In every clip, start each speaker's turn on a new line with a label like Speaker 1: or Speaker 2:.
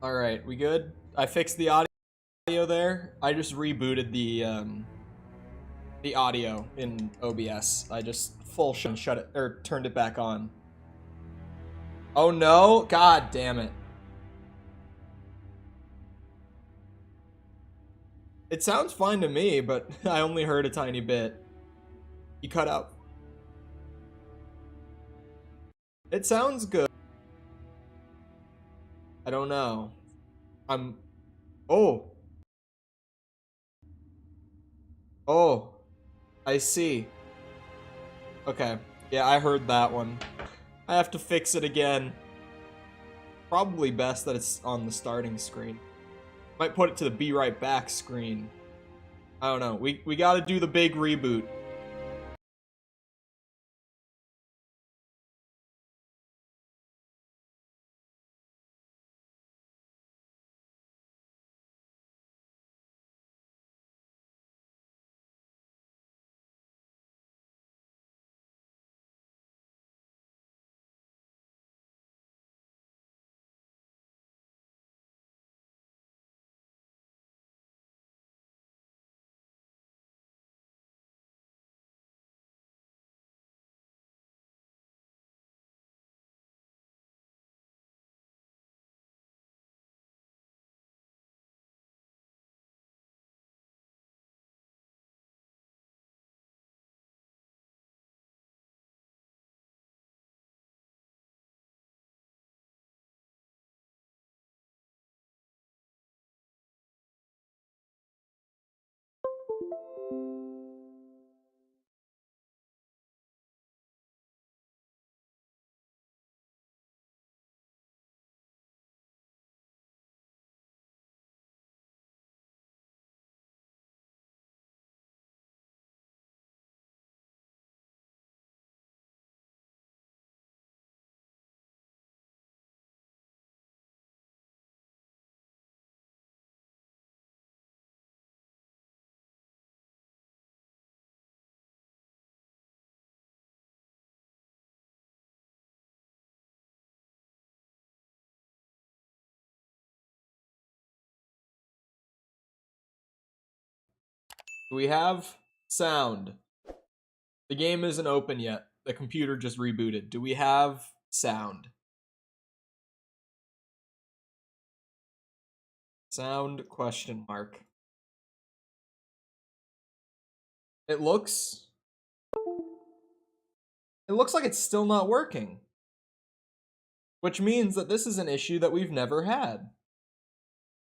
Speaker 1: Alright, we good? I fixed the audio there. I just rebooted the audio in OBS. I just shut it, or turned it back on. Oh no, god damn it. It sounds fine to me, but I only heard a tiny bit. You cut out. It sounds good. I don't know. Oh. Oh. I see. Okay. Yeah, I heard that one. I have to fix it again. Probably best that it's on the starting screen. Might put it to the be right back screen. I don't know. We gotta do the big reboot. We have sound. The game isn't open yet. The computer just rebooted. Do we have sound? Sound question mark. It looks like it's still not working. Which means that this is an issue that we've never had.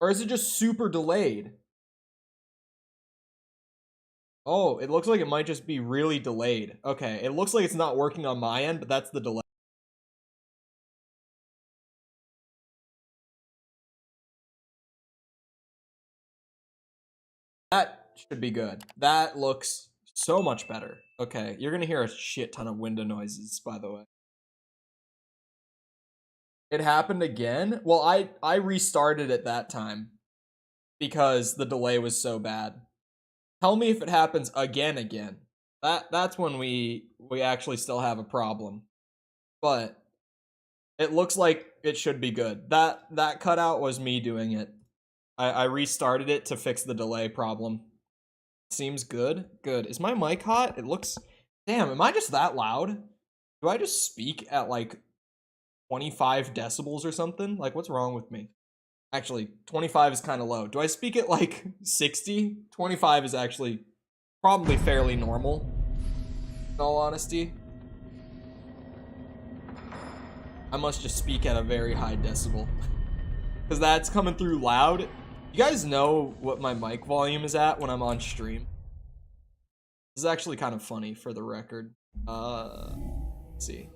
Speaker 1: Or is it just super delayed? Oh, it looks like it might just be really delayed. Okay, it looks like it's not working on my end, but that's the delay. That should be good. That looks so much better. Okay, you're gonna hear a shit ton of window noises, by the way. It happened again? Well, I restarted it that time because the delay was so bad. Tell me if it happens again. That's when we actually still have a problem. But it looks like it should be good. That cutout was me doing it. I restarted it to fix the delay problem. Seems good. Good. Is my mic hot? It looks... Damn, am I just that loud? Do I just speak at like 25 decibels or something? Like, what's wrong with me? Actually, 25 is kind of low. Do I speak at like 60? 25 is actually probably fairly normal, in all honesty. I must just speak at a very high decibel. Because that's coming through loud. You guys know what my mic volume is at when I'm on stream? This is actually kind of funny for the record. Let's see.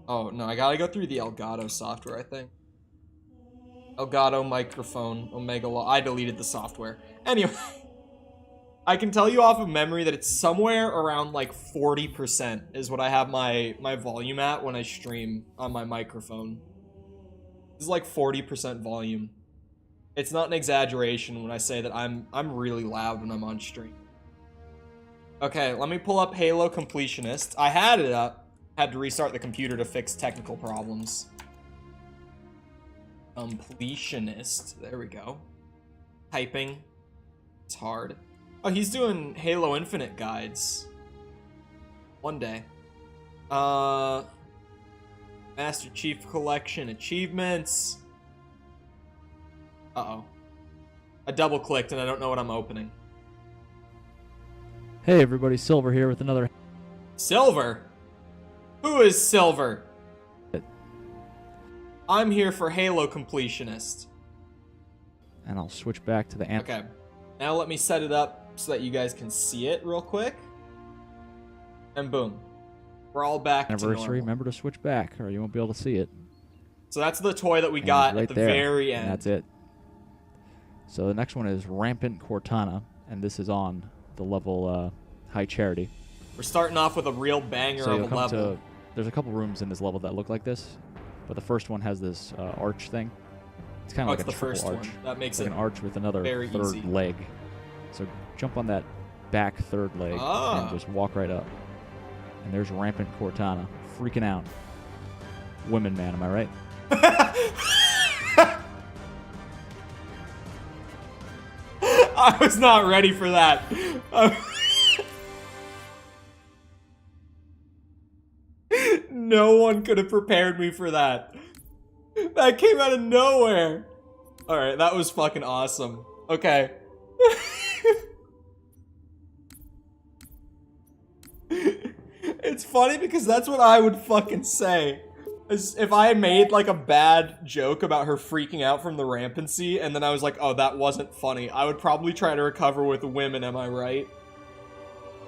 Speaker 1: Oh, no, I gotta go through the Elgato software, I think. Elgato microphone, Omega Law. I deleted the software. Anyway, I can tell you off of memory that it's somewhere around like 40% is what I have my volume at when I stream on my microphone. This is like 40% volume. It's not an exaggeration when I say that I'm really loud when I'm on stream. Okay, let me pull up Halo Completionist. I had it up. Had to restart the computer to fix technical problems. Completionist. There we go. Typing. It's hard. Oh, he's doing Halo Infinite guides. One day. Master Chief Collection achievements. Uh-oh. I double-clicked and I don't know what I'm opening.
Speaker 2: Hey everybody, Silver here with another...
Speaker 1: Silver? Who is Silver? I'm here for Halo Completionist.
Speaker 2: And I'll switch back to the...
Speaker 1: Okay. Now let me set it up so that you guys can see it real quick. And boom. We're all back to normal.
Speaker 2: Remember to switch back or you won't be able to see it.
Speaker 1: So that's the toy that we got
Speaker 2: right
Speaker 1: at the
Speaker 2: there,
Speaker 1: very end.
Speaker 2: And that's it. So the next one is Rampant Cortana, and this is on the level High Charity.
Speaker 1: We're starting off with a real banger of a level.
Speaker 2: There's a couple rooms in this level that look like this, but the first one has this arch thing. It's kind of like a triple arch.
Speaker 1: That makes
Speaker 2: it like an arch with another third leg. So jump on that back third leg and just walk right up. And there's Rampant Cortana, freaking out. Women, man, am I right?
Speaker 1: I was not ready for that. No one could have prepared me for that. That came out of nowhere. Alright, that was fucking awesome. Okay. It's funny because that's what I would fucking say. If I made like a bad joke about her freaking out from the rampancy and then I was like, oh, that wasn't funny, I would probably try to recover with women, am I right?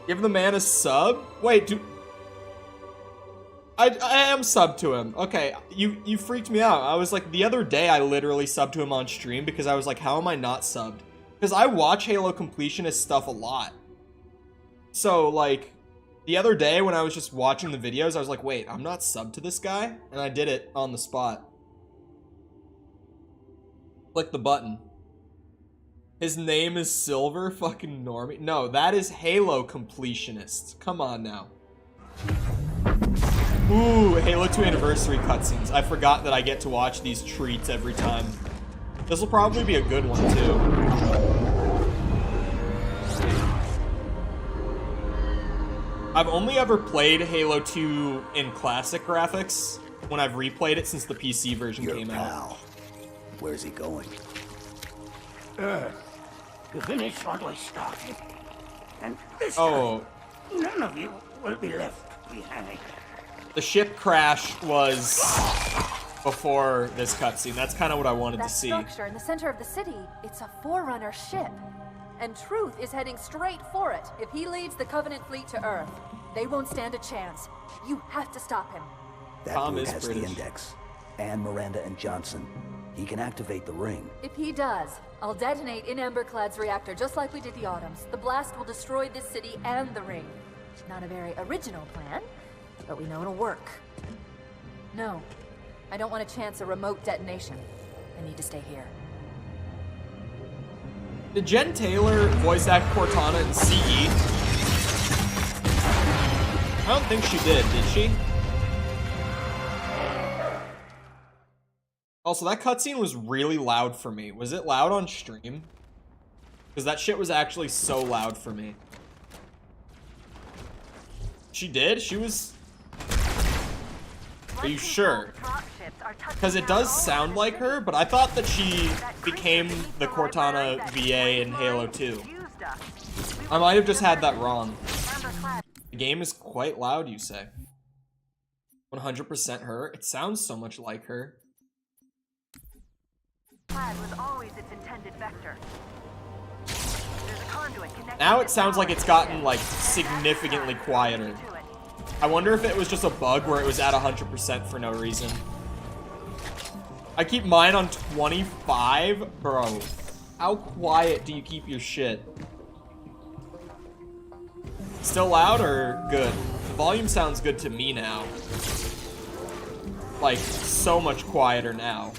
Speaker 1: Give the man a sub? Wait, I am subbed to him. Okay, you freaked me out. I was like, the other day I literally subbed to him on stream because I was like, how am I not subbed? Because I watch Halo Completionist stuff a lot. So, like, the other day when I was just watching the videos, I was like, wait, I'm not subbed to this guy? And I did it on the spot. Click the button. His name is Silver? Fucking normie. No, that is Halo Completionist. Come on now. Ooh, Halo 2 Anniversary cutscenes. I forgot that I get to watch these treats every time. This will probably be a good one, too. I've only ever played Halo 2 in classic graphics when I've replayed it since the PC version came out.
Speaker 3: Where's he going?
Speaker 4: To finish what we started. And this time, none of you will be left behind.
Speaker 1: The ship crash was before this cutscene. That's kind of what I wanted to see.
Speaker 5: That structure in the center of the city, it's a Forerunner ship. And Truth is heading straight for it. If he leads the Covenant fleet to Earth, they won't stand a chance. You have to stop him.
Speaker 3: That dude has the index. And Miranda and Johnson. He can activate the ring.
Speaker 5: If he does, I'll detonate in Emberclad's reactor just like we did the Autumns. The blast will destroy this city and the ring. Not a very original plan, but we know it'll work. No, I don't want to chance a remote detonation. I need to stay here.
Speaker 1: Did Jen Taylor voice act Cortana in CE? I don't think she did she? Also, that cutscene was really loud for me. Was it loud on stream? Because that shit was actually so loud for me. She did? She was... Are you sure? Because it does sound like her, but I thought that she became the Cortana VA in Halo 2. I might have just had that wrong. The game is quite loud, you say. 100% her? It sounds so much like her. Now it sounds like it's gotten, like, significantly quieter. I wonder if it was just a bug where it was at 100% for no reason. I keep mine on 25? Bro, how quiet do you keep your shit? Still loud or good? The volume sounds good to me now. Like, so much quieter now.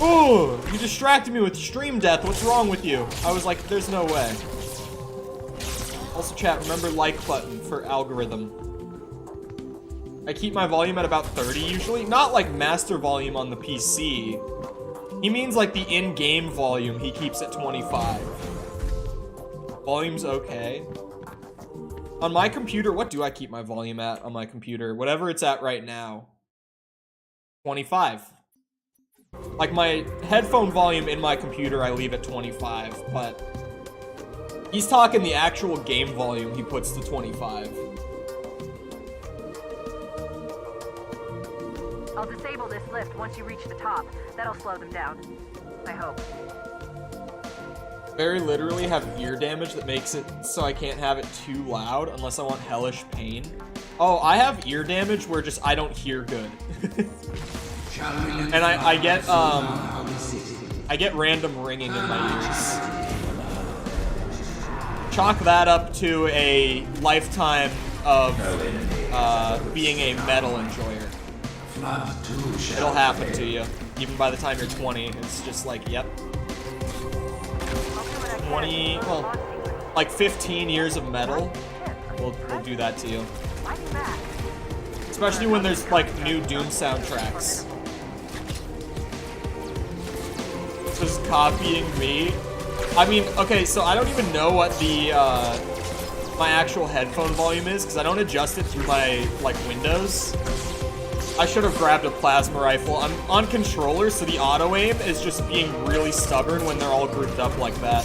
Speaker 1: Ooh, you distracted me with stream death. What's wrong with you? I was like, there's no way. Also, chat, remember like button for algorithm. I keep my volume at about 30 usually. Not like master volume on the PC. He means like the in-game volume he keeps at 25. Volume's okay. On my computer, what do I keep my volume at on my computer? Whatever it's at right now. 25. Like my headphone volume in my computer, I leave at 25, but he's talking the actual game volume he puts to 25.
Speaker 6: I'll disable this lift once you reach the top. That'll slow them down. I hope.
Speaker 1: Very literally have ear damage that makes it so I can't have it too loud unless I want hellish pain. Oh, I have ear damage where just I don't hear good. And I get random ringing in my ears. Chalk that up to a lifetime of being a metal enjoyer. It'll happen to you. Even by the time you're 20, it's just like, yep. 20, well, like 15 years of metal will do that to you. Especially when there's like new Doom soundtracks. Just copying me. I mean, okay, so I don't even know what the my actual headphone volume is because I don't adjust it through my like windows. I should have grabbed a plasma rifle. I'm on controller, so the auto aim is just being really stubborn when they're all grouped up like that.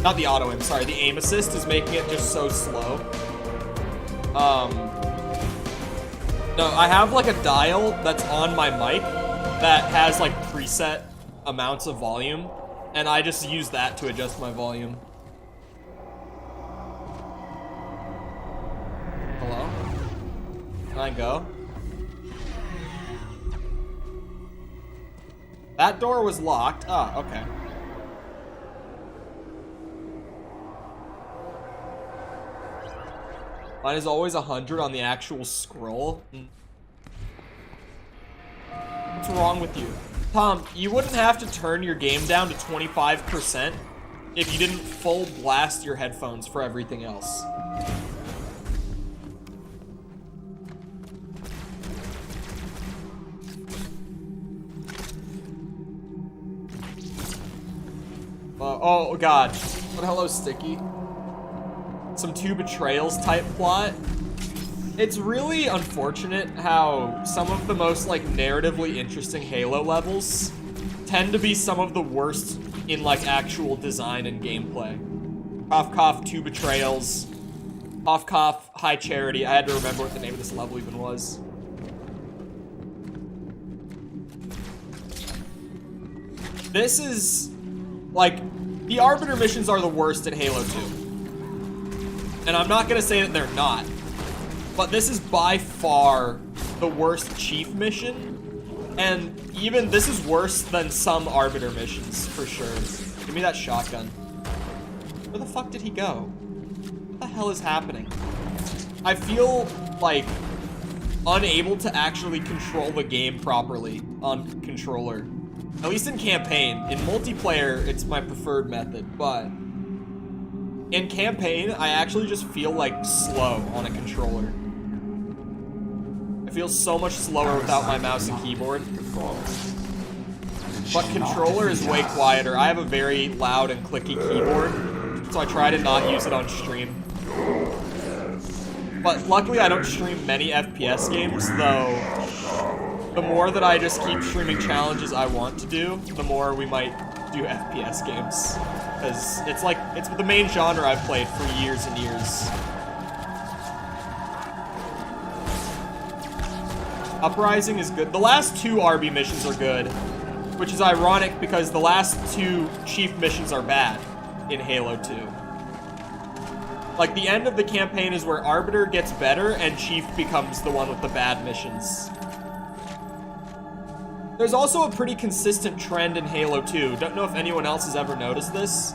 Speaker 1: Not the auto aim, sorry. The aim assist is making it just so slow. No, I have like a dial that's on my mic that has like preset amounts of volume, and I just use that to adjust my volume. Hello? Can I go? That door was locked. Oh, okay. Mine is always 100 on the actual scroll. What's wrong with you? Tom, you wouldn't have to turn your game down to 25% if you didn't full blast your headphones for everything else. Oh god. What hello, Sticky? Some two betrayals type plot. It's really unfortunate how some of the most like narratively interesting Halo levels tend to be some of the worst in like actual design and gameplay. Cough cough, two betrayals. Cough cough, high charity. I had to remember what the name of this level even was. This is like the Arbiter missions are the worst in Halo 2. And I'm not gonna say that they're not, but this is by far the worst Chief mission, and even this is worse than some Arbiter missions, for sure. Give me that shotgun. Where the fuck did he go? What the hell is happening? I feel, like, unable to actually control the game properly on controller. At least in campaign. In multiplayer, it's my preferred method, but in campaign, I actually just feel like slow on a controller. I feel so much slower without my mouse and keyboard. But controller is way quieter. I have a very loud and clicky keyboard, so I try to not use it on stream. But luckily I don't stream many FPS games, though the more that I just keep streaming challenges I want to do, the more we might do FPS games. Because it's the main genre I've played for years and years. Uprising is good. The last two RB missions are good, which is ironic because the last two Chief missions are bad in Halo 2. Like, the end of the campaign is where Arbiter gets better and Chief becomes the one with the bad missions. There's also a pretty consistent trend in Halo 2. Don't know if anyone else has ever noticed this.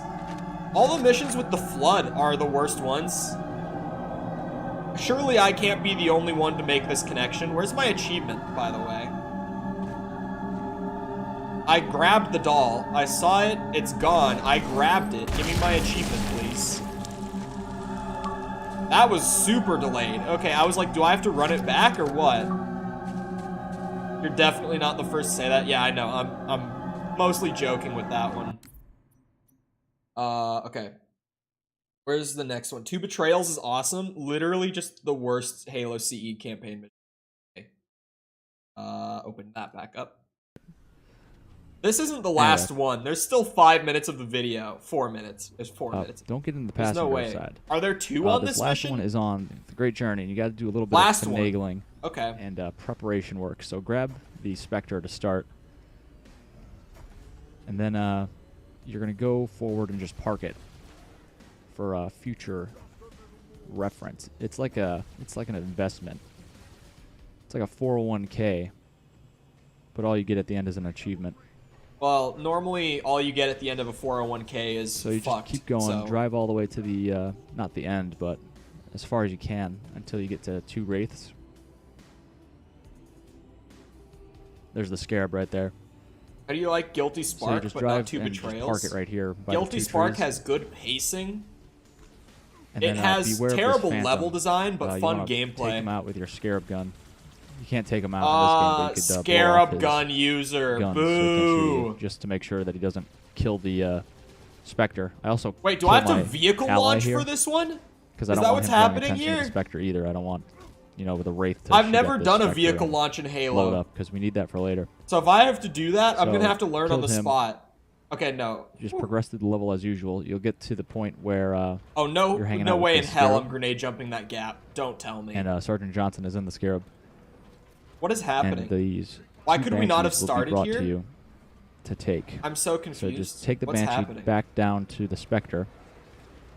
Speaker 1: All the missions with the Flood are the worst ones. Surely I can't be the only one to make this connection. Where's my achievement, by the way? I grabbed the doll. I saw it. It's gone. I grabbed it. Give me my achievement, please. That was super delayed. Okay, I was like, do I have to run it back or what? You're definitely not the first to say that. Yeah, I know. I'm mostly joking with that one. Okay. Where's the next one? 2 Betrayals is awesome. Literally just the worst Halo CE campaign mission. Okay. Open that back up. This isn't the last one. There's still 5 minutes of the video. 4 minutes. There's 4 minutes.
Speaker 2: Don't get in the
Speaker 1: There's
Speaker 2: passenger
Speaker 1: no way.
Speaker 2: side.
Speaker 1: Are there 2 on this
Speaker 2: last
Speaker 1: mission?
Speaker 2: one is on the Great Journey. You got to do a little bit of finagling and preparation work. So grab the Spectre to start. And then you're going to go forward and just park it for future reference. It's like an investment. It's like a 401k, but all you get at the end is an achievement.
Speaker 1: Well, normally all you get at the end of a 401k is
Speaker 2: so you
Speaker 1: fucked,
Speaker 2: just keep going, drive all the way to the not the end, but as far as you can until you get to 2 Wraiths. There's the Scarab right there.
Speaker 1: How do you like Guilty Spark,
Speaker 2: so you just
Speaker 1: but
Speaker 2: drive
Speaker 1: not 2
Speaker 2: and
Speaker 1: Betrayals?
Speaker 2: Just park it right here. By
Speaker 1: Guilty
Speaker 2: the 2
Speaker 1: Spark
Speaker 2: trees.
Speaker 1: has good pacing.
Speaker 2: And
Speaker 1: it
Speaker 2: then,
Speaker 1: has terrible level design, but
Speaker 2: you
Speaker 1: fun
Speaker 2: wanna
Speaker 1: gameplay.
Speaker 2: Take him out with your Scarab gun. You can't take him out in this game, but you could
Speaker 1: Scarab gun user.
Speaker 2: Gun,
Speaker 1: Boo!
Speaker 2: So just to make sure that he doesn't kill the Spectre. I also
Speaker 1: wait. Do I have to vehicle launch for this one?
Speaker 2: Because I don't want him paying attention to the Spectre either. I don't want, with the Wraith to
Speaker 1: I've never done a vehicle launch in Halo.
Speaker 2: Load up because we need that for later.
Speaker 1: So if I have to do that, I'm gonna have to learn on the spot. Okay, no.
Speaker 2: Just progress through the level as usual. You'll get to the point where
Speaker 1: oh no,
Speaker 2: you're hanging
Speaker 1: no
Speaker 2: out
Speaker 1: way in
Speaker 2: with
Speaker 1: hell
Speaker 2: Scarab.
Speaker 1: I'm grenade jumping that gap. Don't tell me.
Speaker 2: And Sergeant Johnson is in the Scarab.
Speaker 1: What is happening?
Speaker 2: And these
Speaker 1: Why could we not have started
Speaker 2: brought
Speaker 1: here?
Speaker 2: To you to take.
Speaker 1: I'm so confused.
Speaker 2: So just take the
Speaker 1: What's
Speaker 2: Banshee
Speaker 1: happening?
Speaker 2: back down to the Spectre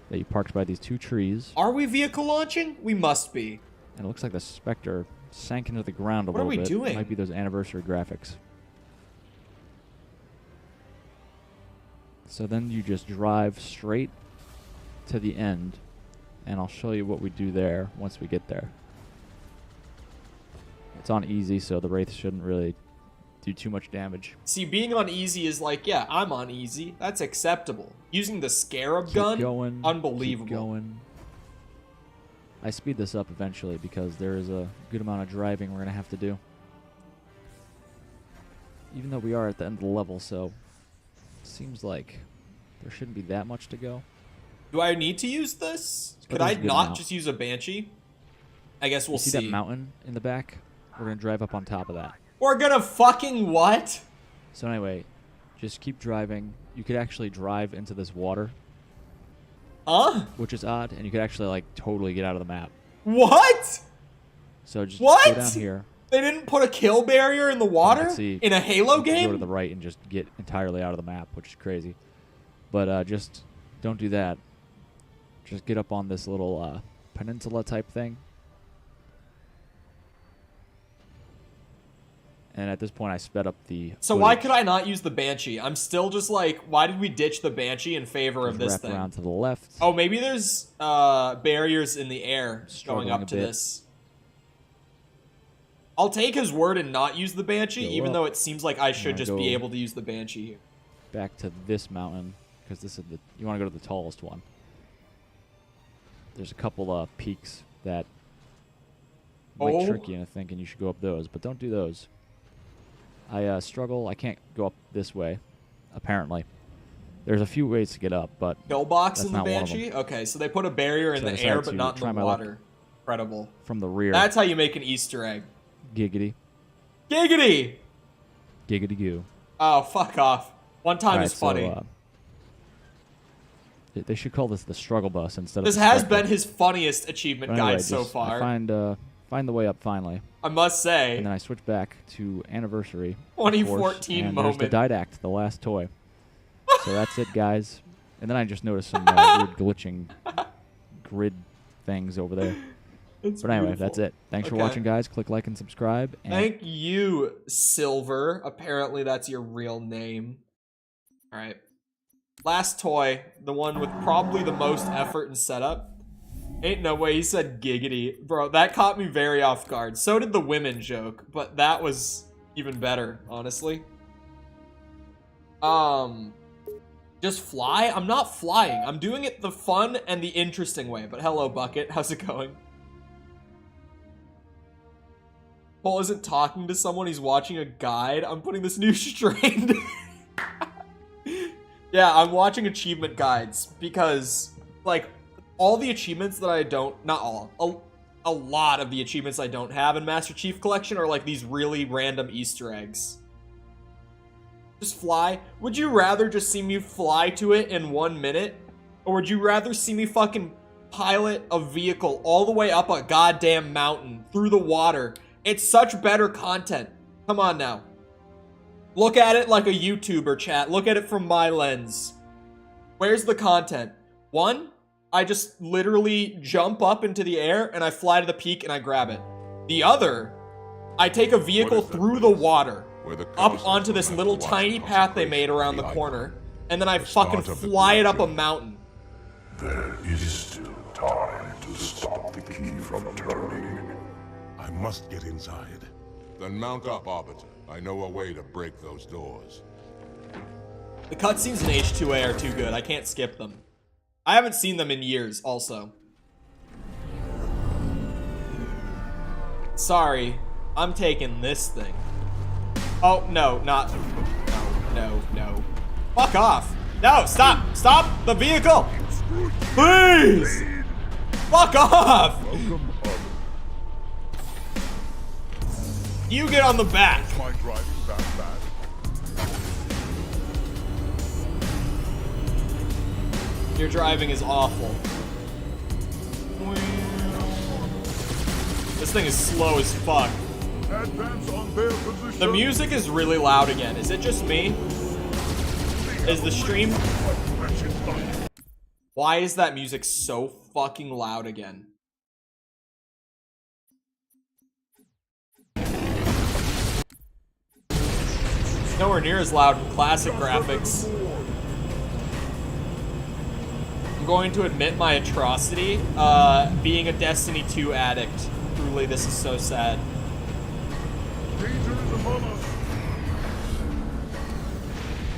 Speaker 2: that you parked by these 2 trees.
Speaker 1: Are we vehicle launching? We must be.
Speaker 2: And it looks like the Spectre sank into the ground a
Speaker 1: What are
Speaker 2: little
Speaker 1: we
Speaker 2: bit.
Speaker 1: doing?
Speaker 2: It might be those anniversary graphics. So then you just drive straight to the end, and I'll show you what we do there once we get there. It's on easy, so the Wraith shouldn't really do too much damage.
Speaker 1: See, being on easy is like, yeah, I'm on easy. That's acceptable. Using the Scarab gun,
Speaker 2: going,
Speaker 1: unbelievable.
Speaker 2: Keep going. I speed this up eventually because there is a good amount of driving we're going to have to do. Even though we are at the end of the level, so it seems like there shouldn't be that much to go.
Speaker 1: Do I need to use this?
Speaker 2: So
Speaker 1: Could I not just use a Banshee? I guess we'll see.
Speaker 2: See that mountain in the back? We're going to drive up on top of that.
Speaker 1: We're gonna fucking what?
Speaker 2: So anyway, just keep driving. You could actually drive into this water.
Speaker 1: Huh?
Speaker 2: Which is odd, and you could actually, like, totally get out of the map.
Speaker 1: What?
Speaker 2: So just
Speaker 1: what?
Speaker 2: go down here.
Speaker 1: They didn't put a kill barrier in the water?
Speaker 2: See,
Speaker 1: in a Halo
Speaker 2: you
Speaker 1: game?
Speaker 2: can go to the right and just get entirely out of the map, which is crazy. But just don't do that. Just get up on this little peninsula type thing. And at this point, I sped up the
Speaker 1: So why could I not use the Banshee? I'm still just like, why did we ditch the Banshee in favor of this
Speaker 2: wrap
Speaker 1: thing?
Speaker 2: around to the left.
Speaker 1: Oh, maybe there's barriers in the air going up to this. I'll take his word and not use the Banshee, even though it seems like I should just be able to use the Banshee here.
Speaker 2: Back to this mountain, because this is you want to go to the tallest one. There's a couple peaks that might trick you into thinking you should go up those, but don't do those. I struggle. I can't go up this way, apparently. There's a few ways to get up, but
Speaker 1: Pillbox in the Banshee? Okay, so they put a barrier in the air, but not in the water. Incredible.
Speaker 2: From the rear.
Speaker 1: That's how you make an Easter egg.
Speaker 2: Giggity.
Speaker 1: Giggity!
Speaker 2: Giggity goo.
Speaker 1: Oh, fuck off. One time is funny.
Speaker 2: So, they should call this the struggle bus instead of
Speaker 1: this has been his funniest achievement guide so far.
Speaker 2: I find the way up finally.
Speaker 1: I must say.
Speaker 2: And then I switch back to Anniversary.
Speaker 1: 2014
Speaker 2: and
Speaker 1: moment.
Speaker 2: There's the Didact, the last toy. So that's it, guys. And then I just noticed some weird glitching grid things over there. But anyway,
Speaker 1: beautiful.
Speaker 2: That's it. Thanks for watching, guys. Click like and subscribe. And
Speaker 1: thank you, Silver. Apparently that's your real name. All right. Last toy, the one with probably the most effort and setup. Ain't no way he said giggity. Bro, that caught me very off guard. So did the women joke, but that was even better, honestly. Just fly? I'm not flying. I'm doing it the fun and the interesting way. But hello, Bucket. How's it going? Paul isn't talking to someone. He's watching a guide. I'm putting this new strain. Yeah, I'm watching achievement guides because, like, all the achievements that I don't... Not all. A lot of the achievements I don't have in Master Chief Collection are, like, these really random Easter eggs. Just fly? Would you rather just see me fly to it in 1 minute? Or would you rather see me fucking pilot a vehicle all the way up a goddamn mountain through the water? It's such better content. Come on now. Look at it like a YouTuber, chat. Look at it from my lens. Where's the content? 1, I just literally jump up into the air and I fly to the peak and I grab it. The other, I take a vehicle through the water, up onto this little tiny path they made around the corner, and then I fucking fly it up a mountain.
Speaker 7: There is still time to stop the key from turning.
Speaker 8: I must get inside. Then mount up, Arbiter. I know a way to break those doors.
Speaker 1: The cutscenes in H2A are too good. I can't skip them. I haven't seen them in years, also. Sorry. I'm taking this thing. Oh, no, not... No. Fuck off. No, stop. Stop the vehicle. Please. Fuck off. You get on the back.
Speaker 8: My driving that bad?
Speaker 1: Your driving is awful. This thing is slow as fuck.
Speaker 8: Advance on their position.
Speaker 1: The music is really loud again. Is it just me? Is the stream... Why is that music so fucking loud again? Nowhere near as loud in classic graphics. I'm going to admit my atrocity. Being a Destiny 2 addict. Truly, this is so sad.
Speaker 8: Danger is upon us.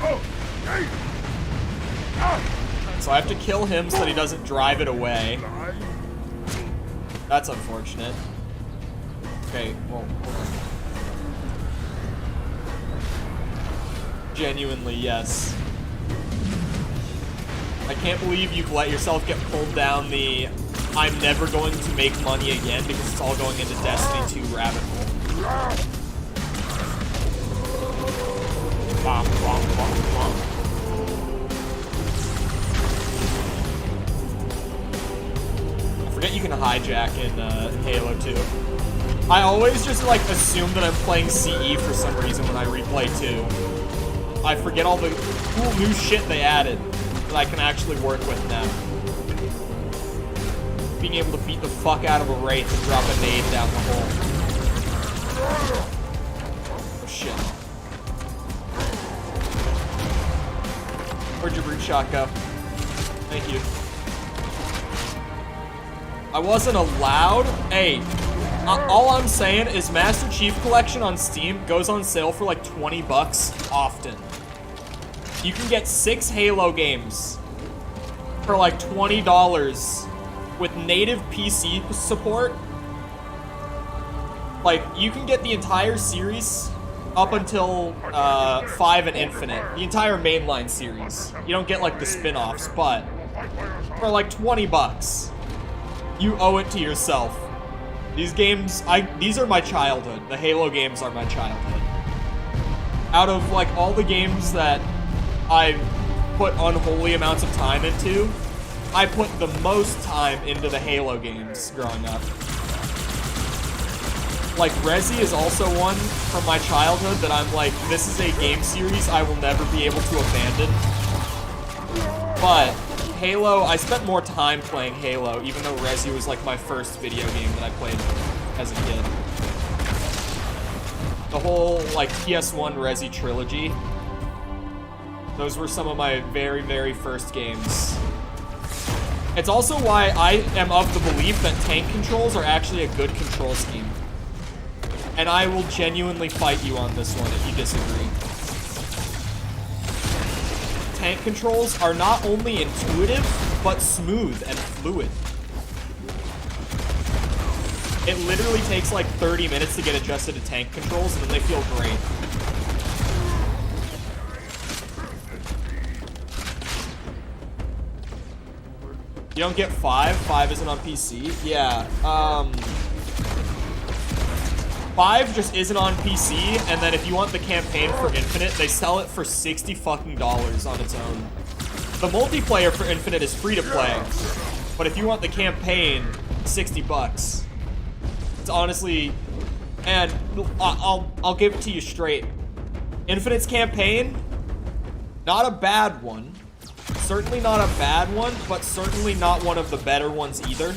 Speaker 8: Oh, hey!
Speaker 1: So I have to kill him so that he doesn't drive it away. That's unfortunate. Okay, well, hold on. Genuinely, yes. I can't believe you've let yourself get pulled down the I'm never going to make money again because it's all going into Destiny 2 rabbit hole. Bom, bom, bom, bom. I forget you can hijack in Halo 2. I always just like assume that I'm playing CE for some reason when I replay 2. I forget all the cool new shit they added that I can actually work with now. Being able to beat the fuck out of a Wraith and drop a nade down the hole. Oh shit. Where'd your brute shot go? Thank you. I wasn't allowed? Hey, all I'm saying is Master Chief Collection on Steam goes on sale for like 20 bucks often. You can get 6 Halo games for like $20 with native PC support. Like, you can get the entire series up until 5 and Infinite. The entire mainline series. You don't get like the spin-offs, but for like 20 bucks, you owe it to yourself. These games, these are my childhood. The Halo games are my childhood. Out of like all the games that I put unholy amounts of time into, I put the most time into the Halo games growing up. Like, Resi is also one from my childhood that I'm like, this is a game series I will never be able to abandon. But Halo, I spent more time playing Halo, even though Resi was like my first video game that I played as a kid. The whole like PS1 Resi trilogy, those were some of my very, very first games. It's also why I am of the belief that tank controls are actually a good control scheme. And I will genuinely fight you on this one if you disagree. tank controls are not only intuitive, but smooth and fluid. It literally takes like 30 minutes to get adjusted to tank controls, and then they feel great. You don't get 5? 5 isn't on PC? Yeah, 5 just isn't on PC, and then if you want the campaign for Infinite, they sell it for $60 fucking on its own. The multiplayer for Infinite is free to play, but if you want the campaign, 60 bucks. It's honestly, and I'll give it to you straight. Infinite's campaign, not a bad one. Certainly not a bad one, but certainly not one of the better ones either.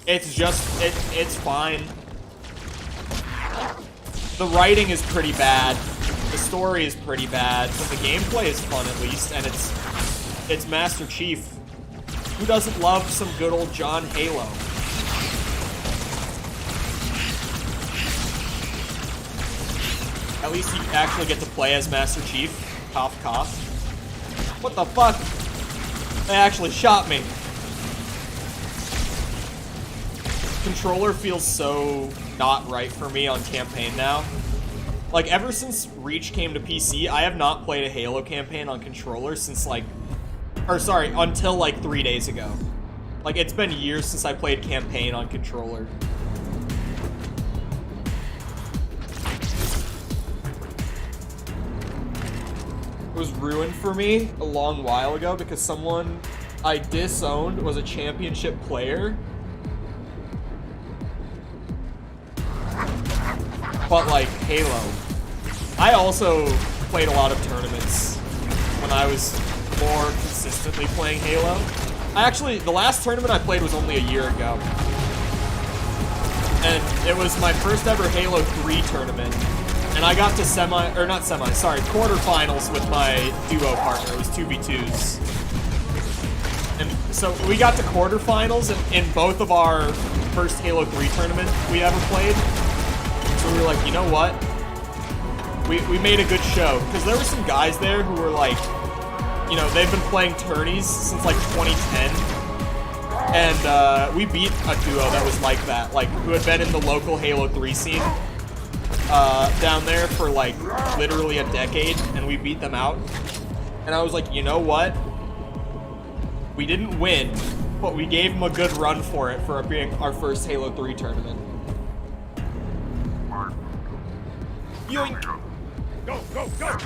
Speaker 1: It's just, it's fine. The writing is pretty bad. The story is pretty bad, but the gameplay is fun at least, and it's Master Chief. Who doesn't love some good old John Halo? At least you actually get to play as Master Chief. Cough, cough. What the fuck? They actually shot me. Controller feels so not right for me on campaign now. Like, ever since Reach came to PC, I have not played a Halo campaign on controller since, like... Or, sorry, until, like, 3 days ago. Like, it's been years since I played campaign on controller. It was ruined for me a long while ago because someone I disowned was a championship player. But like Halo. I also played a lot of tournaments when I was more consistently playing Halo. The last tournament I played was only a year ago. And it was my first ever Halo 3 tournament. And I got to quarterfinals with my duo partner. It was 2v2s. And so we got to quarterfinals in both of our first Halo 3 tournament we ever played. So we were like, you know what? We made a good show. Because there were some guys there who were like, you know, they've been playing tourneys since like 2010. And we beat a duo that was like that. Like, who had been in the local Halo 3 scene. Down there for like literally a decade, and we beat them out. And I was like, you know what? We didn't win, but we gave them a good run for it for being our first Halo 3 tournament. Yoink!
Speaker 4: Go, go, go!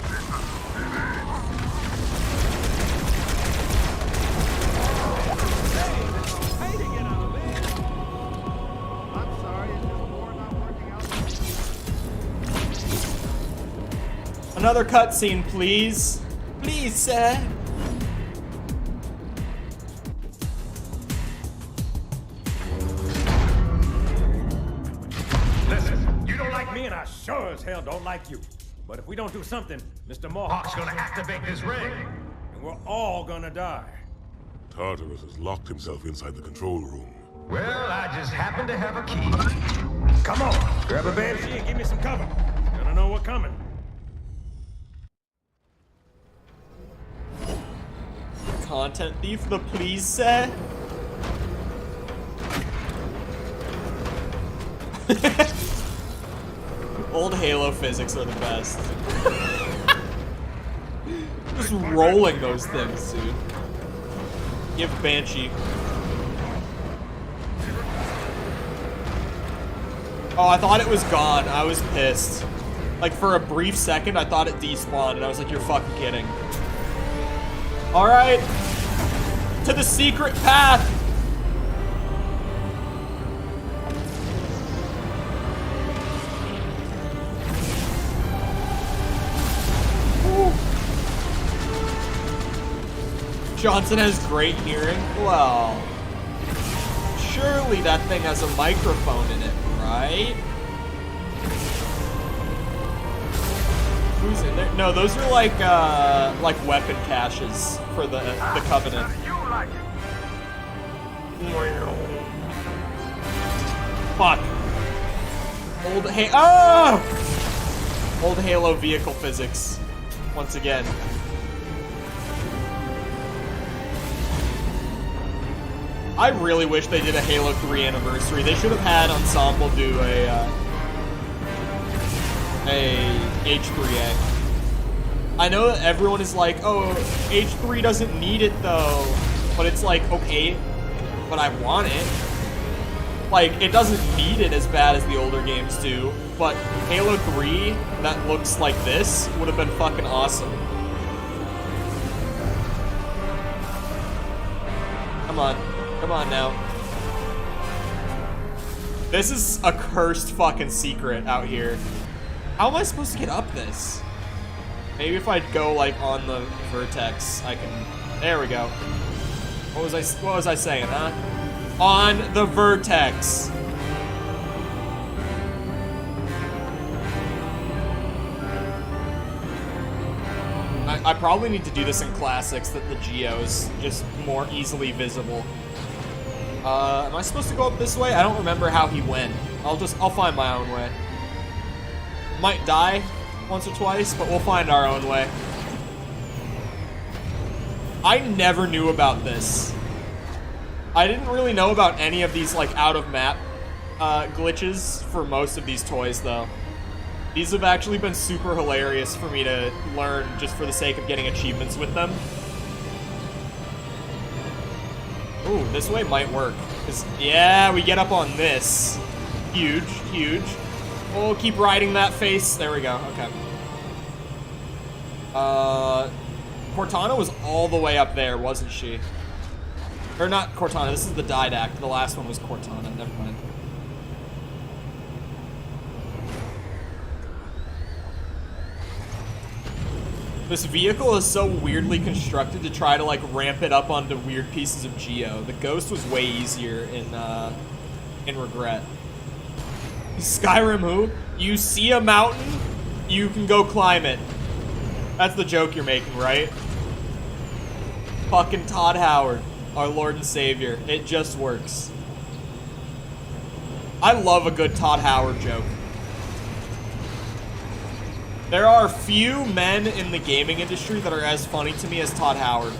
Speaker 1: Another cutscene, please. Please, sir.
Speaker 4: Listen, you don't like me, and I sure as hell don't like you. But if we don't do something, Mr. Mohawk's gonna activate this ring, and we're all gonna die.
Speaker 8: Tartarus has locked himself inside the control room.
Speaker 4: Well, I just happen to have a key. Come on, grab a banshee and give me some cover. Gonna know what's coming.
Speaker 1: Content thief, the please say. Old Halo physics are the best. Just rolling those things, dude. Give Banshee. Oh, I thought it was gone. I was pissed. Like, for a brief second, I thought it despawned, and I was like, you're fucking kidding. Alright. To the secret path. Woo. Johnson has great hearing. Well, surely that thing has a microphone in it, right? Who's in there? No, those are like weapon caches for the Covenant. Fuck. Old Halo vehicle physics. Once again. I really wish they did a Halo 3 anniversary. They should have had Ensemble do a H3A. I know that everyone is like, oh, H3 doesn't need it though. But it's like, okay, but I want it. Like, it doesn't need it as bad as the older games do. But Halo 3 that looks like this would have been fucking awesome. Come on. Come on now. This is a cursed fucking secret out here. How am I supposed to get up this? Maybe if I go like on the vertex, I can. There we go. What was I saying, huh? On the vertex. I probably need to do this in classics, that the geo is just more easily visible. Am I supposed to go up this way? I don't remember how he went. I'll find my own way. Might die once or twice, but we'll find our own way. I never knew about this. I didn't really know about any of these, like, out-of-map glitches for most of these toys, though. These have actually been super hilarious for me to learn just for the sake of getting achievements with them. Ooh, this way might work. 'Cause, yeah, we get up on this. Huge, huge. We'll keep riding that face. There we go, okay. Cortana was all the way up there, wasn't she? Or not Cortana, this is the Didact. The last one was Cortana, never mind. This vehicle is so weirdly constructed to try to, like, ramp it up onto weird pieces of geo. The Ghost was way easier in Regret. Skyrim who? You see a mountain, you can go climb it. That's the joke you're making, right? Fucking Todd Howard, our Lord and Savior. It just works. I love a good Todd Howard joke. There are few men in the gaming industry that are as funny to me as Todd Howard.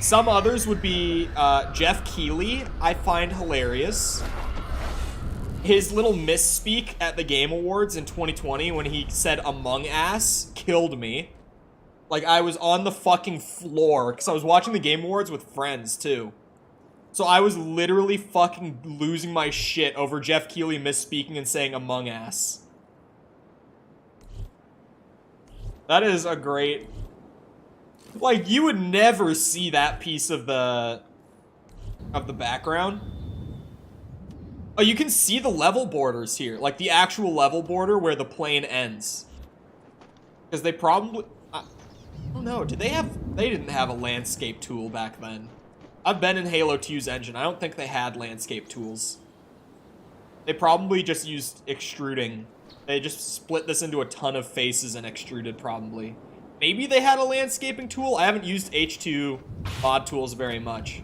Speaker 1: Some others would be Jeff Keighley, I find hilarious. His little misspeak at the Game Awards in 2020 when he said Among Us killed me. Like, I was on the fucking floor because I was watching the Game Awards with friends, too. So I was literally fucking losing my shit over Jeff Keighley misspeaking and saying Among Us. That is a great... Like, you would never see that piece of the background. Oh, you can see the level borders here. Like, the actual level border where the plane ends. Because they probably... I don't know, did they have... They didn't have a landscape tool back then. I've been in Halo 2's engine. I don't think they had landscape tools. They probably just used extruding. They just split this into a ton of faces and extruded, probably. Maybe they had a landscaping tool? I haven't used H2 mod tools very much.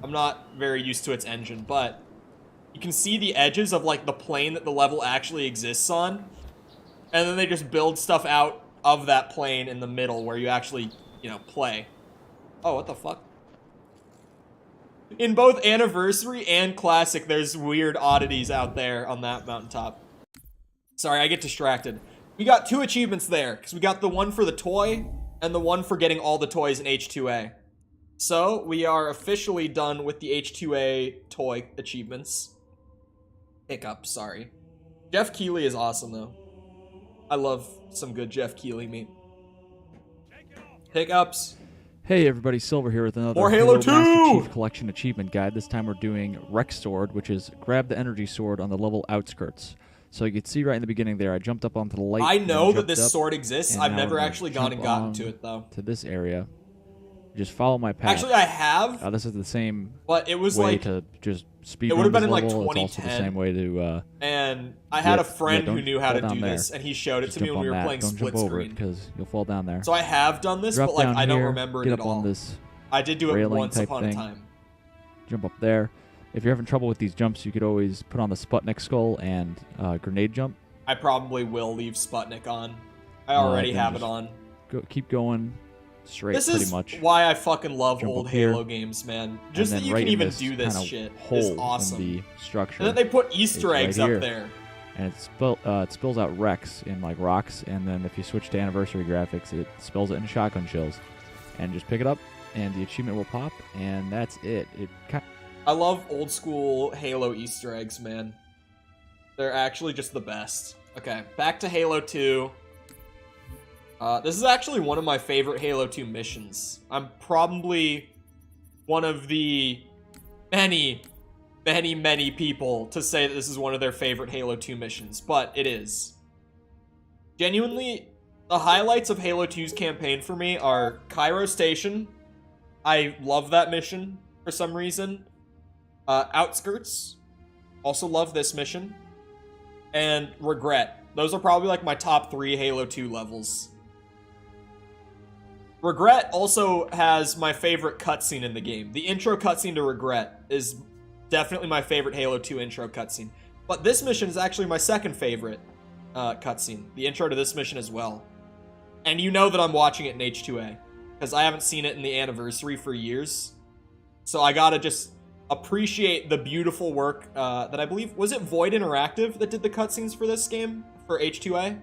Speaker 1: I'm not very used to its engine, but... You can see the edges of, like, the plane that the level actually exists on. And then they just build stuff out of that plane in the middle where you actually, you know, play. Oh, what the fuck? In both Anniversary and Classic, there's weird oddities out there on that mountaintop. Sorry, I get distracted. We got 2 achievements there, because we got the one for the toy, and the one for getting all the toys in H2A. So, we are officially done with the H2A toy achievements. Hiccup, sorry. Jeff Keighley is awesome, though. I love some good Jeff Keighley meat. Hiccups.
Speaker 2: Hey everybody, Silver here with another
Speaker 1: More Halo 2!
Speaker 2: Master Chief Collection achievement guide. This time we're doing Rex Sword, which is grab the energy sword on the level outskirts. So you can see right in the beginning there, I jumped up onto the light.
Speaker 1: I know that this sword exists. I've never actually gone and gotten to it, though.
Speaker 2: To this area. Just follow my path.
Speaker 1: Actually, I have.
Speaker 2: This is the same
Speaker 1: but it was
Speaker 2: way
Speaker 1: like,
Speaker 2: to just speed
Speaker 1: it would have been in
Speaker 2: level.
Speaker 1: like 2010.
Speaker 2: It's also the same way to...
Speaker 1: and I had a friend who knew how to do this, and he showed it
Speaker 2: just
Speaker 1: to me when we were
Speaker 2: that.
Speaker 1: playing
Speaker 2: don't
Speaker 1: split
Speaker 2: jump over
Speaker 1: screen.
Speaker 2: Because you'll fall down there.
Speaker 1: So I have done this,
Speaker 2: Drop
Speaker 1: but like
Speaker 2: down
Speaker 1: I don't
Speaker 2: here,
Speaker 1: remember it
Speaker 2: get
Speaker 1: at
Speaker 2: up
Speaker 1: all.
Speaker 2: on this
Speaker 1: I did do it once
Speaker 2: type
Speaker 1: upon
Speaker 2: thing.
Speaker 1: a time.
Speaker 2: Jump up there. If you're having trouble with these jumps, you could always put on the Sputnik skull and grenade jump.
Speaker 1: I probably will leave Sputnik on. I already have it on.
Speaker 2: Keep going straight
Speaker 1: This
Speaker 2: pretty
Speaker 1: is
Speaker 2: much.
Speaker 1: why I fucking love
Speaker 2: Jump
Speaker 1: old
Speaker 2: up here,
Speaker 1: Halo games, man. Just
Speaker 2: and
Speaker 1: that
Speaker 2: then
Speaker 1: you
Speaker 2: right
Speaker 1: can
Speaker 2: in
Speaker 1: even
Speaker 2: this
Speaker 1: do this
Speaker 2: kinda
Speaker 1: shit
Speaker 2: hole
Speaker 1: is awesome.
Speaker 2: in the structure.
Speaker 1: And then they put Easter
Speaker 2: right
Speaker 1: eggs
Speaker 2: here.
Speaker 1: up there.
Speaker 2: And it spills out wrecks in like rocks, and then if you switch to anniversary graphics, it spills it in shotgun shells. And just pick it up, and the achievement will pop, and that's it.
Speaker 1: I love old school Halo Easter eggs, man. They're actually just the best. Okay, back to Halo 2. This is actually one of my favorite Halo 2 missions. I'm probably one of the many people to say that this is one of their favorite Halo 2 missions, but it is. Genuinely, the highlights of Halo 2's campaign for me are Cairo Station. I love that mission for some reason. Outskirts. Also love this mission. And Regret. Those are probably like my top 3 Halo 2 levels. Regret also has my favorite cutscene in the game. The intro cutscene to Regret is definitely my favorite Halo 2 intro cutscene. But this mission is actually my second favorite cutscene. The intro to this mission as well. And you know that I'm watching it in H2A. Because I haven't seen it in the anniversary for years. So I gotta just appreciate the beautiful work that I believe... Was it Void Interactive that did the cutscenes for this game? For H2A?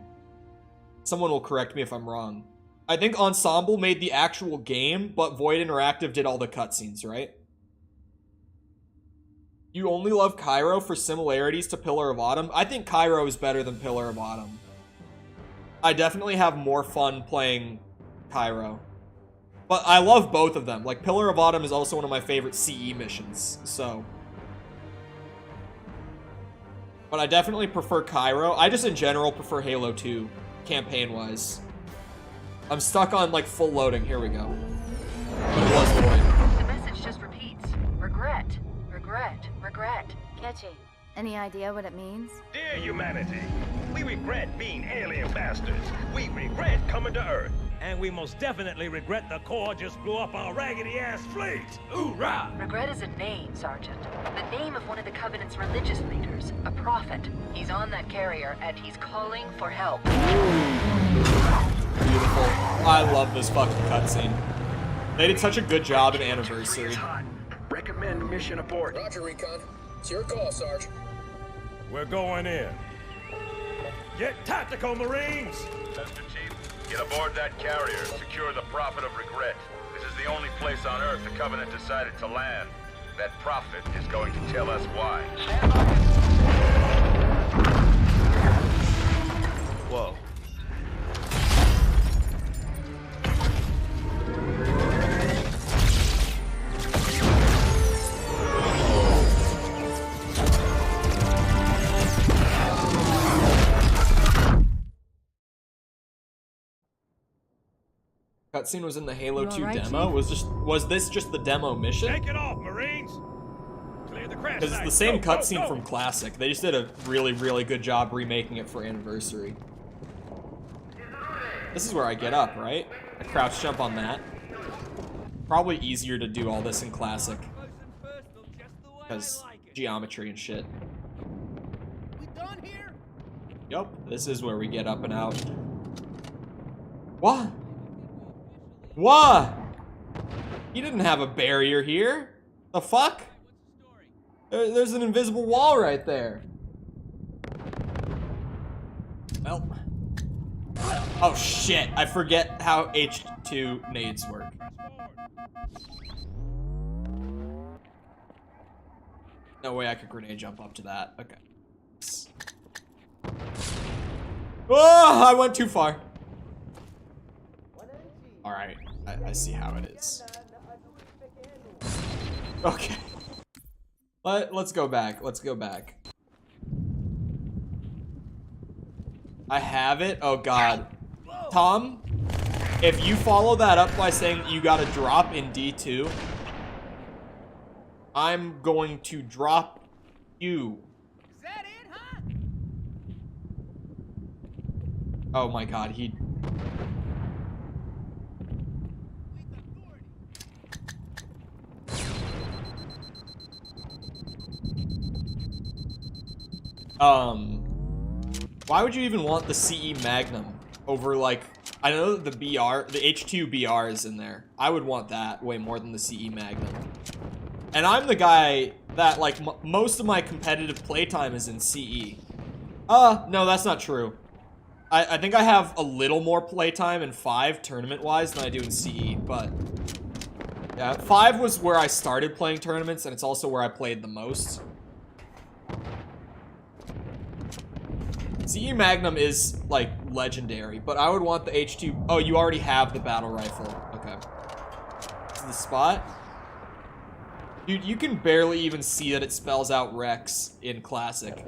Speaker 1: Someone will correct me if I'm wrong. I think Ensemble made the actual game, but Void Interactive did all the cutscenes, right? You only love Cairo for similarities to Pillar of Autumn? I think Cairo is better than Pillar of Autumn. I definitely have more fun playing Cairo. But I love both of them. Like, Pillar of Autumn is also one of my favorite CE missions, so... But I definitely prefer Cairo. I just, in general, prefer Halo 2, campaign-wise. I'm stuck on, like, full loading. Here we go. But it was Void.
Speaker 6: The message just repeats. Regret. Regret. Regret.
Speaker 9: Catchy. Any idea what it means?
Speaker 10: Dear humanity, we regret being alien bastards. We regret coming to Earth. And we most definitely regret the Corps just blew up our raggedy-ass fleet. Hoorah!
Speaker 6: Regret is a name, Sergeant. The name of one of the Covenant's religious leaders. A prophet. He's on that carrier, and he's calling for help.
Speaker 1: Beautiful. I love this fucking cutscene. They did such a good job in Anniversary.
Speaker 10: Recommend mission abort.
Speaker 11: Roger, Recon. It's your call, Sarge.
Speaker 10: We're going in. Get tactical, Marines!
Speaker 12: Master Chief, get aboard that carrier. Secure the Prophet of Regret. This is the only place on Earth the Covenant decided to land. That Prophet is going to tell us why.
Speaker 11: Whoa.
Speaker 1: Cutscene was in the Halo 2 demo? Was this just the demo mission?
Speaker 10: Take it off, Marines! Clear the crash.
Speaker 1: Because it's the same cutscene from Classic. They just did a really, really good job remaking it for Anniversary. This is where I get up, right? I crouch jump on that. Probably easier to do all this in Classic. Because geometry and shit. Yup, this is where we get up and out. What? What? He didn't have a barrier here. The fuck? There's an invisible wall right there. Well. Oh shit, I forget how H2 nades work. No way I could grenade jump up to that. Okay. Oh, I went too far. Alright, I see how it is. Okay. Let's go back. Let's go back. I have it? Oh god. Tom, if you follow that up by saying you got a drop in D2, I'm going to drop you.
Speaker 13: Is that it, huh?
Speaker 1: Oh my god, he... Why would you even want the CE Magnum over like, I know that the H2 BR is in there. I would want that way more than the CE Magnum. And I'm the guy that like most of my competitive playtime is in CE. No, that's not true. I think I have a little more playtime in 5 tournament-wise than I do in CE, but yeah, 5 was where I started playing tournaments, and it's also where I played the most. CE Magnum is, like, legendary, but I would want the H2... Oh, you already have the battle rifle. Okay. This is the spot. Dude, you can barely even see that it spells out Rex in Classic.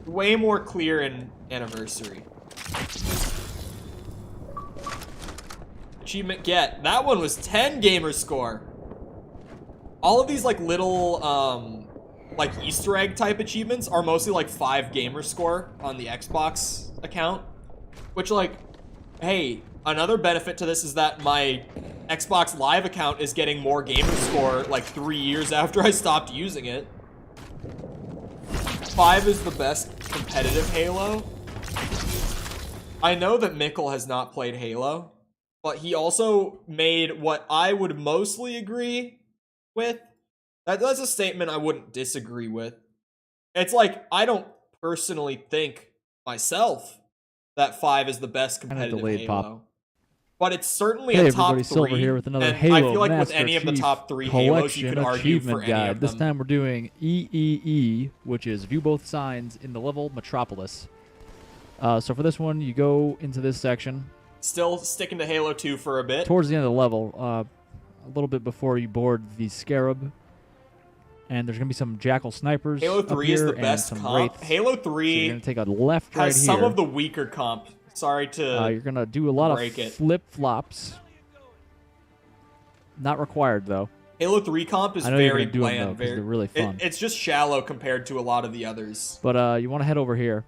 Speaker 1: Way more clear in Anniversary. Achievement get. That one was 10 gamer score. All of these, like, little, like Easter egg type achievements are mostly like 5 gamer score on the Xbox account, which like, hey, another benefit to this is that my Xbox Live account is getting more gamer score like 3 years after I stopped using it. 5 is the best competitive Halo. I know that Mikkel has not played Halo, but he also made what I would mostly agree with. That's a statement I wouldn't disagree with. It's like, I don't personally think myself that 5 is the best competitive Halo. Pop. But it's certainly a top 3.
Speaker 2: Silver here with another
Speaker 1: and
Speaker 2: Halo
Speaker 1: I feel like
Speaker 2: Master
Speaker 1: with any of the
Speaker 2: Chief
Speaker 1: top 3 Halos, you could argue for any
Speaker 2: guide.
Speaker 1: of them.
Speaker 2: This time we're doing EEE, which is view both signs in the level Metropolis. So for this one, you go into this section.
Speaker 1: Still sticking to Halo 2 for a bit.
Speaker 2: Towards the end of the level, a little bit before you board the Scarab. And there's going to be some Jackal snipers.
Speaker 1: Halo 3 is the best comp.
Speaker 2: Wraiths.
Speaker 1: Halo 3
Speaker 2: so you're going to take a left right
Speaker 1: has
Speaker 2: here.
Speaker 1: some of the weaker comp. Sorry to
Speaker 2: you're going to do a lot of flip-flops. Not required, though.
Speaker 1: Halo 3 comp is very bland.
Speaker 2: They're really fun.
Speaker 1: It's just shallow compared to a lot of the others.
Speaker 2: But you want to head over here.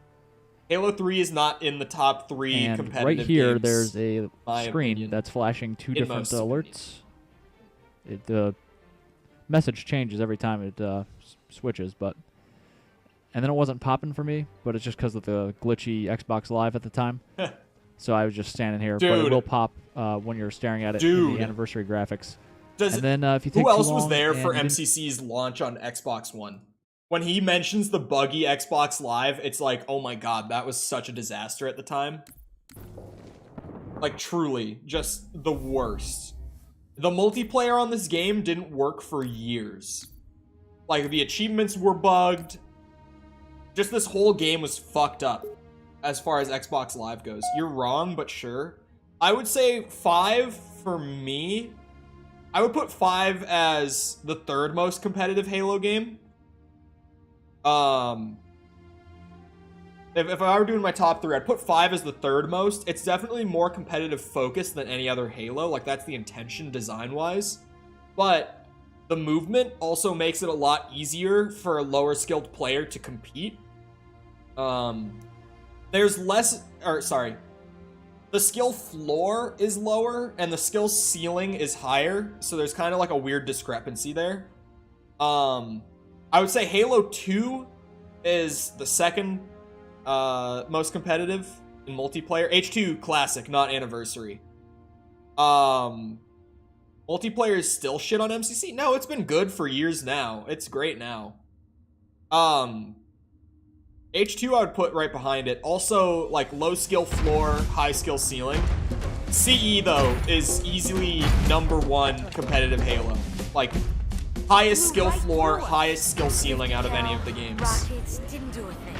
Speaker 1: Halo 3 is not in the top 3
Speaker 2: and
Speaker 1: competitive
Speaker 2: right here,
Speaker 1: games,
Speaker 2: there's a screen
Speaker 1: opinion.
Speaker 2: that's flashing 2 different alerts. It message changes every time it switches, and then it wasn't popping for me, but it's just because of the glitchy Xbox Live at the time. So I was just standing here,
Speaker 1: Dude.
Speaker 2: but it will pop when you're staring at it in the anniversary graphics. And then if you take
Speaker 1: who else
Speaker 2: too
Speaker 1: was
Speaker 2: long
Speaker 1: there for
Speaker 2: and
Speaker 1: MCC's launch on Xbox One? When he mentions the buggy Xbox Live, it's like, oh my god, that was such a disaster at the time. Like, truly, just the worst. The multiplayer on this game didn't work for years. Like, the achievements were bugged. Just this whole game was fucked up as far as Xbox Live goes. You're wrong, but sure. I would say 5 for me. I would put 5 as the 3rd most competitive Halo game. If I were doing my top 3, I'd put 5 as the 3rd most. It's definitely more competitive focused than any other Halo. Like, that's the intention design-wise. But the movement also makes it a lot easier for a lower-skilled player to compete. There's less... The skill floor is lower, and the skill ceiling is higher. So there's kind of like a weird discrepancy there. I would say Halo 2 is the 2nd most competitive in multiplayer. H2 Classic, not Anniversary. Multiplayer is still shit on MCC? No, it's been good for years now. It's great now. H2 I would put right behind it. Also, like, low skill floor, high skill ceiling. CE, though, is easily #1 competitive Halo. Like, highest skill floor, highest skill ceiling out of any of the games.
Speaker 5: Rockets didn't do a thing.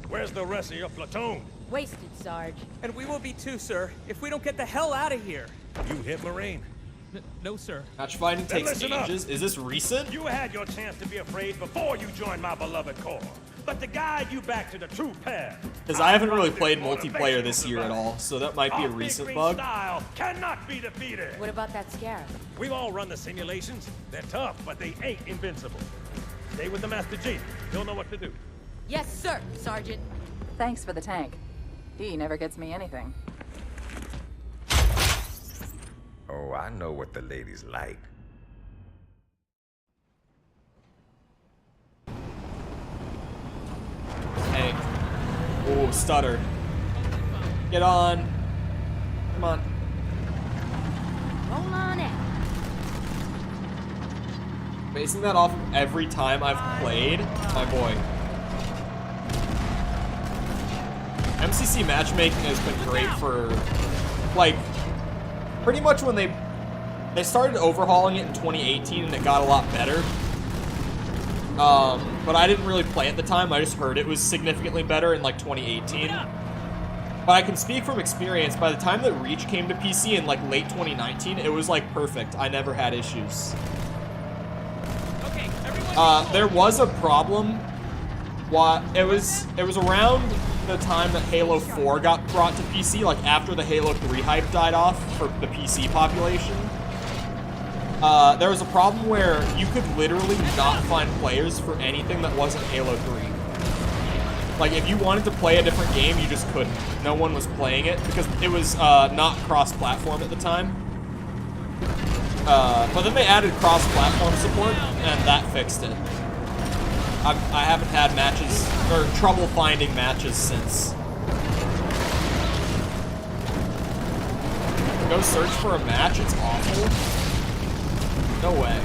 Speaker 10: Where's the rest of your platoon?
Speaker 13: Wasted, Sarge.
Speaker 14: And we will be too, sir, if we don't get the hell out of here.
Speaker 10: You hit Marine?
Speaker 14: No, sir.
Speaker 1: Match fighting takes ages. Is this recent?
Speaker 10: You had your chance to be afraid before you joined my beloved corps. But to guide you back to the true path.
Speaker 1: Because I haven't really played multiplayer this year at all, so that might be a recent bug.
Speaker 10: Style cannot be defeated.
Speaker 13: What about that Scarab?
Speaker 10: We've all run the simulations. They're tough, but they ain't invincible. Stay with the Master G. He'll know what to do.
Speaker 13: Yes, sir, Sergeant.
Speaker 6: Thanks for the tank. He never gets me anything.
Speaker 15: Oh, I know what the ladies like.
Speaker 1: Hey. Ooh, stutter. Get on. Come on.
Speaker 13: Roll on it.
Speaker 1: Basing that off of every time I've played, my boy. MCC matchmaking has been great for, like, pretty much when they started overhauling it in 2018 and it got a lot better. But I didn't really play at the time. I just heard it was significantly better in like 2018. But I can speak from experience. By the time that Reach came to PC in like late 2019, it was like perfect. I never had issues. There was a problem. It was around the time that Halo 4 got brought to PC, like after the Halo 3 hype died off for the PC population. There was a problem where you could literally not find players for anything that wasn't Halo 3. Like, if you wanted to play a different game, you just couldn't. No one was playing it because it was not cross-platform at the time. But then they added cross-platform support, and that fixed it. I haven't had matches, or trouble finding matches since. Go search for a match, it's awful. No way.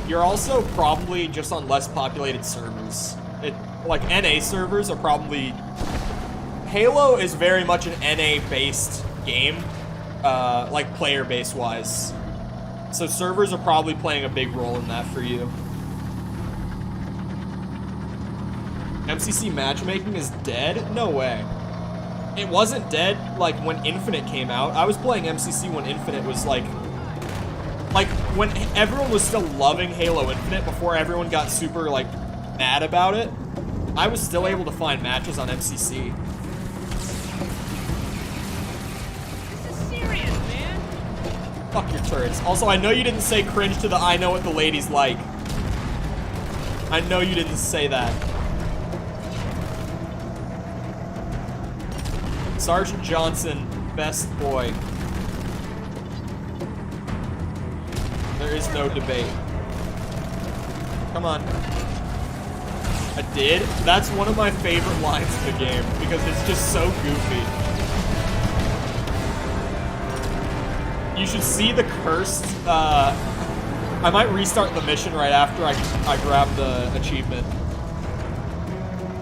Speaker 1: You're also probably just on less populated servers. Like, NA servers are probably... Halo is very much an NA-based game, like player-base wise. So servers are probably playing a big role in that for you. MCC matchmaking is dead? No way. It wasn't dead, like, when Infinite came out. I was playing MCC when Infinite was, like, when everyone was still loving Halo Infinite before everyone got super, like, mad about it. I was still able to find matches on MCC.
Speaker 13: This is serious, man.
Speaker 1: Fuck your turrets. Also, I know you didn't say cringe to the I know what the ladies like. I know you didn't say that. Sergeant Johnson, best boy. There is no debate. Come on. I did? That's one of my favorite lines in the game because it's just so goofy. You should see the cursed, I might restart the mission right after I grab the achievement.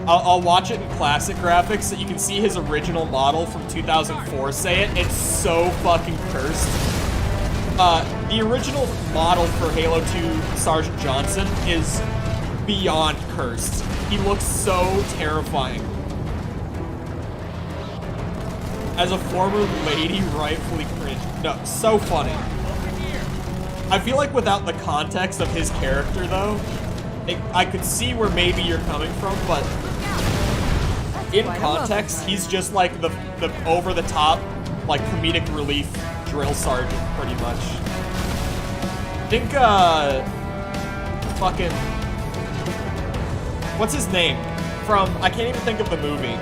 Speaker 1: I'll watch it in classic graphics so you can see his original model from 2004 say it. It's so fucking cursed. The original model for Halo 2 Sergeant Johnson is beyond cursed. He looks so terrifying. As a former lady, rightfully cringe. No, so funny. I feel like without the context of his character, though, I could see where maybe you're coming from, but in context, he's just like the over-the-top, like, comedic relief drill sergeant, pretty much. I think, fucking... What's his name? From... I can't even think of the movie.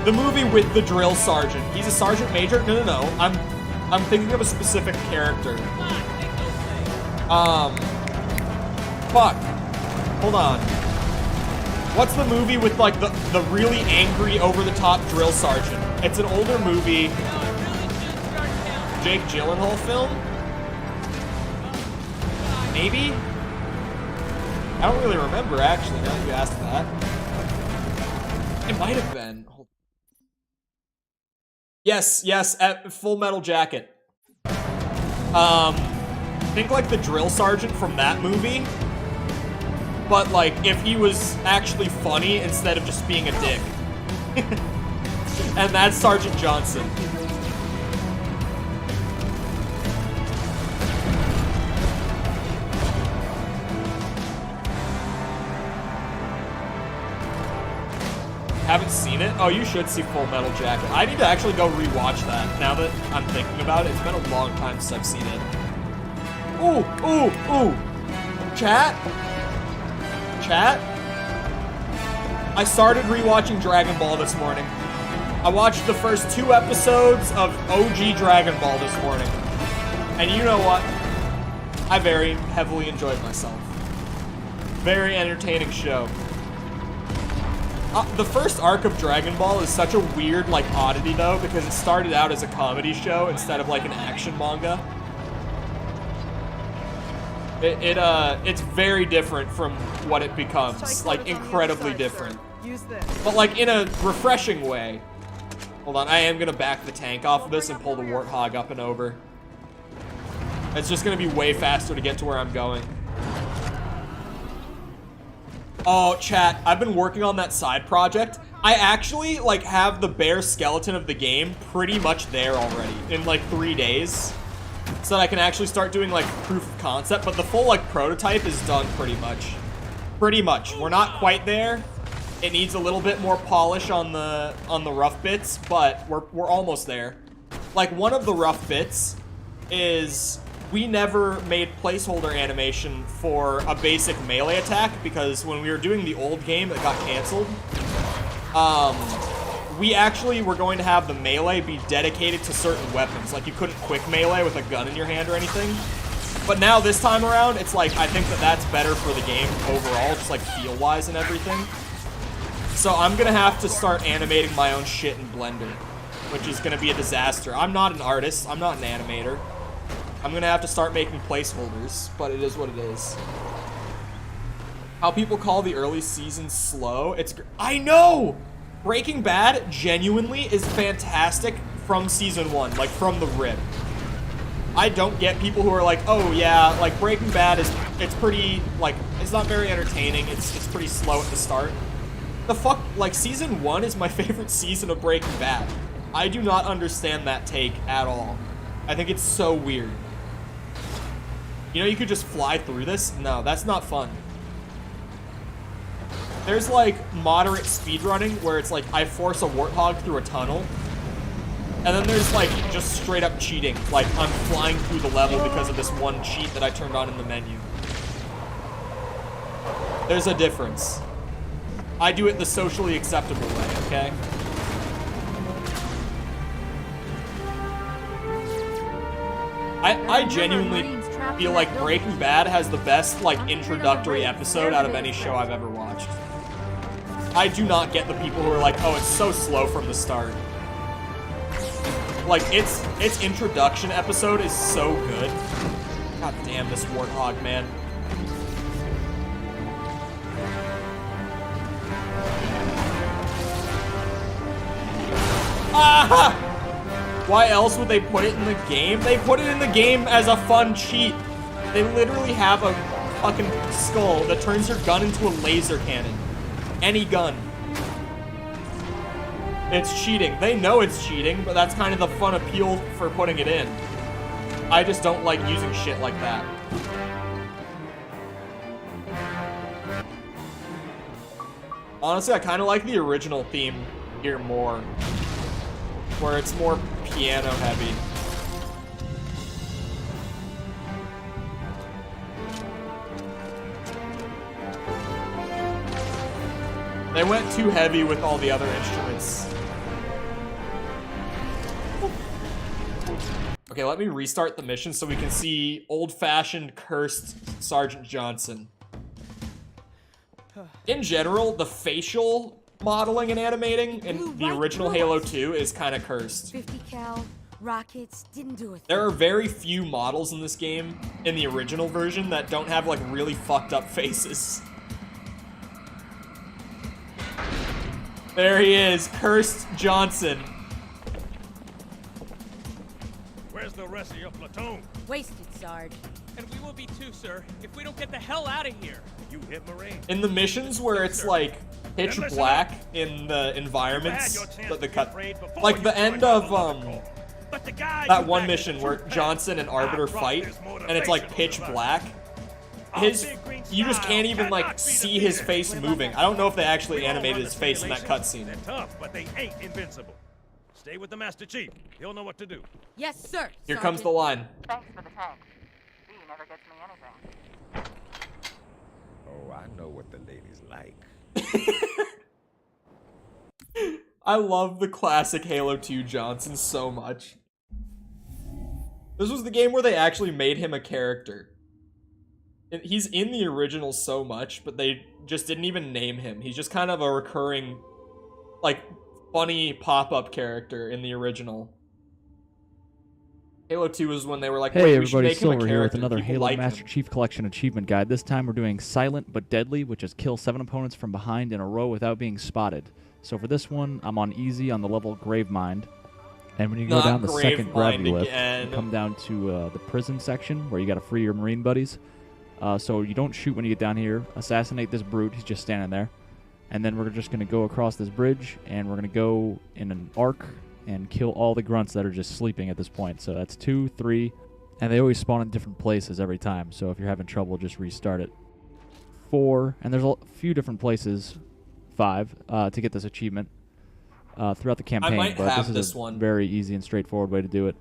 Speaker 1: The movie with the drill sergeant. He's a sergeant major? No. I'm thinking of a specific character. Fuck. Hold on. What's the movie with, like, the really angry, over-the-top drill sergeant? It's an older movie. Jake Gyllenhaal film? Maybe? I don't really remember, actually, now that you asked that. It might have been. Yes, at Full Metal Jacket. Think like the drill sergeant from that movie, but like if he was actually funny instead of just being a dick. And that's Sergeant Johnson. Haven't seen it? Oh, you should see Full Metal Jacket. I need to actually go rewatch that now that I'm thinking about it. It's been a long time since I've seen it. Ooh. Chat? I started rewatching Dragon Ball this morning. I watched the first 2 episodes of OG Dragon Ball this morning. And you know what? I very heavily enjoyed myself. Very entertaining show. The first arc of Dragon Ball is such a weird, like, oddity, though, because it started out as a comedy show instead of, like, an action manga. It's very different from what it becomes. Like, incredibly different. But, like, in a refreshing way. Hold on, I am gonna back the tank off of this and pull the Warthog up and over. It's just gonna be way faster to get to where I'm going. Oh, chat, I've been working on that side project. I actually, like, have the bare skeleton of the game pretty much there already in, like, 3 days. So that I can actually start doing, like, proof of concept. But the full, like, prototype is done pretty much. Pretty much. We're not quite there. It needs a little bit more polish on the rough bits, but we're almost there. Like, one of the rough bits is we never made placeholder animation for a basic melee attack because when we were doing the old game that got canceled, we actually were going to have the melee be dedicated to certain weapons. Like, you couldn't quick melee with a gun in your hand or anything. But now, this time around, it's like, I think that that's better for the game overall, just like feel-wise and everything. So I'm gonna have to start animating my own shit in Blender, which is gonna be a disaster. I'm not an artist, I'm not an animator. I'm gonna have to start making placeholders, but it is what it is. How people call the early seasons slow, I know! Breaking Bad genuinely is fantastic from season 1, like from the rip. I don't get people who are like, oh yeah, like Breaking Bad it's pretty, like, it's not very entertaining, it's pretty slow at the start. The fuck, like, season 1 is my favorite season of Breaking Bad. I do not understand that take at all. I think it's so weird. You know, you could just fly through this? No, that's not fun. There's, like, moderate speedrunning where it's like, I force a warthog through a tunnel. And then there's, like, just straight up cheating. Like, I'm flying through the level because of this one cheat that I turned on in the menu. There's a difference. I do it the socially acceptable way, okay? I genuinely feel like Breaking Bad has the best, like, introductory episode out of any show I've ever watched. I do not get the people who are like, oh, it's so slow from the start. Like, its introduction episode is so good. God damn this warthog, man. Ah! Why else would they put it in the game? They put it in the game as a fun cheat. They literally have a fucking skull that turns your gun into a laser cannon. Any gun. It's cheating. They know it's cheating, but that's kind of the fun appeal for putting it in. I just don't like using shit like that. Honestly, I kind of like the original theme here more, where it's more piano heavy. They went too heavy with all the other instruments. Okay, let me restart the mission so we can see old-fashioned cursed Sergeant Johnson. In general, the facial modeling and animating in the original Halo 2 is kind of cursed.
Speaker 16: 50 cal, rockets, didn't do it.
Speaker 1: There are very few models in this game, in the original version, that don't have, like, really fucked up faces. There he is, Cursed Johnson.
Speaker 10: Where's the rest of your platoon?
Speaker 16: Wasted, Sarge.
Speaker 14: And we will be too, sir, if we don't get the hell out of here.
Speaker 10: You hit Marine.
Speaker 1: In the missions where it's like pitch black in the environments, but the cut, like the end of that one mission where Johnson and Arbiter fight, and it's like pitch black. You just can't even like see his face moving. I don't know if they actually animated his face in that cutscene.
Speaker 10: They're tough, but they ain't invincible. Stay with the Master Chief. He'll know what to do.
Speaker 16: Yes, sir.
Speaker 1: Here comes the line.
Speaker 6: Thanks for the tank. B never gets me anything.
Speaker 15: Oh, I know what the ladies like.
Speaker 1: I love the classic Halo 2 Johnson so much. This was the game where they actually made him a character. He's in the original so much, but they just didn't even name him. He's just kind of a recurring, like, funny pop-up character in the original. Halo 2 was when they were like,
Speaker 2: hey,
Speaker 1: wait, we should
Speaker 2: everybody,
Speaker 1: make him a
Speaker 2: Silver here with
Speaker 1: character.
Speaker 2: another
Speaker 1: People
Speaker 2: Halo
Speaker 1: like
Speaker 2: Master
Speaker 1: him.
Speaker 2: Chief Collection Achievement Guide. This time we're doing Silent but Deadly, which is kill 7 opponents from behind in a row without being spotted. So for this one, I'm on easy on the level Gravemind. And when you go down the second gravity lift, you come down to the prison section where you got to free your Marine buddies. So you don't shoot when you get down here. Assassinate this brute. He's just standing there. And then we're just going to go across this bridge, and we're going to go in an arc and kill all the grunts that are just sleeping at this point. So that's 2, 3, and they always spawn in different places every time. So if you're having trouble, just restart it. 4, and there's a few different places, 5, to get this achievement throughout the campaign. But this is a very easy and straightforward way to do it.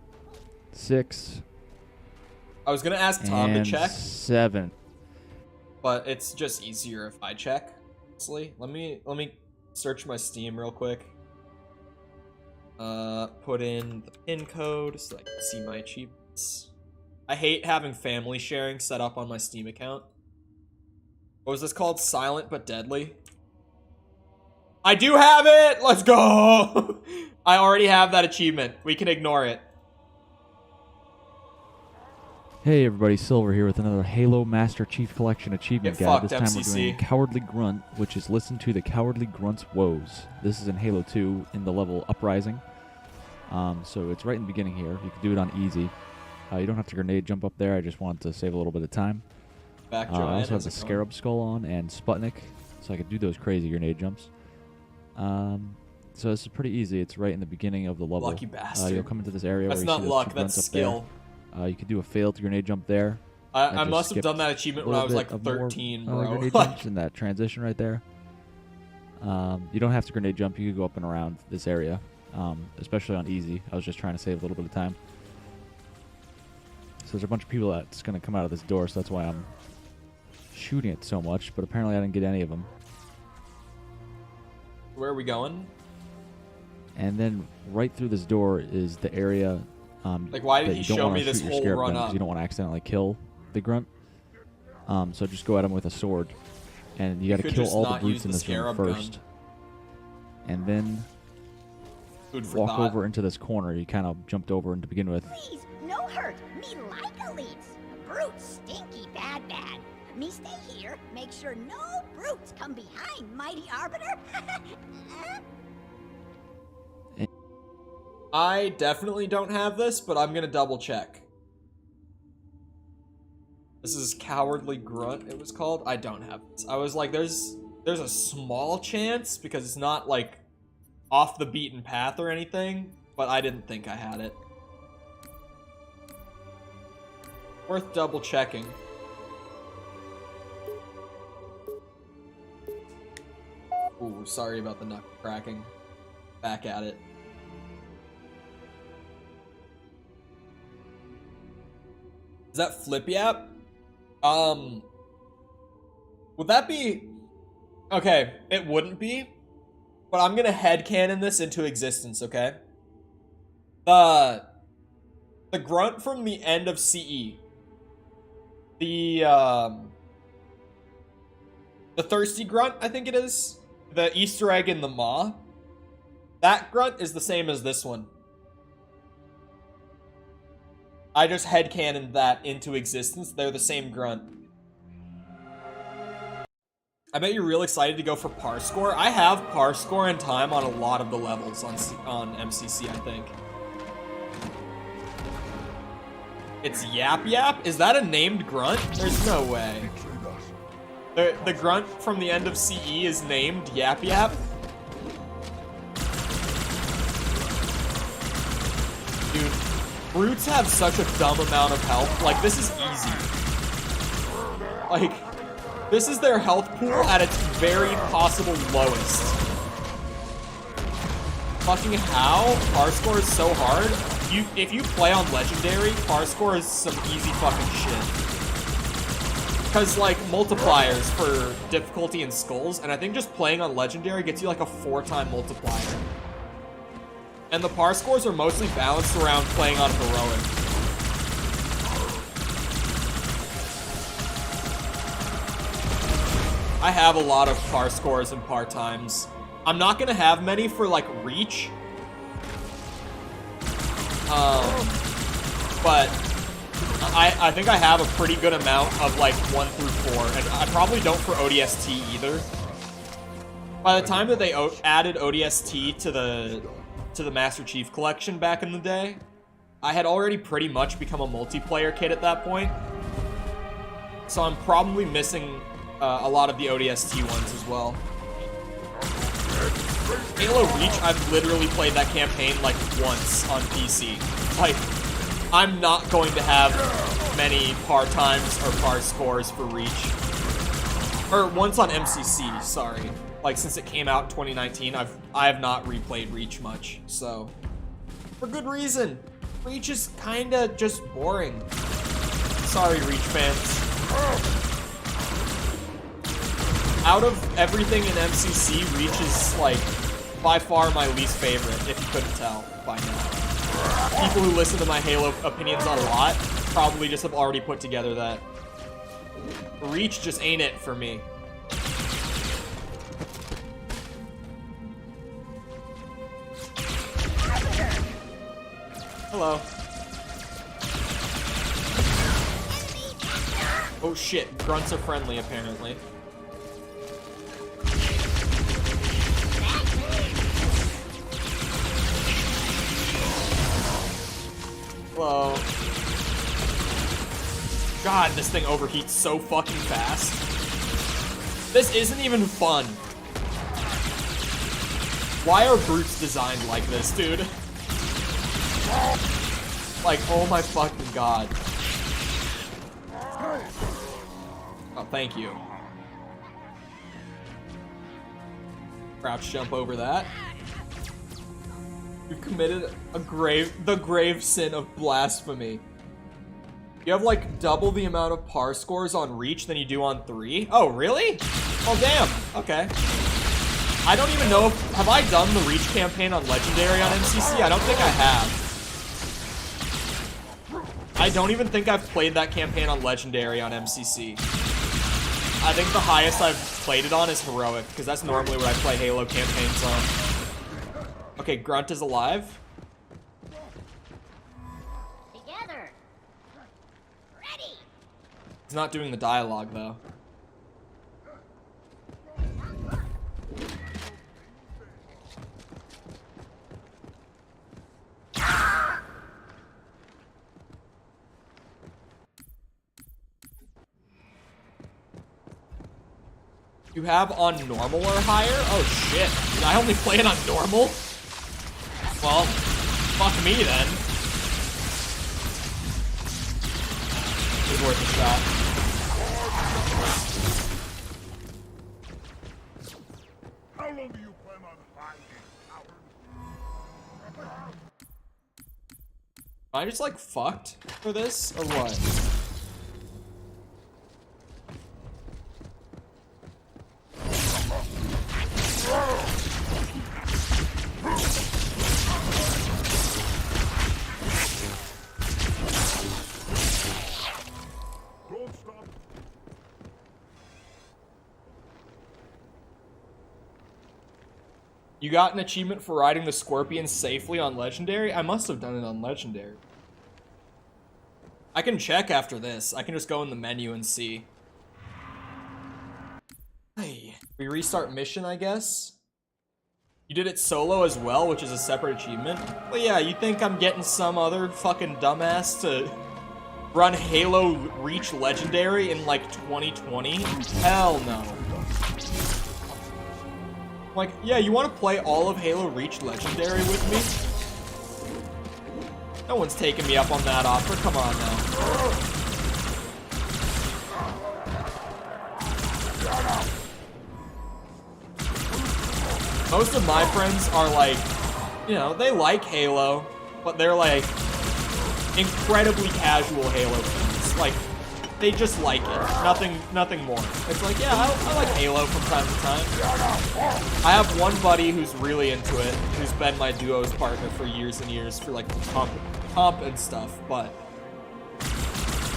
Speaker 2: 6.
Speaker 1: I was gonna ask Tom to check.
Speaker 2: 7.
Speaker 1: But it's just easier if I check. Honestly, let me search my Steam real quick. Put in the pin code so I can see my achievements. I hate having family sharing set up on my Steam account. What was this called? Silent but Deadly? I do have it! Let's go! I already have that achievement. We can ignore it.
Speaker 2: Hey everybody, Silver here with another Halo Master Chief Collection Achievement Guide. This time
Speaker 1: MCC.
Speaker 2: we're doing Cowardly Grunt, which is listen to the Cowardly Grunt's woes. This is in Halo 2 in the level Uprising. So it's right in the beginning here. You can do it on easy. You don't have to grenade jump up there. I just wanted to save a little bit of time. I also have the Scarab Skull on and Sputnik, so I could do those crazy grenade jumps. So this is pretty easy. It's right in the beginning of the level.
Speaker 1: Lucky bastard.
Speaker 2: You'll come into this area
Speaker 1: That's
Speaker 2: where you
Speaker 1: not
Speaker 2: see those
Speaker 1: luck,
Speaker 2: two grunts
Speaker 1: that's
Speaker 2: up there.
Speaker 1: skill.
Speaker 2: You could do a failed grenade jump there.
Speaker 1: I must have done that achievement when I was like 13, bro.
Speaker 2: Grenade jumps in that transition right there. You don't have to grenade jump. You could go up and around this area, especially on easy. I was just trying to save a little bit of time. So there's a bunch of people that's going to come out of this door, so that's why I'm shooting it so much, but apparently I didn't get any of them.
Speaker 1: Where are we going?
Speaker 2: And then right through this door is the area
Speaker 1: like, why did he show me this whole run up?
Speaker 2: You don't want to accidentally kill the grunt. So just go at him with a sword. And you got to kill all the brutes in this room first. And then walk over into this corner. You kind of jumped over to begin with.
Speaker 17: Please, no hurt. Me like elites. Brutes stinky bad. Me stay here, make sure no brutes come behind Mighty Arbiter.
Speaker 1: I definitely don't have this, but I'm gonna double check. This is Cowardly Grunt, it was called. I don't have this. I was like, there's a small chance because it's not like off the beaten path or anything, but I didn't think I had it. Worth double checking. Ooh, sorry about the knuckle cracking. Back at it. Is that Flip Yap? Would that be... Okay, it wouldn't be, but I'm gonna headcanon this into existence, okay? The grunt from the end of CE. The thirsty grunt, I think it is. The Easter egg in the maw. That grunt is the same as this one. I just headcanoned that into existence. They're the same grunt. I bet you're real excited to go for par score. I have par score and time on a lot of the levels on MCC, I think. It's Yap Yap? Is that a named grunt? There's no way. The grunt from the end of CE is named Yap Yap? Dude, brutes have such a dumb amount of health. Like, this is easy. Like, this is their health pool at its very possible lowest. Fucking how? Par score is so hard. If you play on Legendary, par score is some easy fucking shit. Because, like, multipliers for difficulty and skulls, and I think just playing on Legendary gets you, like, a 4-time multiplier. And the par scores are mostly balanced around playing on heroic. I have a lot of par scores and par times. I'm not gonna have many for like reach. But I think I have a pretty good amount of like 1 through 4, and I probably don't for ODST either. By the time that they added ODST to the Master Chief Collection back in the day, I had already pretty much become a multiplayer kid at that point. So I'm probably missing a lot of the ODST ones as well. Halo Reach, I've literally played that campaign like once on PC. Like, I'm not going to have many par times or par scores for Reach. Or once on MCC, sorry. Like, since it came out in 2019, I have not replayed Reach much, so. For good reason. Reach is kinda just boring. Sorry, Reach fans. Out of everything in MCC, Reach is, like, by far my least favorite, if you couldn't tell by now. People who listen to my Halo opinions a lot probably just have already put together that Reach just ain't it for me. Hello. Oh shit, grunts are friendly apparently. Hello. God, this thing overheats so fucking fast. This isn't even fun. Why are brutes designed like this, dude? Like, oh my fucking god. Oh, thank you. Crouch jump over that. You've committed the grave sin of blasphemy. You have like double the amount of par scores on Reach than you do on 3? Oh, really? Oh, damn. Okay. I don't even know if... Have I done the Reach campaign on Legendary on MCC? I don't think I have. I don't even think I've played that campaign on Legendary on MCC. I think the highest I've played it on is Heroic, because that's normally what I play Halo campaigns on. Okay, Grunt is alive.
Speaker 17: Together. Ready.
Speaker 1: He's not doing the dialogue, though. You have on normal or higher? Oh shit. Did I only play it on normal? Well, fuck me then. It's worth a shot.
Speaker 7: How long do you plan on hiding, coward?
Speaker 1: Am I just like fucked for this or what? You got an achievement for riding the Scorpion safely on Legendary? I must have done it on Legendary. I can check after this. I can just go in the menu and see. Hey, we restart mission, I guess? You did it solo as well, which is a separate achievement? Well, yeah, you think I'm getting some other fucking dumbass to run Halo Reach Legendary in, like, 2020? Hell no. Like, yeah, you want to play all of Halo Reach Legendary with me? No one's taking me up on that offer. Come on now. Most of my friends are like, you know, they like Halo, but they're like incredibly casual Halo fans. Like, they just like it. Nothing more. It's like, yeah, I like Halo from time to time. I have one buddy who's really into it, who's been my duos partner for years and years for like comp and stuff, but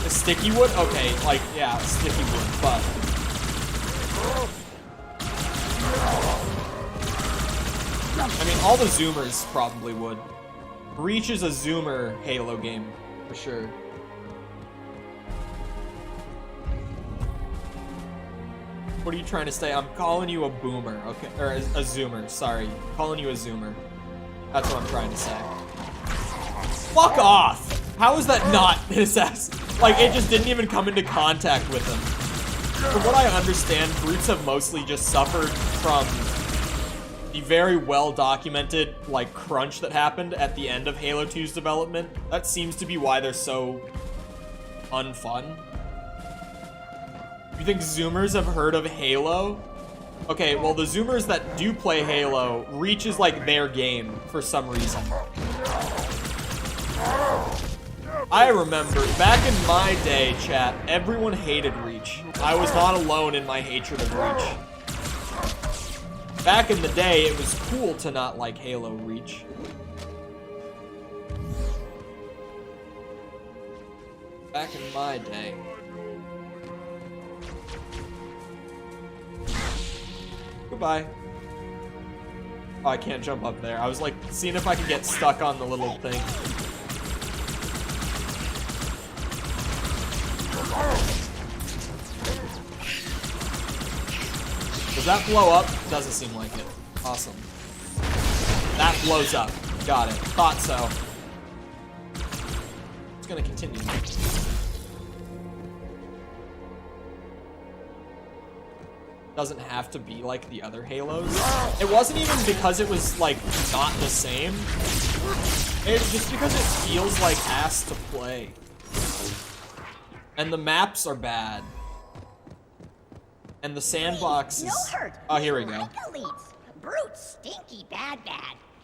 Speaker 1: the sticky wood? Okay, like, yeah, sticky wood, but I mean, all the Zoomers probably would. Reach is a Zoomer Halo game, for sure. What are you trying to say? I'm calling you a boomer, okay? Or a Zoomer, sorry. Calling you a Zoomer. That's what I'm trying to say. Fuck off! How is that not his ass? Like, it just didn't even come into contact with him. From what I understand, brutes have mostly just suffered from the very well-documented, like, crunch that happened at the end of Halo 2's development. That seems to be why they're so unfun. You think Zoomers have heard of Halo? Okay, well, the Zoomers that do play Halo, Reach is like their game for some reason. I remember, back in my day, chat, everyone hated Reach. I was not alone in my hatred of Reach. Back in the day, it was cool to not like Halo Reach. Back in my day. Goodbye. Oh, I can't jump up there. I was like seeing if I could get stuck on the little thing. Does that blow up? Doesn't seem like it. Awesome. That blows up. Got it. Thought so. It's gonna continue. Doesn't have to be like the other Halos. It wasn't even because it was like not the same. It's just because it feels like ass to play. And the maps are bad. And the sandbox is...
Speaker 17: No hurt.
Speaker 1: Oh, here we go.
Speaker 17: Like elites. Brutes stinky bad.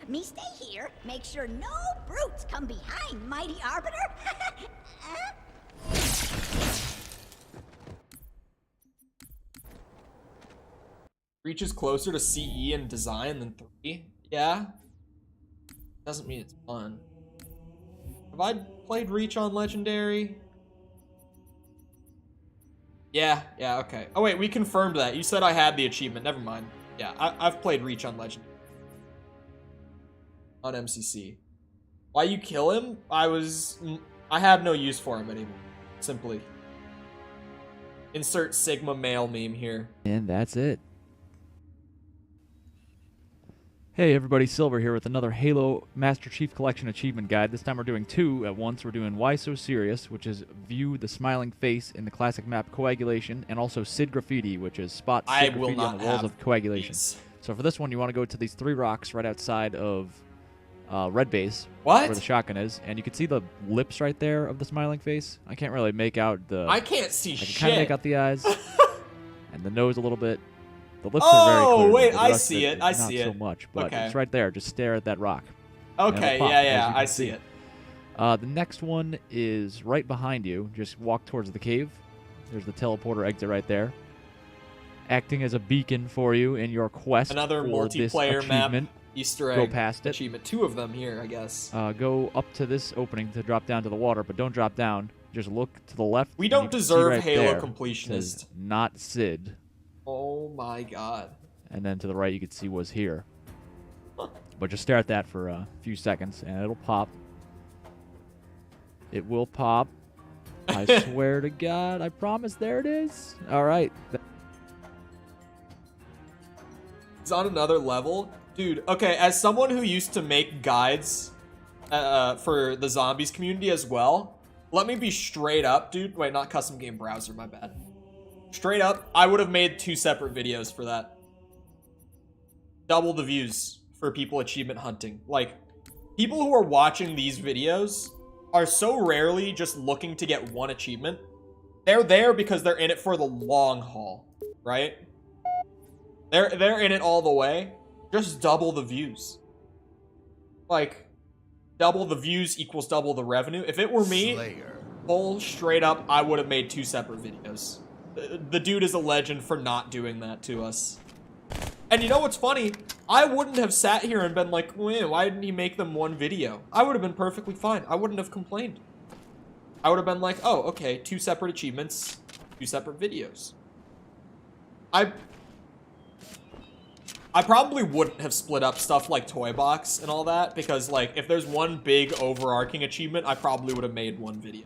Speaker 17: Me stay here, make sure no brutes come behind Mighty Arbiter.
Speaker 1: Reach is closer to CE in design than 3. Yeah. Doesn't mean it's fun. Have I played Reach on Legendary? Yeah, okay. Oh wait, we confirmed that. You said I had the achievement. Never mind. Yeah, I've played Reach on Legendary. On MCC. Why you kill him? I had no use for him anymore. Simply. Insert Sigma male meme here.
Speaker 2: And that's it. Hey everybody, Silver here with another Halo Master Chief Collection Achievement Guide. This time we're doing 2 at once. We're doing Why So Serious, which is view the smiling face in the classic map Coagulation, and also Sid Graffiti, which is spot Sid Graffiti on the walls of Coagulation. So for this one, you want to go to these 3 rocks right outside of Red Base, where the shotgun is, and you can see the lips right there of the smiling face. I can't really make out the...
Speaker 1: I can't see shit.
Speaker 2: I can kind of make out the eyes, and the nose a little bit. The lips are very clear.
Speaker 1: Oh, wait, I see it. I see it.
Speaker 2: Not so much, but it's right there. Just stare at that rock.
Speaker 1: Okay, yeah, I see it.
Speaker 2: The next one is right behind you. Just walk towards the cave. There's the teleporter exit right there. Acting as a beacon for you in your quest
Speaker 1: Another
Speaker 2: for
Speaker 1: multiplayer
Speaker 2: this
Speaker 1: map
Speaker 2: achievement.
Speaker 1: Easter egg
Speaker 2: go past it.
Speaker 1: achievement. 2 of them here, I guess.
Speaker 2: Go up to this opening to drop down to the water, but don't drop down. Just look to the left.
Speaker 1: We don't deserve
Speaker 2: right
Speaker 1: Halo
Speaker 2: there,
Speaker 1: completionist.
Speaker 2: Not Sid.
Speaker 1: Oh my god.
Speaker 2: And then to the right you can see was here. But just stare at that for a few seconds and it'll pop. It will pop. I swear to God. I promise. There it is. Alright.
Speaker 1: It's on another level. Dude, okay, as someone who used to make guides for the zombies community as well, let me be straight up, dude. Wait, not custom game browser, my bad. Straight up, I would have made 2 separate videos for that. Double the views for people achievement hunting. Like, people who are watching these videos are so rarely just looking to get 1 achievement. They're there because they're in it for the long haul, right? They're in it all the way. Just double the views. Like, double the views equals double the revenue. If it were me, Full straight up, I would have made 2 separate videos. The dude is a legend for not doing that to us. And you know what's funny? I wouldn't have sat here and been like, why didn't he make them 1 video? I would have been perfectly fine. I wouldn't have complained. I would have been like, oh, okay, 2 separate achievements, 2 separate videos. I probably wouldn't have split up stuff like Toy Box and all that, because, like, if there's one big overarching achievement, I probably would have made 1 video.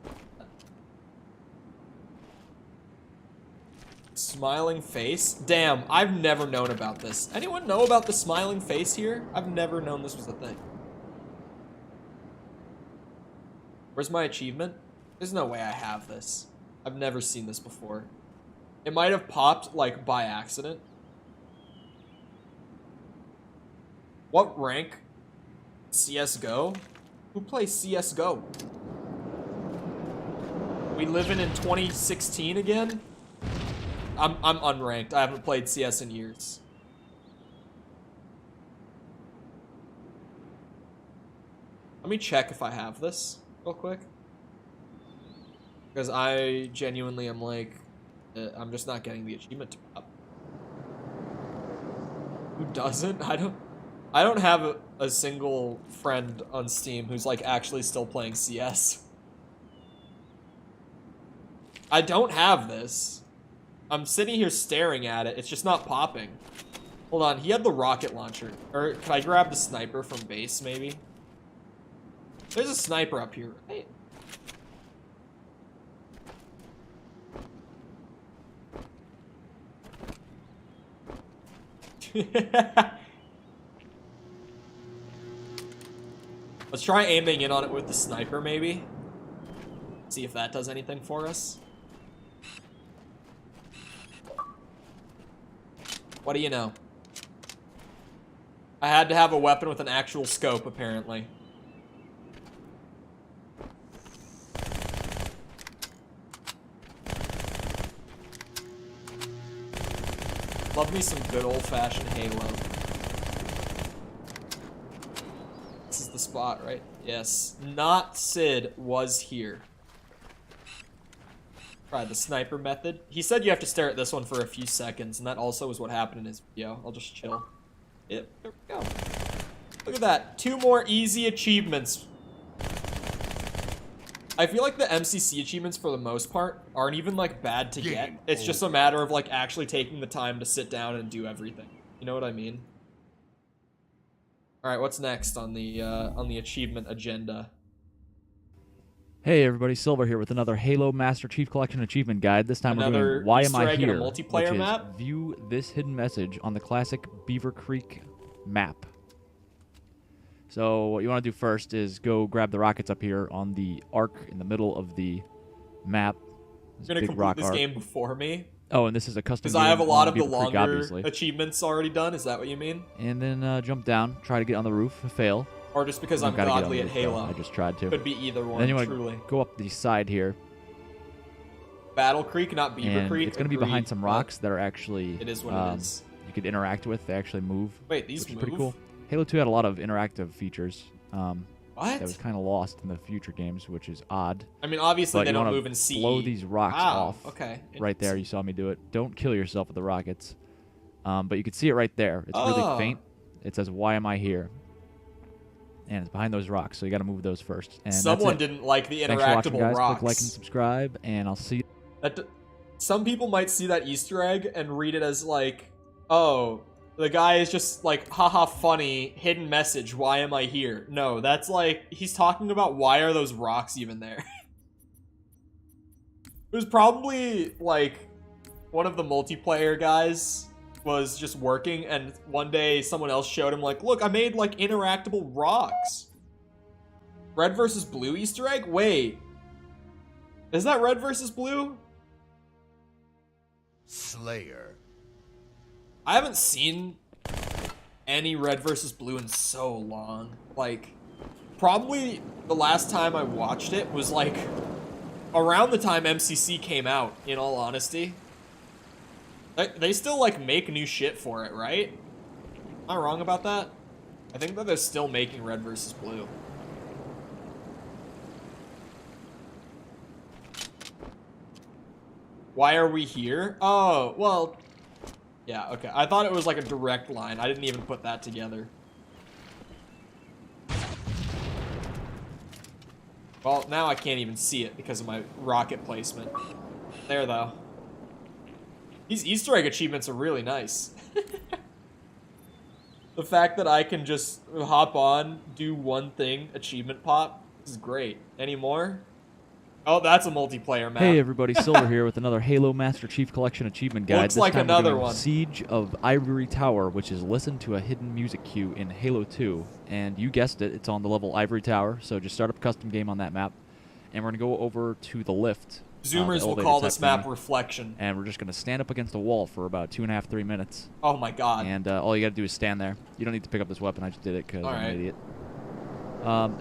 Speaker 1: Smiling face? Damn, I've never known about this. Anyone know about the smiling face here? I've never known this was a thing. Where's my achievement? There's no way I have this. I've never seen this before. It might have popped, like, by accident. What rank? CSGO? Who plays CSGO? We living in 2016 again? I'm unranked. I haven't played CS in years. Let me check if I have this real quick. Because I genuinely am like, I'm just not getting the achievement to pop. Who doesn't? I don't have a single friend on Steam who's like actually still playing CS. I don't have this. I'm sitting here staring at it. It's just not popping. Hold on. He had the rocket launcher. Or can I grab the sniper from base, maybe? There's a sniper up here, right? Let's try aiming in on it with the sniper, maybe. See if that does anything for us. What do you know? I had to have a weapon with an actual scope, apparently. Love me some good old-fashioned Halo. This is the spot, right? Yes. Not Sid was here. Try the sniper method. He said you have to stare at this one for a few seconds, and that also is what happened in his video. I'll just chill. Yep, there we go. Look at that. 2 more easy achievements. I feel like the MCC achievements, for the most part, aren't even, like, bad to get. It's just a matter of, like, actually taking the time to sit down and do everything. You know what I mean? Alright, what's next on the achievement agenda?
Speaker 2: Hey everybody, Silver here with another Halo Master Chief Collection Achievement Guide. This time we're doing Why Am I Here, which is view this hidden message on the classic Beaver Creek map. So what you want to do first is go grab the rockets up here on the arc in the middle of the map.
Speaker 1: You're gonna complete this game before me?
Speaker 2: Oh, and this is a custom game.
Speaker 1: Because I have a lot of the longer achievements already done, is that what you mean?
Speaker 2: And then jump down, try to get on the roof, fail.
Speaker 1: Or just because I'm godly at Halo.
Speaker 2: I just tried to.
Speaker 1: Could be either one,
Speaker 2: then you want
Speaker 1: truly.
Speaker 2: to go up the side here.
Speaker 1: Battle Creek, not Beaver Creek.
Speaker 2: It's going to be behind some rocks that are actually...
Speaker 1: It is what it is.
Speaker 2: You could interact with. They actually move.
Speaker 1: Wait, these
Speaker 2: which
Speaker 1: move?
Speaker 2: is pretty cool. Halo 2 had a lot of interactive features.
Speaker 1: What?
Speaker 2: That was kind of lost in the future games, which is odd.
Speaker 1: I mean, obviously they don't move in CE.
Speaker 2: Blow these rocks off.
Speaker 1: Okay.
Speaker 2: Right there, you saw me do it. Don't kill yourself with the rockets. But you can see it right there. It's really faint. It says, "Why am I here?" And it's behind those rocks, so you got to move those first. And
Speaker 1: someone didn't like the interactable
Speaker 2: Thanks for watching, guys.
Speaker 1: rocks.
Speaker 2: Click like and subscribe, and I'll see you.
Speaker 1: Some people might see that Easter egg and read it as like, oh, the guy is just like, haha, funny, hidden message, why am I here? No, that's like, he's talking about why are those rocks even there? It was probably like one of the multiplayer guys was just working, and one day someone else showed him like, look, I made like interactable rocks. Red versus blue Easter egg? Wait. Is that red versus blue?
Speaker 15: Slayer.
Speaker 1: I haven't seen any red versus blue in so long. Like, probably the last time I watched it was like around the time MCC came out, in all honesty. They still like make new shit for it, right? Am I wrong about that? I think that they're still making red versus blue. Why are we here? Oh, well, yeah, okay. I thought it was like a direct line. I didn't even put that together. Well, now I can't even see it because of my rocket placement. There, though. These Easter egg achievements are really nice. The fact that I can just hop on, do one thing, achievement pop, this is great. Any more? Oh, that's a multiplayer map.
Speaker 2: Hey everybody, Silver here with another Halo Master Chief Collection achievement guide.
Speaker 1: Looks
Speaker 2: this
Speaker 1: like
Speaker 2: time
Speaker 1: another
Speaker 2: we're doing
Speaker 1: one.
Speaker 2: Siege of Ivory Tower, which is listen to a hidden music cue in Halo 2. And you guessed it, it's on the level Ivory Tower, so just start up a custom game on that map. And we're going to go over to the lift.
Speaker 1: Zoomers will call this map Reflection.
Speaker 2: And we're just going to stand up against a wall for about 2.5 to 3 minutes.
Speaker 1: Oh my god.
Speaker 2: And all you got to do is stand there. You don't need to pick up this weapon, I just did it because I'm an idiot.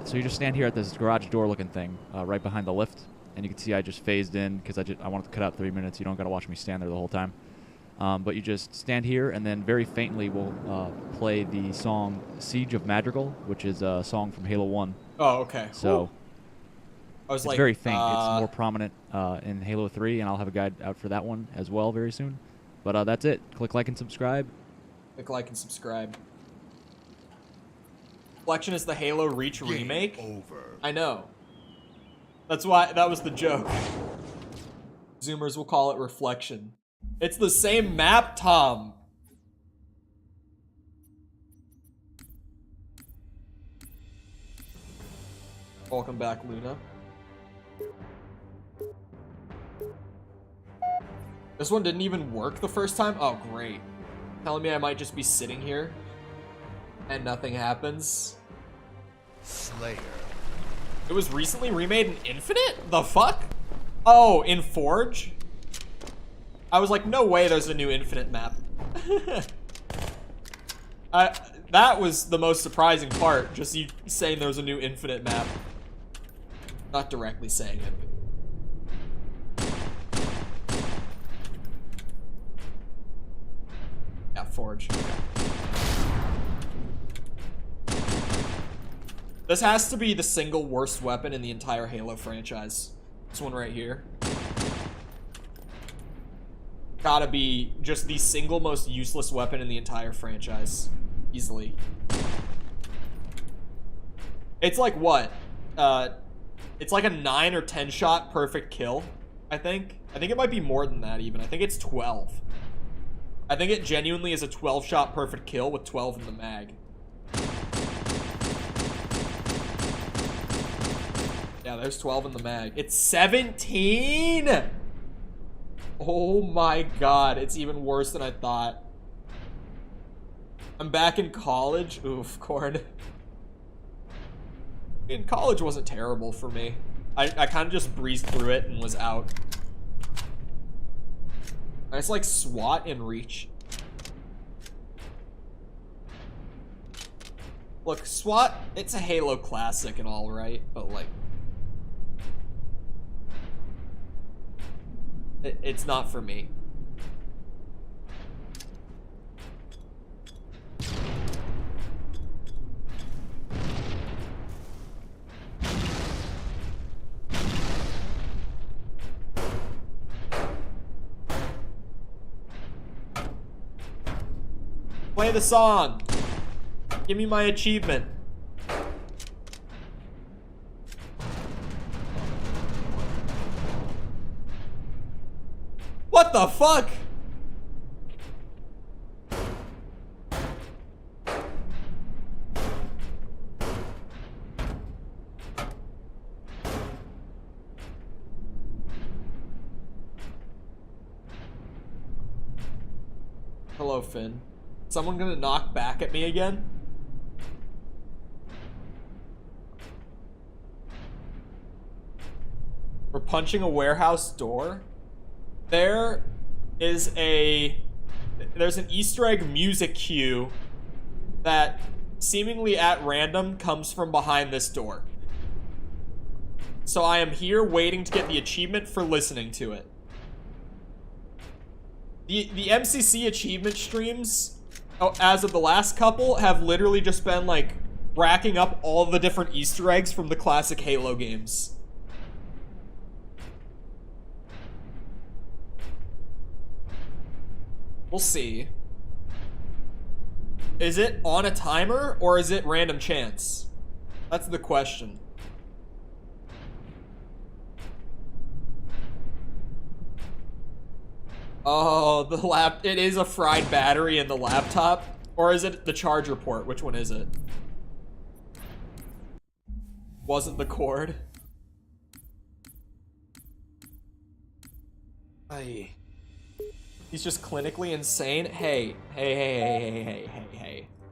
Speaker 2: So you just stand here at this garage door looking thing, right behind the lift. And you can see I just phased in because I wanted to cut out 3 minutes. You don't got to watch me stand there the whole time. But you just stand here, and then very faintly we'll play the song Siege of Madrigal, which is a song from Halo 1.
Speaker 1: Oh, okay.
Speaker 2: So
Speaker 1: it's
Speaker 2: like, very faint. It's more prominent in Halo 3, and I'll have a guide out for that one as well very soon. But that's it. Click like and subscribe.
Speaker 1: Click like and subscribe. Reflection is the Halo Reach remake?
Speaker 8: Over.
Speaker 1: I know. That's why, that was the joke. Zoomers will call it Reflection. It's the same map, Tom. Welcome back, Luna. This one didn't even work the first time? Oh, great. Telling me I might just be sitting here and nothing happens.
Speaker 8: Slayer.
Speaker 1: It was recently remade in Infinite? The fuck? Oh, in Forge? I was like, no way there's a new Infinite map. That was the most surprising part, just you saying there was a new Infinite map. Not directly saying it. Yeah, Forge. Okay. This has to be the single worst weapon in the entire Halo franchise. This one right here. Gotta be just the single most useless weapon in the entire franchise. Easily. It's like what? It's like a 9 or 10 shot perfect kill, I think. I think it might be more than that even. I think it's 12. I think it genuinely is a 12 shot perfect kill with 12 in the mag. Yeah, there's 12 in the mag. It's 17! Oh my god, it's even worse than I thought. I'm back in college. Oof, corn. In college wasn't terrible for me. I kind of just breezed through it and was out. I just like SWAT and Reach. Look, SWAT, it's a Halo classic and all, right? But like, it's not for me. Play the song. Give me my achievement. What the fuck? Hello, Finn. Someone gonna knock back at me again? We're punching a warehouse door. There's an Easter egg music cue that seemingly at random comes from behind this door. So I am here waiting to get the achievement for listening to it. The MCC achievement streams, as of the last couple, have literally just been like racking up all the different Easter eggs from the classic Halo games. We'll see. Is it on a timer or is it random chance? That's the question. Oh, it is a fried battery in the laptop. Or is it the charger port? Which one is it? Wasn't the cord? Aye. He's just clinically insane. Hey.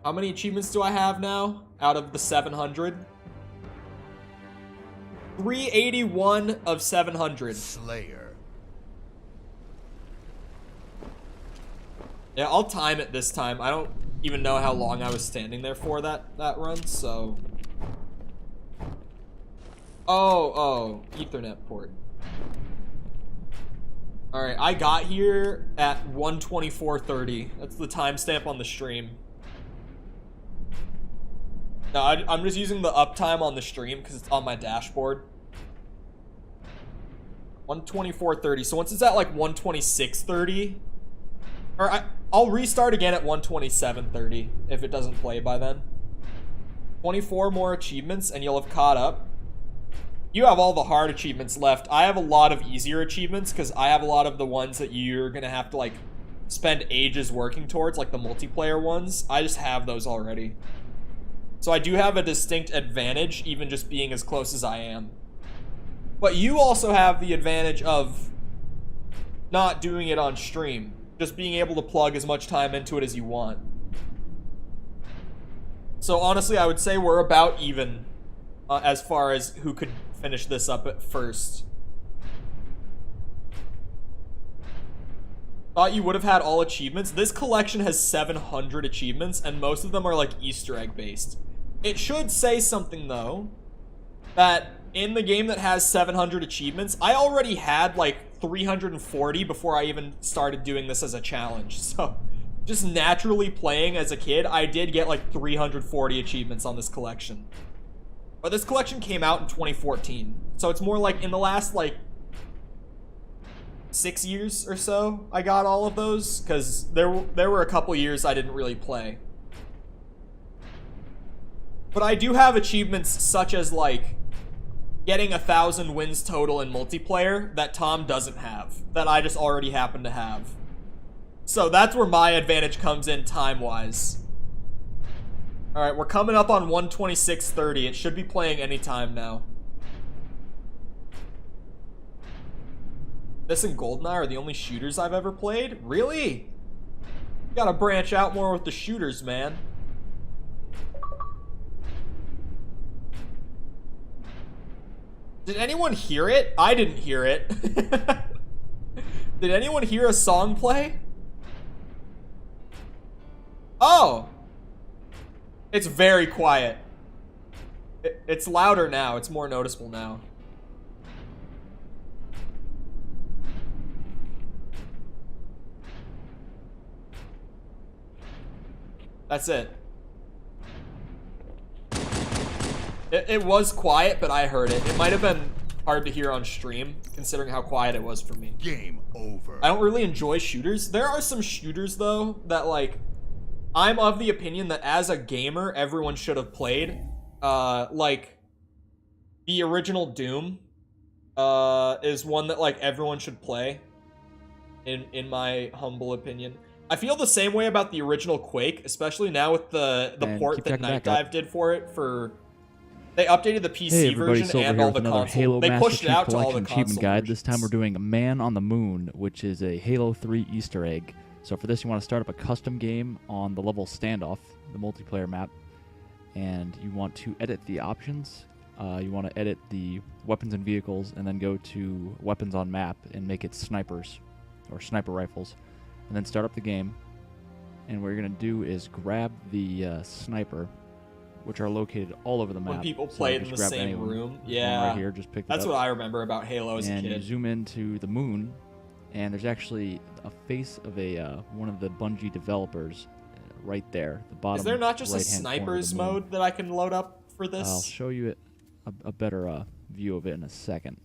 Speaker 1: How many achievements do I have now out of the 700? 381 of 700.
Speaker 8: Slayer.
Speaker 1: Yeah, I'll time it this time. I don't even know how long I was standing there for that run, so. Oh, Ethernet port. Alright, I got here at 1:24:30. That's the timestamp on the stream. No, I'm just using the uptime on the stream because it's on my dashboard. 1:24:30. So once it's at like 1:26:30, or I'll restart again at 1:27:30 if it doesn't play by then. 24 more achievements and you'll have caught up. You have all the hard achievements left. I have a lot of easier achievements because I have a lot of the ones that you're gonna have to like spend ages working towards, like the multiplayer ones. I just have those already. So I do have a distinct advantage, even just being as close as I am. But you also have the advantage of not doing it on stream. Just being able to plug as much time into it as you want. So honestly, I would say we're about even as far as who could finish this up at first. Thought you would have had all achievements. This collection has 700 achievements, and most of them are like Easter egg based. It should say something though, that in the game that has 700 achievements, I already had like 340 before I even started doing this as a challenge. So just naturally playing as a kid, I did get like 340 achievements on this collection. But this collection came out in 2014. So it's more like in the last like 6 years or so, I got all of those, because there were a couple years I didn't really play. But I do have achievements such as like getting 1,000 wins total in multiplayer that Tom doesn't have, that I just already happen to have. So that's where my advantage comes in time-wise. Alright, we're coming up on 1:26:30. It should be playing anytime now. This and GoldenEye are the only shooters I've ever played? Really? You gotta branch out more with the shooters, man. Did anyone hear it? I didn't hear it. Did anyone hear a song play? Oh! It's very quiet. It's louder now. It's more noticeable now. That's it. It was quiet, but I heard it. It might have been hard to hear on stream, considering how quiet it was for me.
Speaker 8: Game over.
Speaker 1: I don't really enjoy shooters. There are some shooters, though, that, like, I'm of the opinion that as a gamer, everyone should have played. Like, the original Doom is one that, like, everyone should play, in my humble opinion. I feel the same way about the original Quake, especially now with the port that Night Dive did for it. They updated the PC version and all the console. They pushed it out to all the console
Speaker 2: guide. This time we're doing Man on the Moon, which is a Halo 3 Easter egg. So for this, you want to start up a custom game on the level Standoff, the multiplayer map, and you want to edit the options. You want to edit the weapons and vehicles, and then go to weapons on map and make it snipers, or sniper rifles, and then start up the game. And what you're going to do is grab the sniper, which are located all over the map.
Speaker 1: When people played in the same room. Yeah.
Speaker 2: Right here, just pick
Speaker 1: That's what I remember about Halo as a kid.
Speaker 2: And you zoom into the moon, and there's actually a face of one of the Bungie developers right there. The bottom.
Speaker 1: Is there not just a snipers mode that I can load up for this?
Speaker 2: I'll show you a better view of it in a second.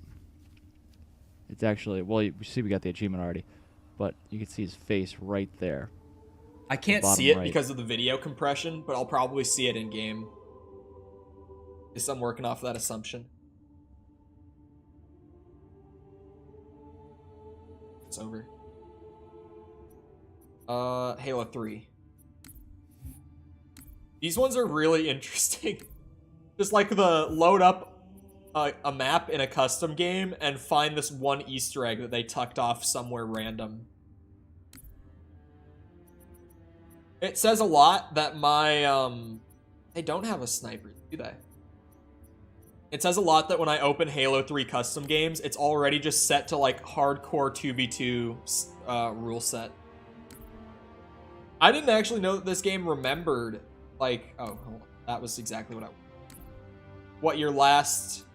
Speaker 2: It's actually, well, you see we got the achievement already. but you can see his face right there.
Speaker 1: I can't see it because of the video compression, but I'll probably see it in game. At least I'm working off that assumption. It's over. Halo 3. These ones are really interesting. Just like the load up a map in a custom game and find this one Easter egg that they tucked off somewhere random. It says a lot that my, they don't have a sniper, do they? It says a lot that when I open Halo 3 custom games, it's already just set to, like, hardcore 2v2 rule set. I didn't actually know that this game remembered, like, oh, hold on. That was exactly what your last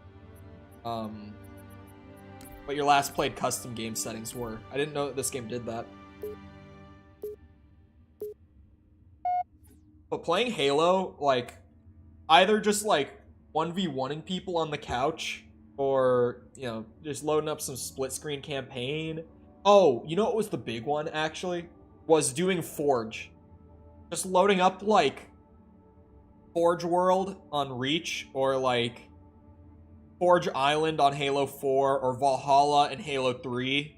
Speaker 1: played custom game settings were. I didn't know that this game did that. But playing Halo, like, either just, like, 1v1ing people on the couch, or, you know, just loading up some split-screen campaign. Oh, you know what was the big one, actually? Was doing Forge. Just loading up, like, Forge World on Reach, or, like, Forge Island on Halo 4, or Valhalla in Halo 3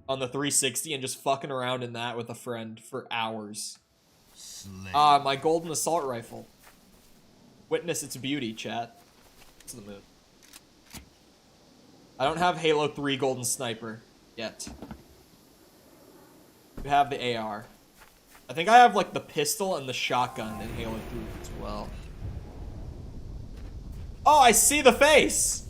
Speaker 1: on the 360, and just fucking around in that with a friend for hours. Ah, my golden assault rifle. Witness its beauty, chat. To the moon. I don't have Halo 3 golden sniper yet. You have the AR. I think I have, like, the pistol and the shotgun in Halo 3 as well. Oh, I see the face!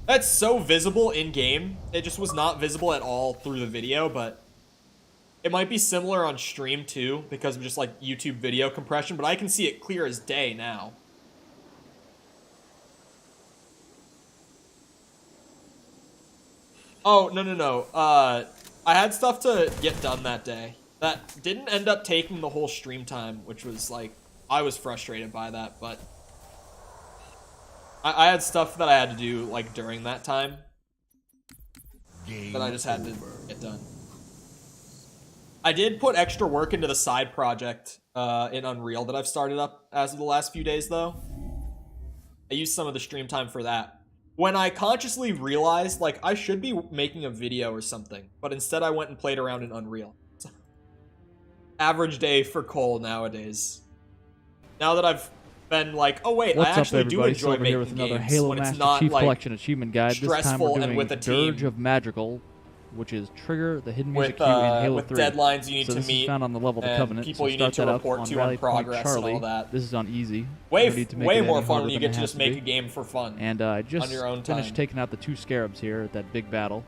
Speaker 1: That's so visible in-game. It just was not visible at all through the video, but it might be similar on stream, too, because of just, like, YouTube video compression, but I can see it clear as day now. Oh, no. I had stuff to get done that day. That didn't end up taking the whole stream time, which was, like, I was frustrated by that, but I had stuff that I had to do, like, during that time that I just had to get done. I did put extra work into the side project in Unreal that I've started up as of the last few days, though. I used some of the stream time for that. When I consciously realized, like, I should be making a video or something, but instead I went and played around in Unreal. Average day for Cole nowadays. Now that I've been like, oh wait, I actually do enjoy making
Speaker 2: with another
Speaker 1: games
Speaker 2: Halo
Speaker 1: when it's
Speaker 2: Master
Speaker 1: not,
Speaker 2: Chief
Speaker 1: like,
Speaker 2: Collection Achievement Guide. This time we're
Speaker 1: stressful
Speaker 2: doing
Speaker 1: and with a team.
Speaker 2: Dirge of Madrigal, which is trigger the hidden music
Speaker 1: With,
Speaker 2: queue in Halo
Speaker 1: with
Speaker 2: 3.
Speaker 1: deadlines you need
Speaker 2: so
Speaker 1: to
Speaker 2: this
Speaker 1: meet
Speaker 2: is found on the level of the
Speaker 1: and
Speaker 2: Covenant.
Speaker 1: people
Speaker 2: so
Speaker 1: you need
Speaker 2: start
Speaker 1: to
Speaker 2: that up
Speaker 1: report
Speaker 2: on
Speaker 1: to
Speaker 2: Valley
Speaker 1: in
Speaker 2: Point
Speaker 1: progress and
Speaker 2: Charlie.
Speaker 1: all that.
Speaker 2: This is on easy.
Speaker 1: Way
Speaker 2: No need to make
Speaker 1: way
Speaker 2: it
Speaker 1: more
Speaker 2: any
Speaker 1: fun
Speaker 2: harder
Speaker 1: when you
Speaker 2: than
Speaker 1: get
Speaker 2: it
Speaker 1: to
Speaker 2: has
Speaker 1: just make
Speaker 2: be.
Speaker 1: a game for fun.
Speaker 2: And I just
Speaker 1: on your own
Speaker 2: finished
Speaker 1: time.
Speaker 2: taking out the 2 scarabs here at that big battle.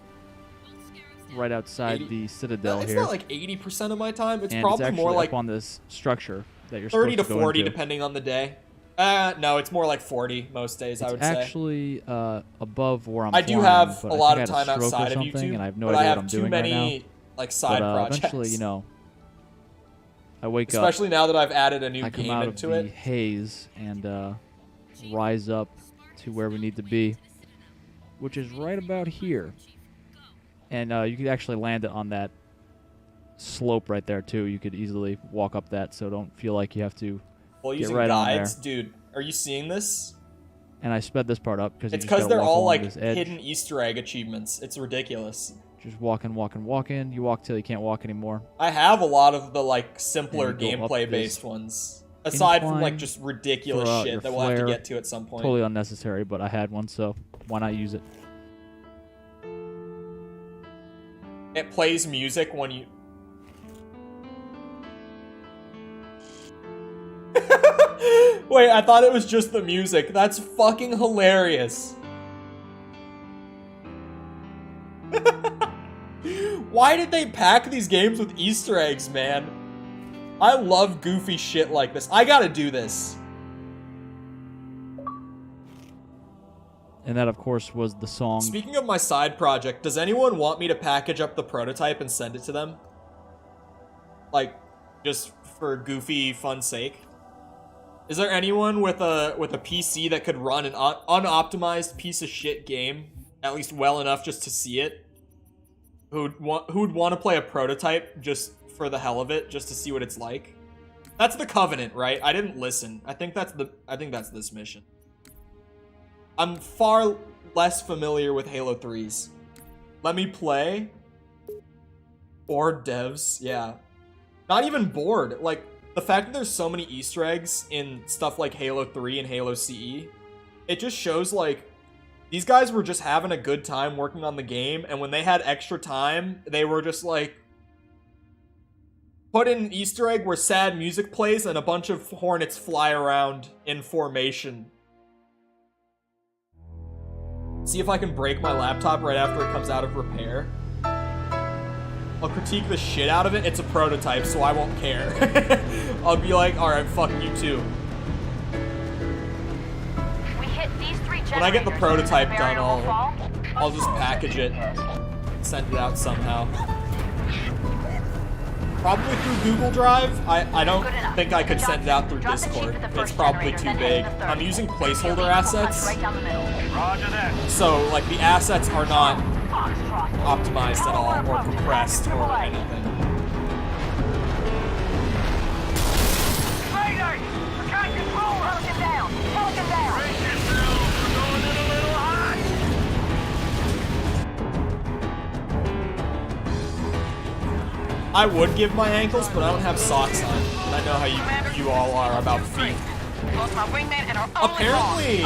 Speaker 2: Right outside the Citadel
Speaker 1: it's
Speaker 2: here.
Speaker 1: not like 80% of my time. It's
Speaker 2: and
Speaker 1: probably
Speaker 2: it's
Speaker 1: more like
Speaker 2: up on this structure that you're
Speaker 1: 30 to
Speaker 2: supposed to go
Speaker 1: 40
Speaker 2: into.
Speaker 1: depending on the day. No, it's more like 40 most days, I would say.
Speaker 2: It's actually above where I'm
Speaker 1: I do
Speaker 2: flying,
Speaker 1: have
Speaker 2: but
Speaker 1: a
Speaker 2: I
Speaker 1: lot
Speaker 2: think
Speaker 1: of
Speaker 2: I had
Speaker 1: time
Speaker 2: a stroke
Speaker 1: outside
Speaker 2: or
Speaker 1: of
Speaker 2: something,
Speaker 1: YouTube,
Speaker 2: and I have no
Speaker 1: but
Speaker 2: idea
Speaker 1: I have
Speaker 2: what I'm
Speaker 1: too
Speaker 2: doing
Speaker 1: many
Speaker 2: right now.
Speaker 1: like side projects.
Speaker 2: Eventually, you know, I wake up.
Speaker 1: Especially now that I've added a new
Speaker 2: I come
Speaker 1: game
Speaker 2: out
Speaker 1: into
Speaker 2: of the
Speaker 1: it.
Speaker 2: haze and rise up to where we need to be, which is right about here. And you could actually land it on that slope right there too. You could easily walk up that, so don't feel like you have to
Speaker 1: Well,
Speaker 2: get
Speaker 1: using
Speaker 2: right
Speaker 1: guides,
Speaker 2: on there.
Speaker 1: dude, are you seeing this?
Speaker 2: And I sped this part up because
Speaker 1: It's
Speaker 2: because
Speaker 1: they're all like
Speaker 2: this edge.
Speaker 1: hidden Easter egg achievements. It's ridiculous.
Speaker 2: Just walking. You walk till you can't walk anymore.
Speaker 1: I have a lot of the like simpler
Speaker 2: And you go up
Speaker 1: gameplay-based
Speaker 2: this
Speaker 1: ones, aside from like
Speaker 2: incline,
Speaker 1: just ridiculous
Speaker 2: throw out
Speaker 1: shit
Speaker 2: your
Speaker 1: that we'll have to
Speaker 2: flare.
Speaker 1: get to at some point.
Speaker 2: Totally unnecessary, but I had one, so why not use it?
Speaker 1: It plays music when you. Wait, I thought it was just the music. That's fucking hilarious. Why did they pack these games with Easter eggs, man? I love goofy shit like this. I gotta do this.
Speaker 2: And that, of course, was the song.
Speaker 1: Speaking of my side project, does anyone want me to package up the prototype and send it to them? Like, just for goofy fun sake? Is there anyone with a PC that could run an unoptimized piece of shit game, at least well enough just to see it? who'd want to play a prototype just for the hell of it, just to see what it's like. That's the Covenant, right? I didn't listen. I think that's this mission. I'm far less familiar with Halo 3's. Let me play. Bored devs, yeah. Not even bored. Like, the fact that there's so many Easter eggs in stuff like Halo 3 and Halo CE, it just shows, like, these guys were just having a good time working on the game, and when they had extra time, they were just like, put in an Easter egg where sad music plays and a bunch of hornets fly around in formation. See if I can break my laptop right after it comes out of repair. I'll critique the shit out of it. It's a prototype, so I won't care. I'll be like, alright, fuck you too.
Speaker 6: We hit these 3 generators.
Speaker 1: When I get the prototype done, I'll just package it, send it out somehow. Probably through Google Drive. I don't think I could send it out through Discord. It's probably too big. I'm using placeholder assets. So, like, the assets are not optimized at all, or compressed, or anything. I would give my ankles, but I don't have socks on. And I know how you all are about feet. Apparently,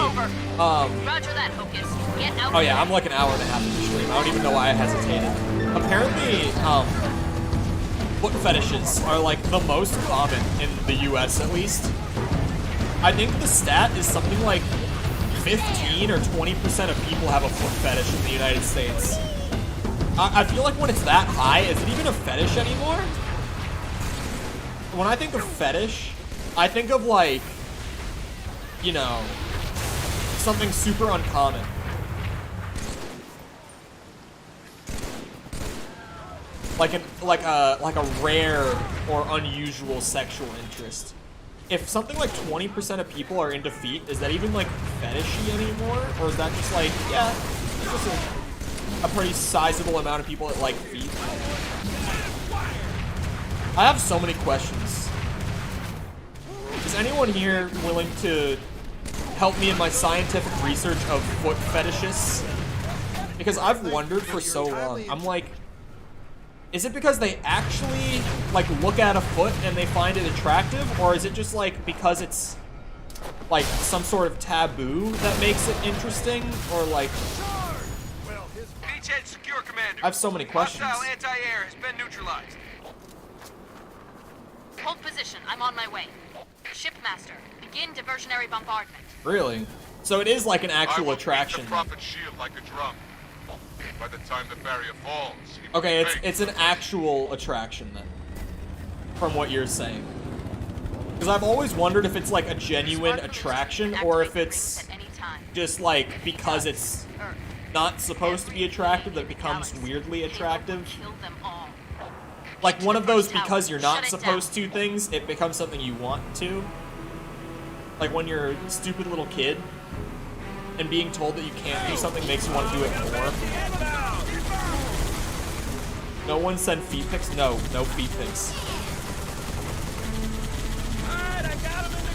Speaker 1: oh yeah, I'm like an hour and a half in the stream. I don't even know why I hesitated. Apparently, foot fetishes are like the most common in the US, at least. I think the stat is something like 15 or 20% of people have a foot fetish in the United States. I feel like when it's that high, is it even a fetish anymore? When I think of fetish, I think of like, you know, something super uncommon. Like a rare or unusual sexual interest. If something like 20% of people are into feet, is that even like fetishy anymore? Or is that just like, yeah, it's just a pretty sizable amount of people that like feet? I have so many questions. Is anyone here willing to help me in my scientific research of foot fetishes? Because I've wondered for so long. I'm like, is it because they actually like look at a foot and they find it attractive, or is it just like because it's like some sort of taboo that makes it interesting, or like?
Speaker 18: Beachhead secure, Commander.
Speaker 1: I have so many questions.
Speaker 18: Hostile anti-air has been neutralized.
Speaker 6: Hold position. I'm on my way. Shipmaster, begin diversionary bombardment.
Speaker 1: Really? So it is like an actual attraction.
Speaker 8: The prophet shield like a drum. By the time the barrier falls.
Speaker 1: Okay, it's an actual attraction then, from what you're saying. Because I've always wondered if it's like a genuine attraction, or if it's just like because it's not supposed to be attractive that it becomes weirdly attractive. Like one of those because you're not supposed to things, it becomes something you want to. Like when you're a stupid little kid and being told that you can't do something makes you want to do it more. No one sent feet pics? No feet pics.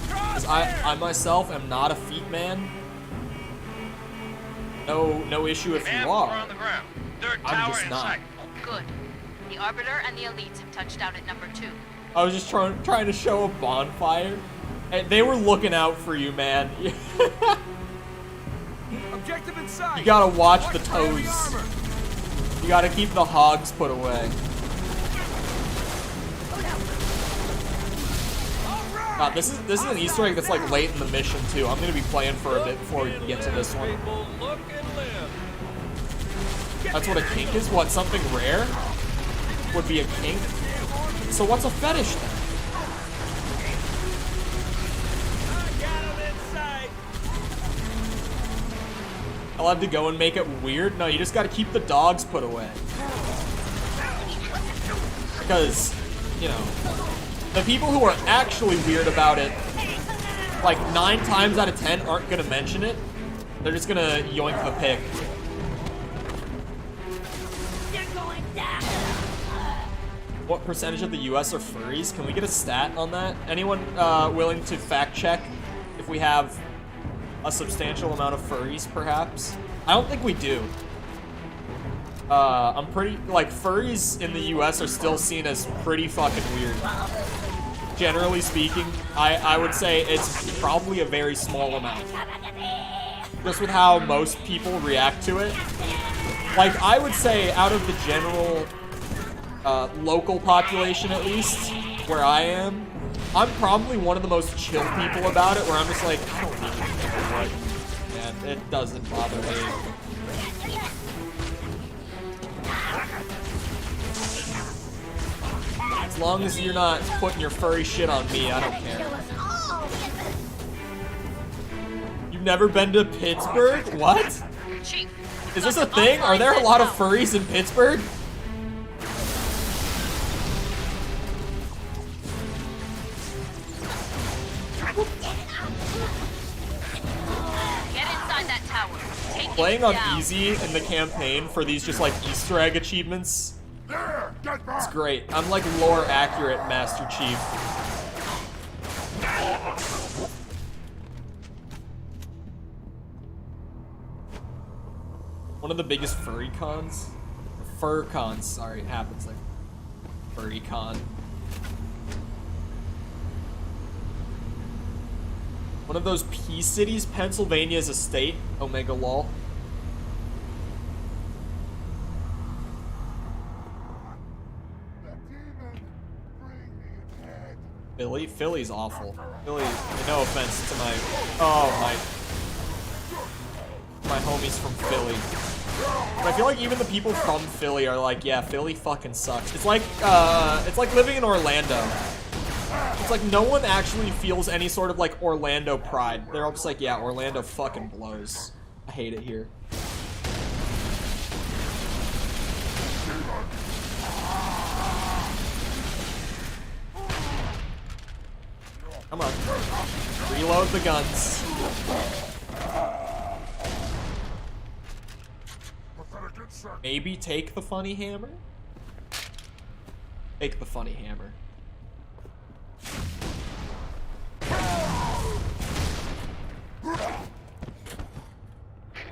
Speaker 1: Because I myself am not a feet man. No issue if you are. I'm just not.
Speaker 6: Good. The Arbiter and the Elites have touched out at number 2.
Speaker 1: I was just trying to show a bonfire. And they were looking out for you, man.
Speaker 18: Objective in sight.
Speaker 1: You gotta watch the toes. You gotta keep the hogs put away. God, this is an Easter egg that's like late in the mission too. I'm gonna be playing for a bit before we get to this one. That's what a kink is? What, something rare would be a kink? So what's a fetish then? I'll have to go and make it weird? No, you just gotta keep the dogs put away. Because, you know, the people who are actually weird about it, like 9 times out of 10 aren't gonna mention it. They're just gonna yoink the pic.
Speaker 17: You're going down.
Speaker 1: What percentage of the US are furries? Can we get a stat on that? Anyone willing to fact check if we have a substantial amount of furries, perhaps? I don't think we do. I'm pretty, like, furries in the US are still seen as pretty fucking weird. Generally speaking, I would say it's probably a very small amount. Just with how most people react to it. Like, I would say out of the general local population, at least, where I am, I'm probably one of the most chill people about it, where I'm just like, I don't really care what. Man, it doesn't bother me. As long as you're not putting your furry shit on me, I don't care. You've never been to Pittsburgh? What? Is this a thing? Are there a lot of furries in Pittsburgh?
Speaker 6: Get inside that tower.
Speaker 1: Playing on easy in the campaign for these just like Easter egg achievements, it's great. I'm like lore accurate Master Chief. One of the biggest furry cons? Fur cons, sorry, it happens like furry con. One of those P cities, Pennsylvania's a state, Omega lol. Philly's awful. Philly, no offense to my, my homies from Philly. But I feel like even the people from Philly are like, yeah, Philly fucking sucks. It's like living in Orlando. It's like no one actually feels any sort of like Orlando pride. They're all just like, yeah, Orlando fucking blows. I hate it here. Come on. Reload the guns. Maybe take the funny hammer? Take the funny hammer.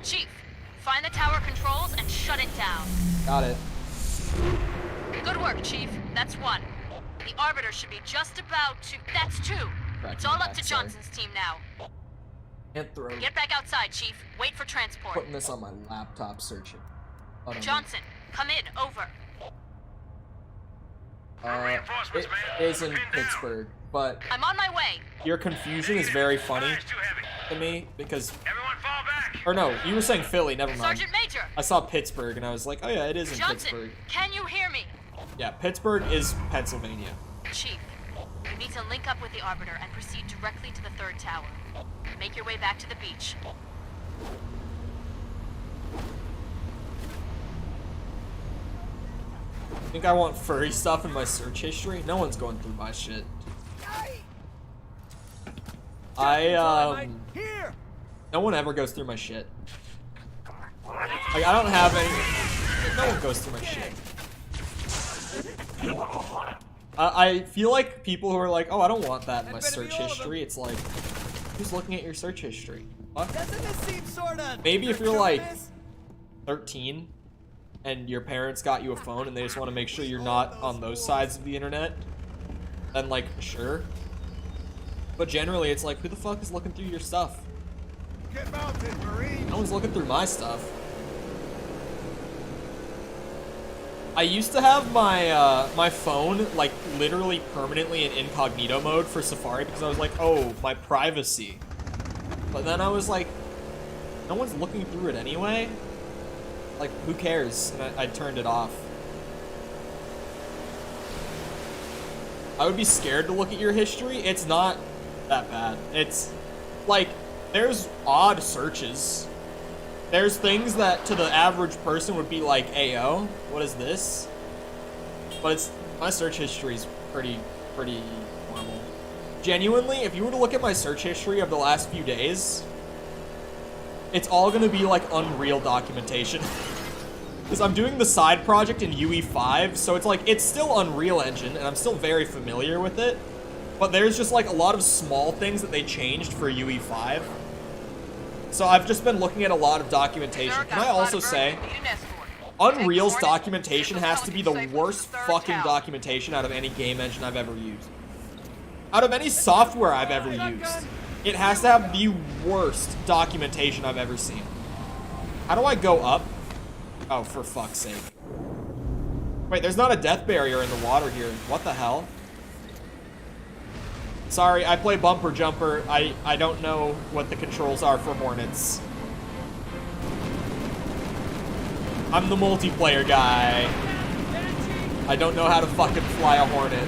Speaker 6: Chief, find the tower controls and shut it down.
Speaker 1: Got it.
Speaker 6: Good work, Chief. That's one. The Arbiter should be just about to... That's two. It's all up to Johnson's team now.
Speaker 1: Can't throw.
Speaker 6: Get back outside, Chief. Wait for transport.
Speaker 1: Putting this on my laptop searching.
Speaker 6: Johnson, come in. Over.
Speaker 1: It is in Pittsburgh, but
Speaker 6: I'm on my way.
Speaker 1: Your confusion is very funny to me because... Or no, you were saying Philly, never mind.
Speaker 6: Sergeant Major!
Speaker 1: I saw Pittsburgh and I was like, oh yeah, it is in
Speaker 6: Johnson,
Speaker 1: Pittsburgh.
Speaker 6: Can you hear me?
Speaker 1: Yeah, Pittsburgh is Pennsylvania.
Speaker 6: Chief, you need to link up with the Arbiter and proceed directly to the third tower. Make your way back to the beach.
Speaker 1: Think I want furry stuff in my search history? No one's going through my shit. No one ever goes through my shit. Like, I don't have any... No one goes through my shit. I feel like people who are like, oh, I don't want that in my search history. It's like, who's looking at your search history? What? Maybe if you're like 13 and your parents got you a phone and they just want to make sure you're not on those sides of the internet, then like, sure. But generally, it's like, who the fuck is looking through your stuff?
Speaker 18: Get mounted, Marine.
Speaker 1: No one's looking through my stuff. I used to have my my phone like literally permanently in incognito mode for Safari because I was like, oh, my privacy. But then I was like, no one's looking through it anyway. Like, who cares? And I turned it off. I would be scared to look at your history. It's not that bad. It's like, there's odd searches. There's things that to the average person would be like, ayo, what is this? But it's, my search history is pretty normal. Genuinely, if you were to look at my search history of the last few days, it's all gonna be like Unreal documentation. Because I'm doing the side project in UE5, so it's like, it's still Unreal Engine, and I'm still very familiar with it. But there's just like a lot of small things that they changed for UE5. So I've just been looking at a lot of documentation. Can I also say, Unreal's documentation has to be the worst fucking documentation out of any game engine I've ever used. Out of any software I've ever used. It has to have the worst documentation I've ever seen. How do I go up? Oh, for fuck's sake. Wait, there's not a death barrier in the water here. What the hell? Sorry, I play bumper jumper. I don't know what the controls are for Hornets. I'm the multiplayer guy. I don't know how to fucking fly a Hornet.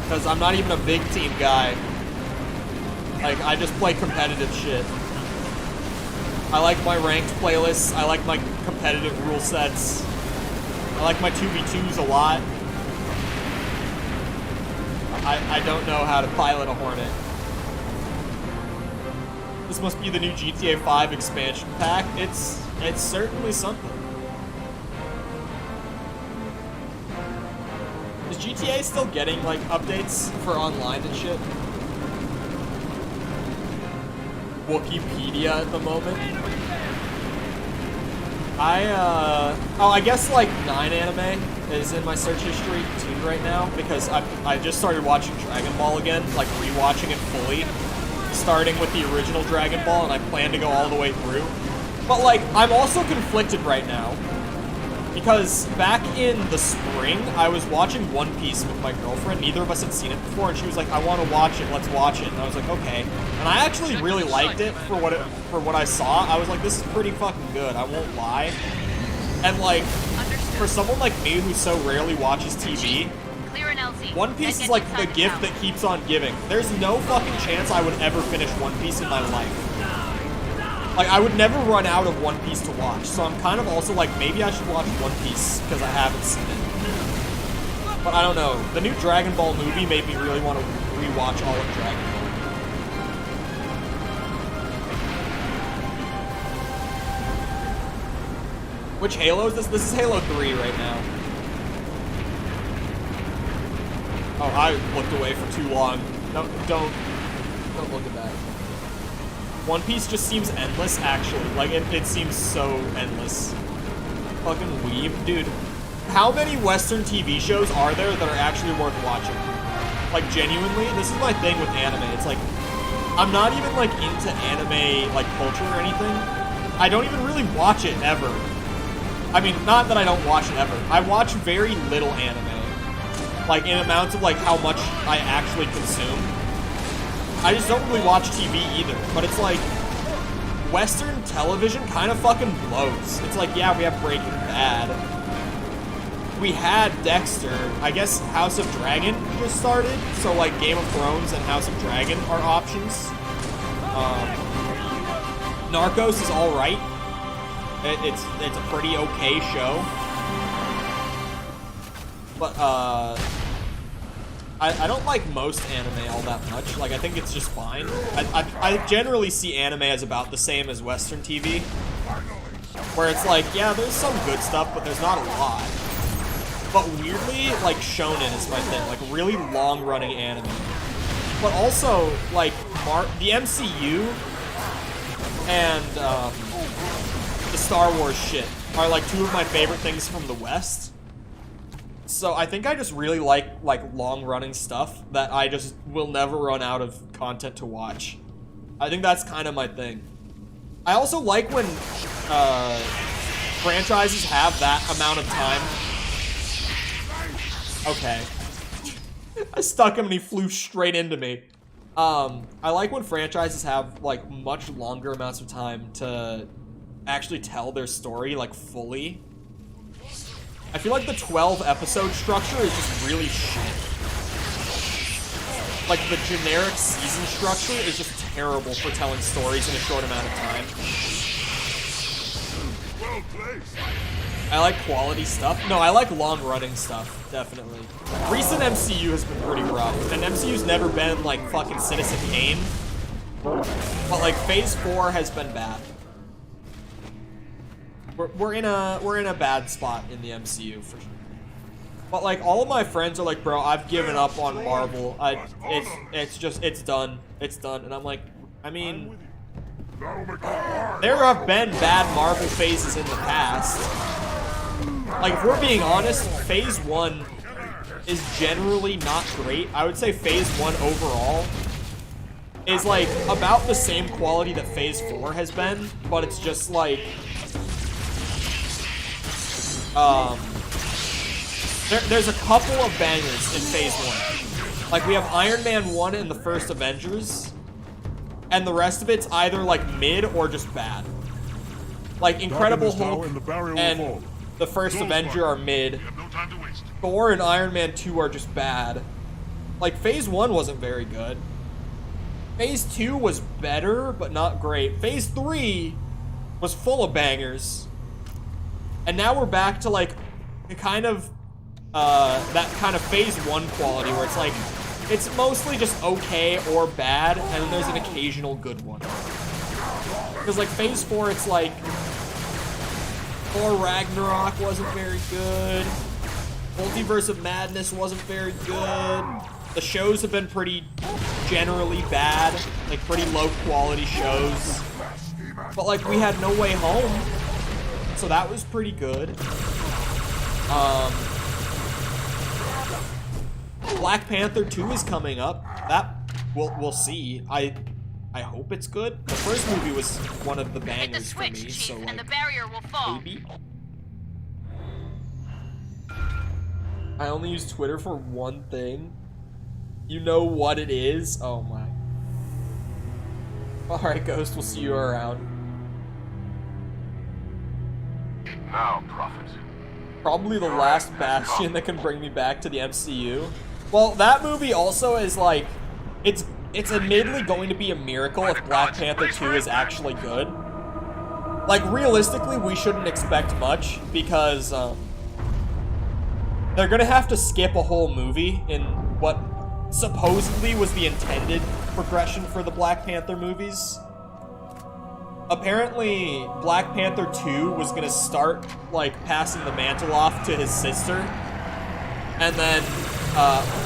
Speaker 1: Because I'm not even a big team guy. Like, I just play competitive shit. I like my ranked playlists. I like my competitive rule sets. I like my 2v2s a lot. I don't know how to pilot a Hornet. This must be the new GTA 5 expansion pack. It's certainly something. Is GTA still getting, like, updates for online and shit? Wikipedia at the moment. I guess like 9 anime is in my search history too right now because I just started watching Dragon Ball again, like rewatching it fully, starting with the original Dragon Ball, and I plan to go all the way through. But like, I'm also conflicted right now because back in the spring, I was watching One Piece with my girlfriend. Neither of us had seen it before, and she was like, "I want to watch it. Let's watch it." And I was like, "Okay." And I actually really liked it for what I saw. I was like, "This is pretty fucking good. I won't lie." And like, for someone like me who so rarely watches TV, One Piece is like the gift that keeps on giving. There's no fucking chance I would ever finish One Piece in my life. Like, I would never run out of One Piece to watch, so I'm kind of also like, maybe I should watch One Piece because I haven't seen it. But I don't know. The new Dragon Ball movie made me really want to rewatch all of Dragon Ball. Which Halo is this? This is Halo 3 right now. Oh, I looked away for too long. No, don't look at that. One Piece just seems endless, actually. Like, it seems so endless. Fucking weeb. Dude, how many Western TV shows are there that are actually worth watching? Like, genuinely, this is my thing with anime. It's like, I'm not even, like, into anime, like, culture or anything. I don't even really watch it ever. I mean, not that I don't watch it ever. I watch very little anime. Like, in amounts of, like, how much I actually consume. I just don't really watch TV either, but it's like, Western television kind of fucking blows. It's like, yeah, we have Breaking Bad. We had Dexter. I guess House of Dragon just started, so like Game of Thrones and House of Dragon are options. Narcos is alright. It's a pretty okay show. But, I don't like most anime all that much. Like, I think it's just fine. I generally see anime as about the same as Western TV. Where it's like, yeah, there's some good stuff, but there's not a lot. But weirdly, like, shonen is my thing. Like, really long-running anime. But also, like, the MCU and the Star Wars shit are, like, two of my favorite things from the West. So I think I just really like long-running stuff that I just will never run out of content to watch. I think that's kind of my thing. I also like when franchises have that amount of time. Okay. I stuck him and he flew straight into me. I like when franchises have like much longer amounts of time to actually tell their story like fully. I feel like the 12-episode structure is just really shit. Like, the generic season structure is just terrible for telling stories in a short amount of time. I like quality stuff. No, I like long-running stuff, definitely. Recent MCU has been pretty rough, and MCU's never been, like, fucking Citizen Kane. But, like, Phase 4 has been bad. we're in a bad spot in the MCU for sure. But like all of my friends are like, bro, I've given up on Marvel. It's done. It's done. And I'm like, I mean, there have been bad Marvel phases in the past. Like if we're being honest, Phase 1 is generally not great. I would say Phase 1 overall is like about the same quality that Phase 4 has been, but it's just like there's a couple of bangers in Phase 1. Like we have Iron Man 1 and the first Avengers, and the rest of it's either like mid or just bad. Like Incredible Hulk and the first Avenger are mid. Thor and Iron Man 2 are just bad. Like Phase 1 wasn't very good. Phase 2 was better, but not great. Phase 3 was full of bangers. And now we're back to like the kind of that kind of Phase 1 quality where it's like it's mostly just okay or bad, and then there's an occasional good one. Because like Phase 4, it's like Thor Ragnarok wasn't very good. Multiverse of Madness wasn't very good. The shows have been pretty generally bad, like pretty low quality shows. But like we had No Way Home, so that was pretty good. Black Panther 2 is coming up. That we'll see. I hope it's good. The first movie was one of the bangers for me, so like,
Speaker 6: and the barrier will fall.
Speaker 1: Maybe. I only use Twitter for one thing. You know what it is? Oh my. Alright, Ghost, we'll see you around.
Speaker 7: Now, Prophet.
Speaker 1: Probably the last bastion that can bring me back to the MCU. Well, that movie also is like, it's admittedly going to be a miracle if Black Panther 2 is actually good. Like, realistically, we shouldn't expect much because they're gonna have to skip a whole movie in what supposedly was the intended progression for the Black Panther movies. Apparently, Black Panther 2 was gonna start, like, passing the mantle off to his sister. And then,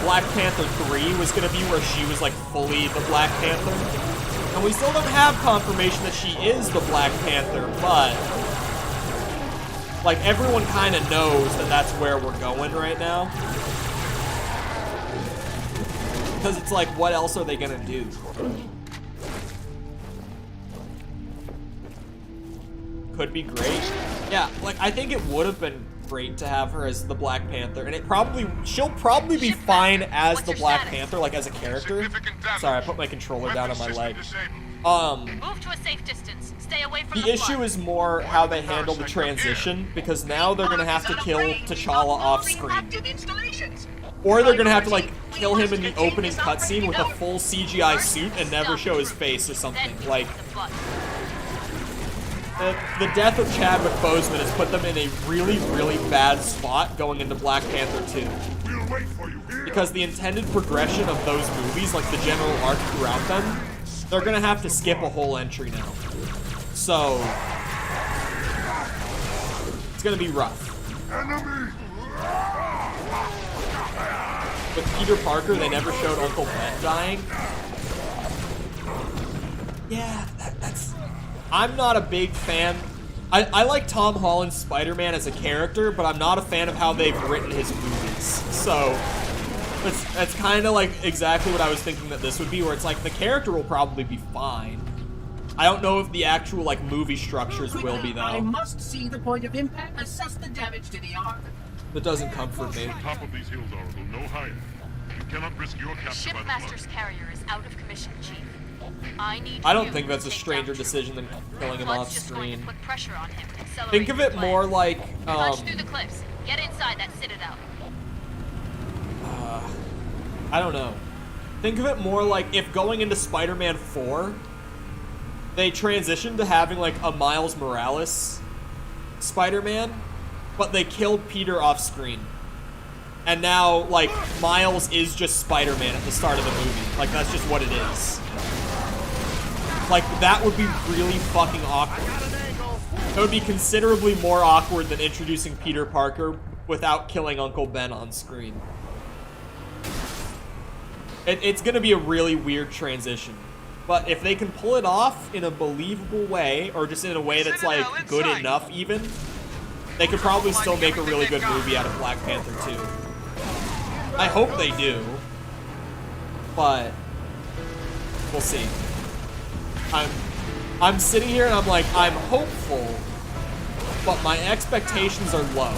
Speaker 1: Black Panther 3 was gonna be where she was, like, fully the Black Panther. And we still don't have confirmation that she is the Black Panther, but like, everyone kind of knows that that's where we're going right now. Because it's like, what else are they gonna do? Could be great. Yeah, like, I think it would have been great to have her as the Black Panther, and she'll probably be fine as the Black Panther, like, as a character. Sorry, I put my controller down on my leg.
Speaker 6: Move to a safe distance. Stay away from
Speaker 1: the issue is more how they handle the transition, because now they're gonna have to kill T'Challa off screen. Or they're gonna have to, like, kill him in the opening cutscene with a full CGI suit and never show his face or something. Like, the death of Chadwick Boseman has put them in a really, really bad spot going into Black Panther 2. Because the intended progression of those movies, like the general arc throughout them, they're gonna have to skip a whole entry now. So it's gonna be rough. With Peter Parker, they never showed Uncle Ben dying. Yeah, that's... I'm not a big fan. I like Tom Holland's Spider-Man as a character, but I'm not a fan of how they've written his movies. So that's kind of like exactly what I was thinking that this would be, where it's like the character will probably be fine. I don't know if the actual like movie structures will be though.
Speaker 19: I must see the point of impact, assess the damage to the arc.
Speaker 1: That doesn't comfort me.
Speaker 7: Top of these hills, Oracle, no higher. You cannot risk your capture by the
Speaker 6: Shipmaster's carrier is out of commission, Chief.
Speaker 1: I don't think that's a stranger decision than killing him off screen. Think of it more like
Speaker 6: Punch through the cliffs. Get inside that citadel.
Speaker 1: I don't know. Think of it more like if going into Spider-Man 4, they transitioned to having like a Miles Morales Spider-Man, but they killed Peter off screen. And now, like, Miles is just Spider-Man at the start of the movie. Like, that's just what it is. Like, that would be really fucking awkward. It would be considerably more awkward than introducing Peter Parker without killing Uncle Ben on screen. It's gonna be a really weird transition. But if they can pull it off in a believable way, or just in a way that's, like, good enough even, they could probably still make a really good movie out of Black Panther 2. I hope they do. But we'll see. I'm sitting here and I'm like, I'm hopeful, but my expectations are low.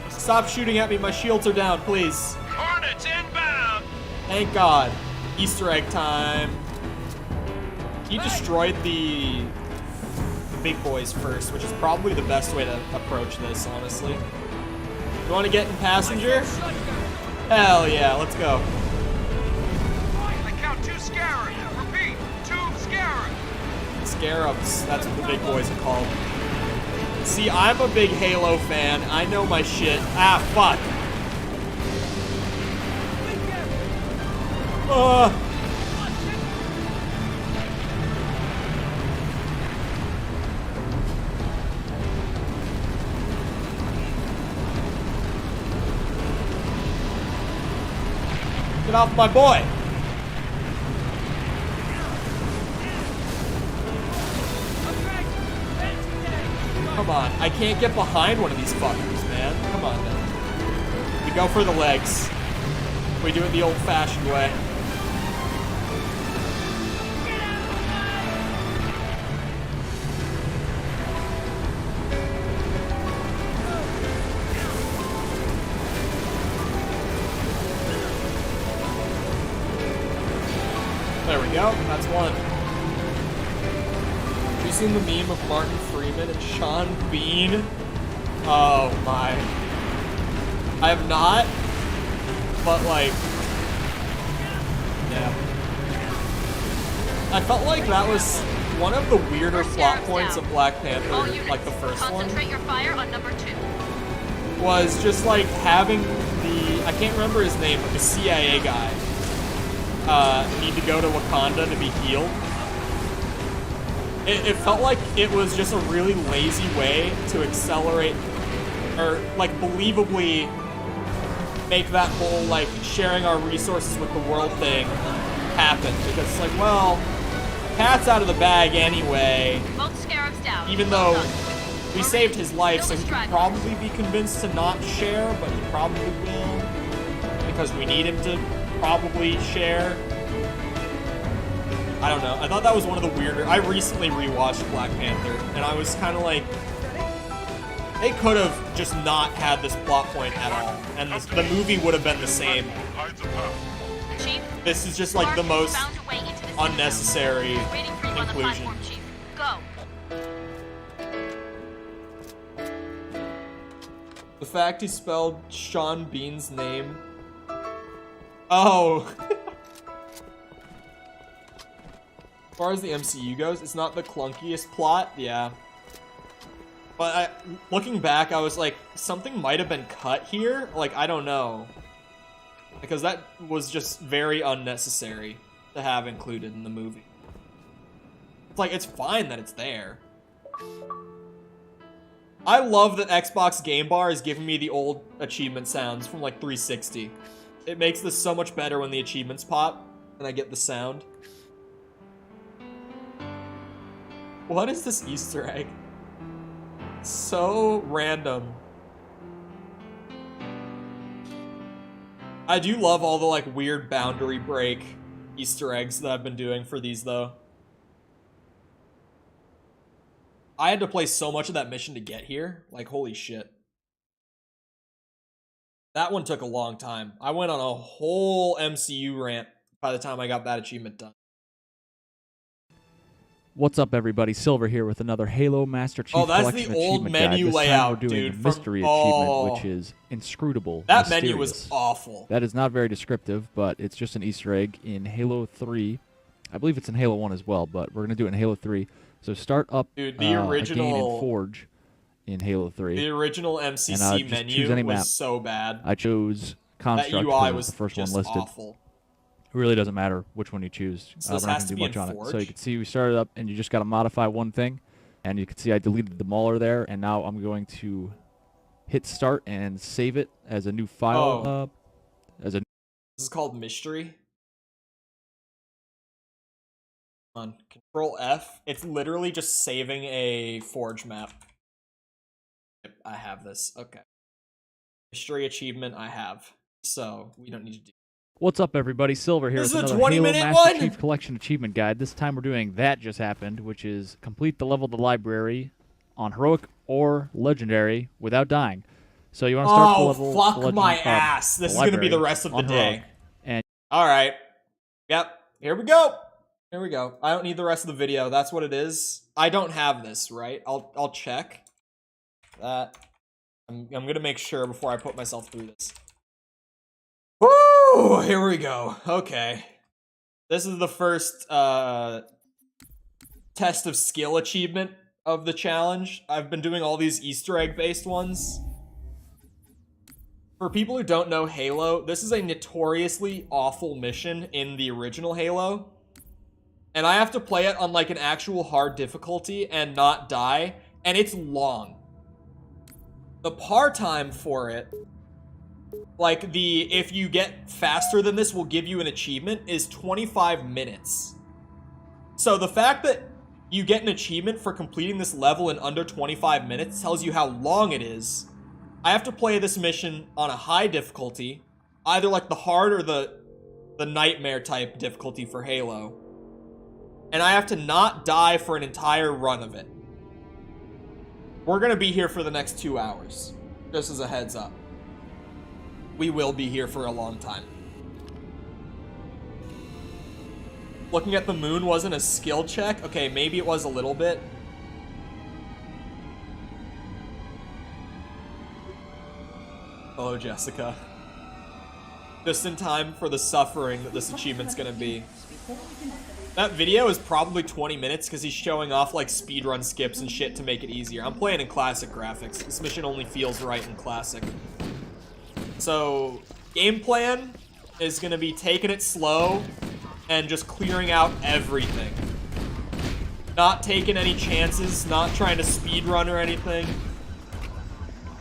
Speaker 1: Stop shooting at me, my shields are down, please.
Speaker 13: Hornets inbound!
Speaker 1: Thank God. Easter egg time. He destroyed the big boys first, which is probably the best way to approach this, honestly. You want to get in passenger? Hell yeah, let's go.
Speaker 13: I count 2 scarabs. Repeat, 2 scarabs.
Speaker 1: Scarabs, that's what the big boys are called. See, I'm a big Halo fan. I know my shit. Ah, fuck. Get off my boy! Come on, I can't get behind one of these fuckers, man. Come on, man. We go for the legs. We do it the old-fashioned way. There we go, that's one. Have you seen the meme of Martin Freeman and Sean Bean? Oh my. I have not, but like, yeah. I felt like that was one of the weirder plot points of Black Panther, like the first one.
Speaker 6: Concentrate your fire on number 2.
Speaker 1: Was just like having the, I can't remember his name, but the CIA guy need to go to Wakanda to be healed. It felt like it was just a really lazy way to accelerate, or like believably make that whole like sharing our resources with the world thing happen. Because it's like, well, cat's out of the bag anyway.
Speaker 6: Both scarabs down.
Speaker 1: Even though we saved his life, so he could probably be convinced to not share, but he probably will. Because we need him to probably share. I don't know. I thought that was one of the weirder. I recently rewatched Black Panther, and I was kind of like, they could have just not had this plot point at all, and the movie would have been the same. This is just like the most unnecessary inclusion. The fact he spelled Sean Bean's name. Oh. As far as the MCU goes, it's not the clunkiest plot, yeah. But looking back, I was like, something might have been cut here? Like, I don't know. Because that was just very unnecessary to have included in the movie. It's like, it's fine that it's there. I love that Xbox Game Bar is giving me the old achievement sounds from like 360. It makes this so much better when the achievements pop and I get the sound. What is this Easter egg? So random. I do love all the like weird boundary break Easter eggs that I've been doing for these though. I had to play so much of that mission to get here. Like, holy shit. That one took a long time. I went on a whole MCU rant by the time I got that achievement done.
Speaker 2: What's up, everybody? Silver here with another Halo Master Chief Collection
Speaker 1: the old
Speaker 2: achievement
Speaker 1: menu
Speaker 2: guide. This
Speaker 1: layout,
Speaker 2: time we're doing
Speaker 1: dude.
Speaker 2: the mystery achievement, which is inscrutable.
Speaker 1: That menu was awful.
Speaker 2: That is not very descriptive, but it's just an Easter egg in Halo 3. I believe it's in Halo 1 as well, but we're going to do it in Halo 3. So start up
Speaker 1: dude, the original
Speaker 2: a game in Forge in Halo 3.
Speaker 1: The original MCC menu was so bad.
Speaker 2: I chose Construct.
Speaker 1: That UI was
Speaker 2: the first
Speaker 1: just
Speaker 2: one listed.
Speaker 1: awful.
Speaker 2: It really doesn't matter which one you choose.
Speaker 1: So this
Speaker 2: we're not
Speaker 1: has
Speaker 2: gonna
Speaker 1: to
Speaker 2: do
Speaker 1: be
Speaker 2: much
Speaker 1: in
Speaker 2: on
Speaker 1: Forge?
Speaker 2: it. So you can see we started up, and you just got to modify one thing. And you can see I deleted the mauler there, and now I'm going to hit start and save it as a new file.
Speaker 1: This is called Mystery. On Control F, it's literally just saving a Forge map. Yep, I have this. Okay. Mystery achievement I have. So we don't need to do.
Speaker 2: What's up, everybody? Silver here.
Speaker 1: This
Speaker 2: with
Speaker 1: is a
Speaker 2: another
Speaker 1: 20-minute
Speaker 2: Halo Master
Speaker 1: one!
Speaker 2: Chief Collection achievement guide. This time we're doing That Just Happened, which is complete the level of the library on heroic or legendary without dying. So you want to start the level.
Speaker 1: Fuck my ass! This is gonna be the rest of the day.
Speaker 2: And
Speaker 1: all right. Yep. Here we go. Here we go. I don't need the rest of the video. That's what it is. I don't have this, right? I'll check that. I'm gonna make sure before I put myself through this. Woo! Here we go. Okay. This is the first test of skill achievement of the challenge. I've been doing all these Easter egg based ones. For people who don't know Halo, this is a notoriously awful mission in the original Halo. And I have to play it on like an actual hard difficulty and not die, and it's long. The par time for it, like if you get faster than this will give you an achievement, is 25 minutes. So the fact that you get an achievement for completing this level in under 25 minutes tells you how long it is. I have to play this mission on a high difficulty, either like the hard or the nightmare type difficulty for Halo. And I have to not die for an entire run of it. We're gonna be here for the next 2 hours, just as a heads up. We will be here for a long time. Looking at the moon wasn't a skill check? Okay, maybe it was a little bit. Hello, Jessica. Just in time for the suffering that this achievement's gonna be. That video is probably 20 minutes because he's showing off like speedrun skips and shit to make it easier. I'm playing in classic graphics. This mission only feels right in classic. So, game plan is gonna be taking it slow and just clearing out everything. Not taking any chances, not trying to speedrun or anything.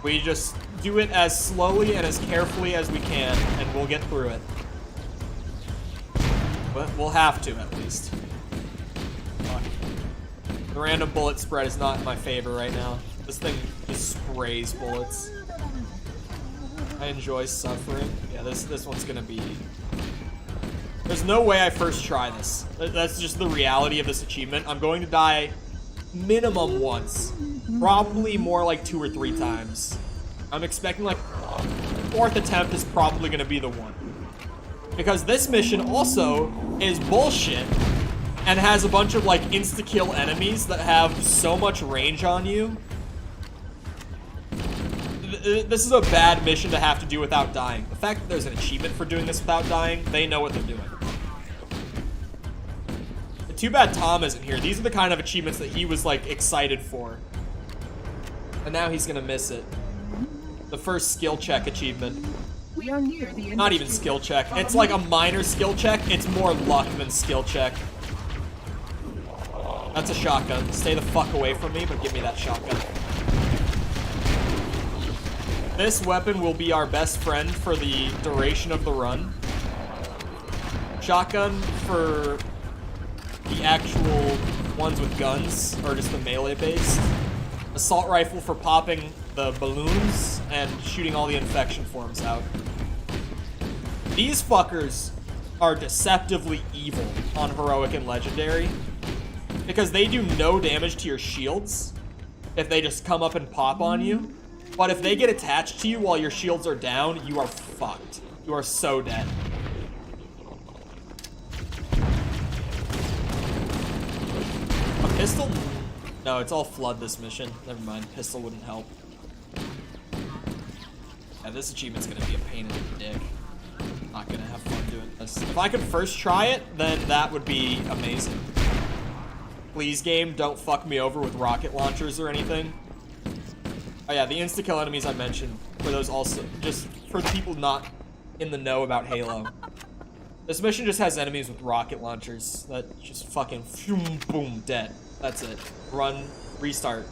Speaker 1: We just do it as slowly and as carefully as we can, and we'll get through it. But we'll have to, at least. Fuck. The random bullet spread is not in my favor right now. This thing just sprays bullets. I enjoy suffering. Yeah, this one's gonna be... There's no way I first try this. That's just the reality of this achievement. I'm going to die minimum once. Probably more like 2 or 3 times. I'm expecting like 4th attempt is probably gonna be the one. Because this mission also is bullshit and has a bunch of like insta-kill enemies that have so much range on you. This is a bad mission to have to do without dying. The fact that there's an achievement for doing this without dying, they know what they're doing. Too bad Tom isn't here. These are the kind of achievements that he was like excited for. And now he's gonna miss it. The first skill check achievement.
Speaker 19: We are near the
Speaker 1: Not even skill check. It's like a minor skill check. It's more luck than skill check. That's a shotgun. Stay the fuck away from me, but give me that shotgun. This weapon will be our best friend for the duration of the run. Shotgun for the actual ones with guns, or just the melee based. Assault rifle for popping the balloons and shooting all the infection forms out. These fuckers are deceptively evil on heroic and legendary because they do no damage to your shields if they just come up and pop on you. But if they get attached to you while your shields are down, you are fucked. You are so dead. A pistol? No, it's all flood this mission. Never mind, pistol wouldn't help. Yeah, this achievement's gonna be a pain in the dick. Not gonna have fun doing this. If I could first try it, then that would be amazing. Please, game, don't fuck me over with rocket launchers or anything. Oh yeah, the insta-kill enemies I mentioned, for those also, just for the people not in the know about Halo. This mission just has enemies with rocket launchers that just fucking boom, boom, dead. That's it. Run, restart.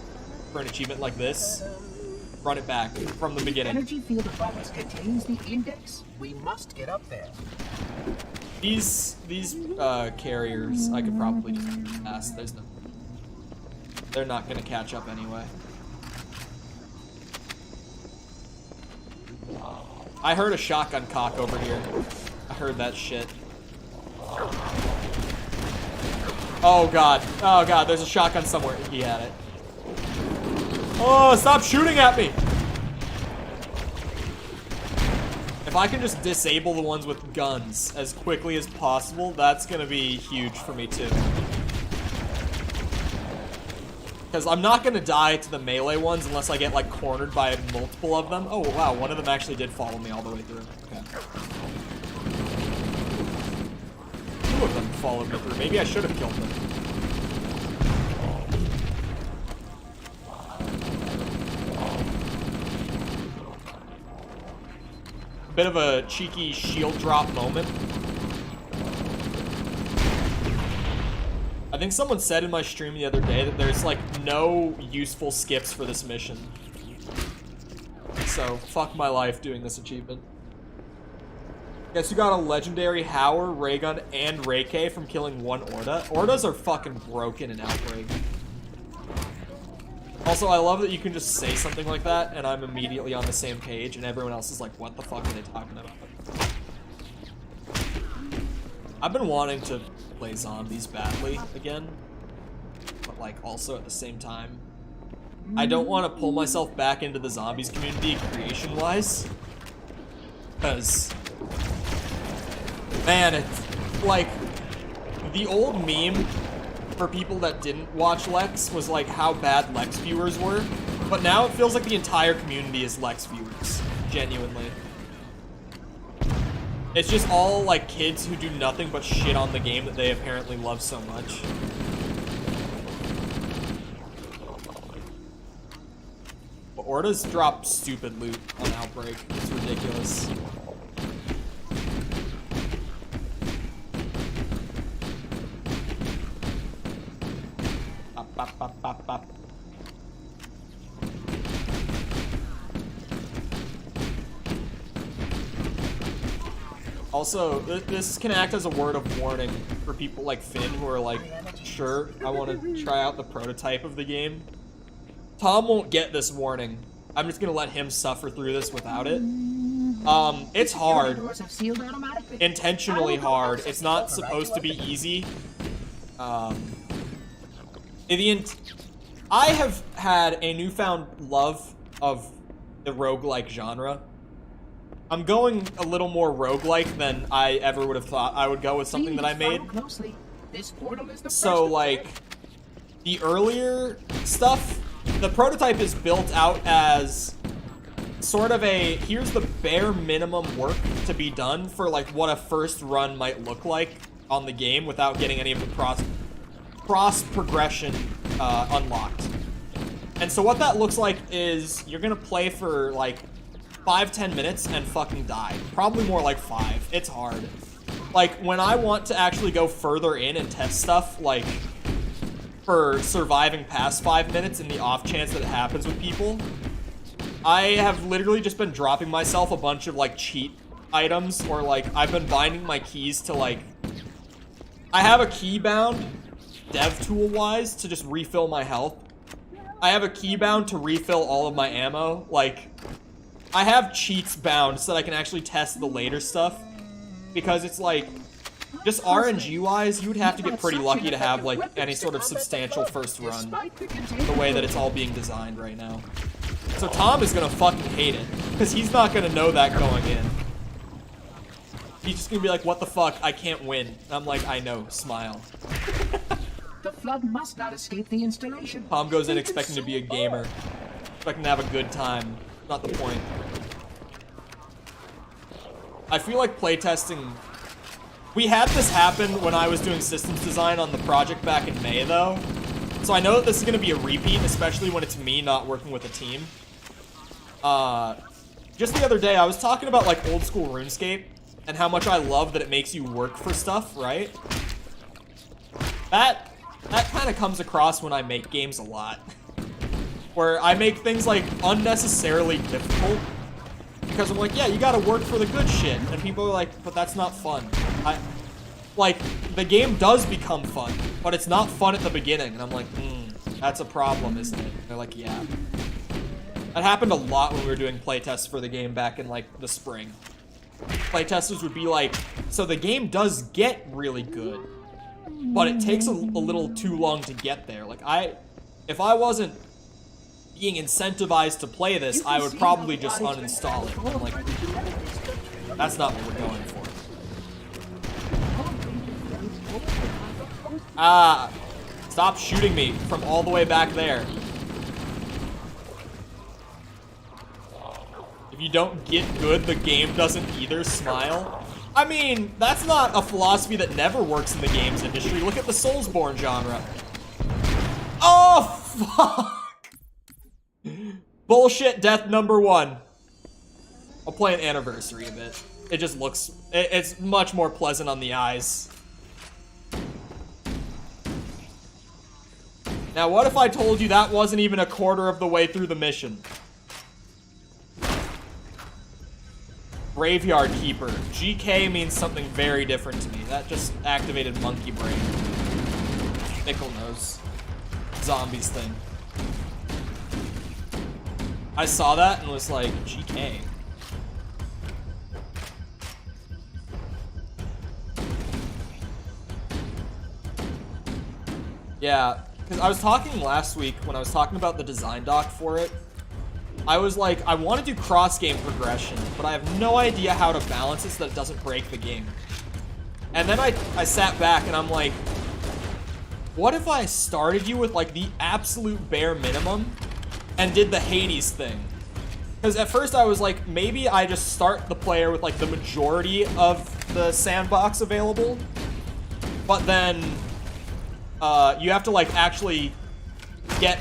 Speaker 1: For an achievement like this, run it back from the beginning.
Speaker 19: Energy field of Rockets contains the index. We must get up there.
Speaker 1: These carriers, I could probably just pass. There's no... They're not gonna catch up anyway. I heard a shotgun cock over here. I heard that shit. Oh god. Oh god, there's a shotgun somewhere. He had it. Oh, stop shooting at me! If I can just disable the ones with guns as quickly as possible, that's gonna be huge for me too. Because I'm not gonna die to the melee ones unless I get like cornered by multiple of them. Oh wow, one of them actually did follow me all the way through. Okay. Two of them followed me through. Maybe I should have killed them. Bit of a cheeky shield drop moment. I think someone said in my stream the other day that there's like no useful skips for this mission. So fuck my life doing this achievement. Guess you got a legendary Hauer, Raygun, and Rayk from killing one Orda. Ordas are fucking broken in Outbreak. Also, I love that you can just say something like that, and I'm immediately on the same page, and everyone else is like, what the fuck are they talking about? I've been wanting to play zombies badly again, but like also at the same time, I don't want to pull myself back into the zombies community creation-wise, because, man, it's like, the old meme for people that didn't watch Lex was like how bad Lex viewers were, but now it feels like the entire community is Lex viewers, genuinely. It's just all like kids who do nothing but shit on the game that they apparently love so much. But Ordas drop stupid loot on Outbreak. It's ridiculous. Bop, bop, bop, bop. Also, this can act as a word of warning for people like Finn who are like, sure, I want to try out the prototype of the game. Tom won't get this warning. I'm just gonna let him suffer through this without it. It's hard. Intentionally hard. It's not supposed to be easy. I have had a newfound love of the roguelike genre. I'm going a little more roguelike than I ever would have thought I would go with something that I made. So, like, the earlier stuff, the prototype is built out as sort of a, here's the bare minimum work to be done for, like, what a first run might look like on the game without getting any of the cross progression unlocked. And so what that looks like is you're gonna play for like 5-10 minutes and fucking die. Probably more like 5. It's hard. Like when I want to actually go further in and test stuff, like for surviving past 5 minutes in the off chance that it happens with people, I have literally just been dropping myself a bunch of like cheat items, or like I've been binding my keys to like, I have a key bound dev tool wise to just refill my health. I have a key bound to refill all of my ammo. Like I have cheats bound so that I can actually test the later stuff, because it's like, just RNG wise, you would have to get pretty lucky to have like any sort of substantial first run the way that it's all being designed right now. So Tom is gonna fucking hate it, because he's not gonna know that going in. He's just gonna be like, what the fuck, I can't win. And I'm like, I know, smile.
Speaker 19: The flood must not escape the installation.
Speaker 1: Tom goes in expecting to be a gamer, expecting to have a good time. Not the point. I feel like playtesting... We had this happen when I was doing systems design on the project back in May, though. So I know that this is going to be a repeat, especially when it's me not working with a team. Just the other day, I was talking about, like, old school RuneScape and how much I love that it makes you work for stuff, right? That kind of comes across when I make games a lot. Where I make things, like, unnecessarily difficult. Because I'm like, yeah, you gotta work for the good shit. And people are like, but that's not fun. Like, the game does become fun, but it's not fun at the beginning. And I'm like, that's a problem, isn't it? And they're like, yeah. That happened a lot when we were doing playtests for the game back in, like, the spring. Playtesters would be like, so the game does get really good, but it takes a little too long to get there. Like, if I wasn't being incentivized to play this, I would probably just uninstall it. I'm like, that's not what we're going for. Ah, stop shooting me from all the way back there. If you don't get good, the game doesn't either. Smile. I mean, that's not a philosophy that never works in the games industry. Look at the Soulsborne genre. Oh, fuck. Bullshit death number 1. I'll play an Anniversary of it. It just looks... It's much more pleasant on the eyes. Now, what if I told you that wasn't even a quarter of the way through the mission? Graveyard Keeper. GK means something very different to me. That just activated monkey brain. Nickel nose. Zombies thing. I saw that and was like, GK. Yeah, because I was talking last week when I was talking about the design doc for it. I was like, I want to do cross-game progression, but I have no idea how to balance it so that it doesn't break the game. And then I sat back and I'm like, what if I started you with like the absolute bare minimum and did the Hades thing? Because at first I was like, maybe I just start the player with like the majority of the sandbox available, but then you have to like actually get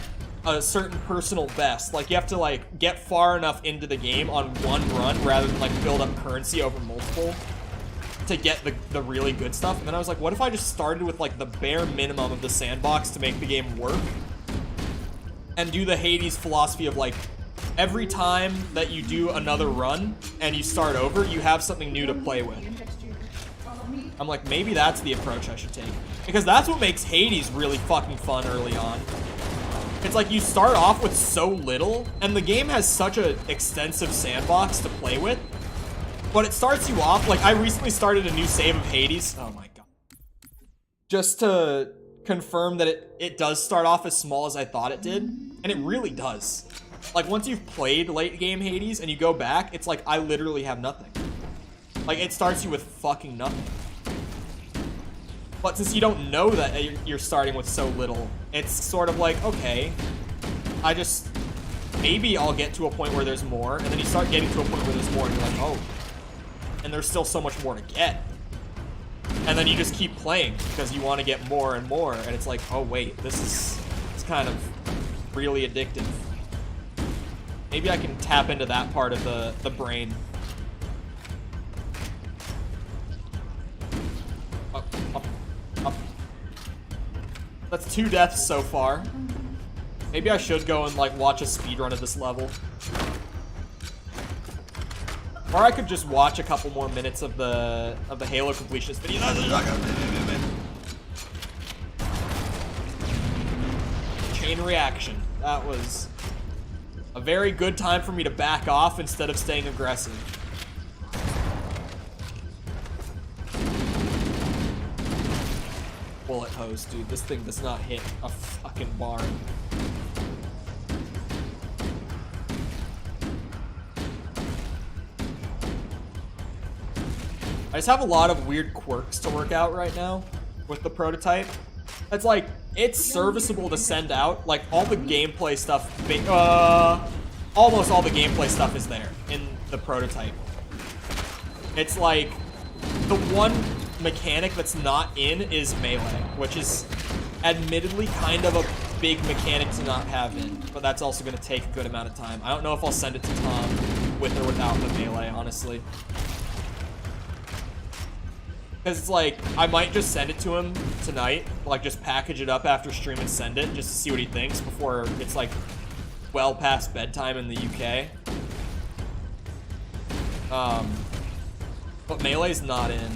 Speaker 1: a certain personal best. Like you have to like get far enough into the game on one run rather than like build up currency over multiple to get the really good stuff. And then I was like, what if I just started with like the bare minimum of the sandbox to make the game work and do the Hades philosophy of like every time that you do another run and you start over, you have something new to play with. I'm like, maybe that's the approach I should take, because that's what makes Hades really fucking fun early on. It's like you start off with so little, and the game has such an extensive sandbox to play with, but it starts you off, like I recently started a new save of Hades, oh my god, just to confirm that it does start off as small as I thought it did, and it really does. Like once you've played late game Hades and you go back, it's like I literally have nothing. Like it starts you with fucking nothing. But since you don't know that you're starting with so little, it's sort of like, okay, maybe I'll get to a point where there's more, and then you start getting to a point where there's more, and you're like, oh, and there's still so much more to get. And then you just keep playing, because you want to get more and more, and it's like, oh wait, it's kind of really addictive. Maybe I can tap into that part of the brain. Up. That's 2 deaths so far. Maybe I should go and like watch a speedrun of this level. Or I could just watch a couple more minutes of the Halo completionist video. Chain reaction. That was a very good time for me to back off instead of staying aggressive. Bullet hose, dude. This thing does not hit a fucking barn. I just have a lot of weird quirks to work out right now with the prototype. It's like, it's serviceable to send out. Like, all the gameplay stuff, almost all the gameplay stuff is there in the prototype. It's like, the one mechanic that's not in is melee, which is admittedly kind of a big mechanic to not have in, but that's also going to take a good amount of time. I don't know if I'll send it to Tom with or without the melee, honestly. Because it's like, I might just send it to him tonight, like just package it up after stream and send it, just to see what he thinks before it's like well past bedtime in the UK. But melee's not in.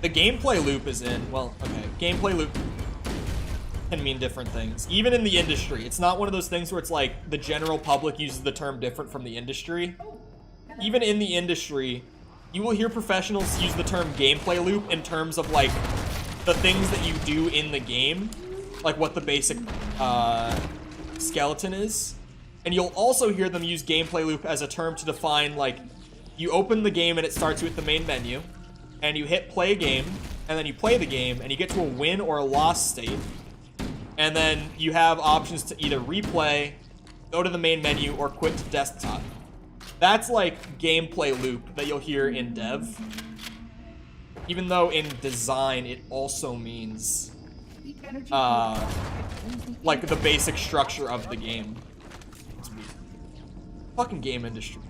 Speaker 1: The gameplay loop is in. Well, okay, gameplay loop can mean different things. Even in the industry, it's not one of those things where it's like the general public uses the term different from the industry. Even in the industry, you will hear professionals use the term gameplay loop in terms of like the things that you do in the game, like what the basic skeleton is. And you'll also hear them use gameplay loop as a term to define, like, you open the game and it starts you at the main menu, and you hit play game, and then you play the game, and you get to a win or a loss state. And then you have options to either replay, go to the main menu, or quit to desktop. That's like gameplay loop that you'll hear in dev. Even though in design it also means like the basic structure of the game. It's weird. Fucking game industry.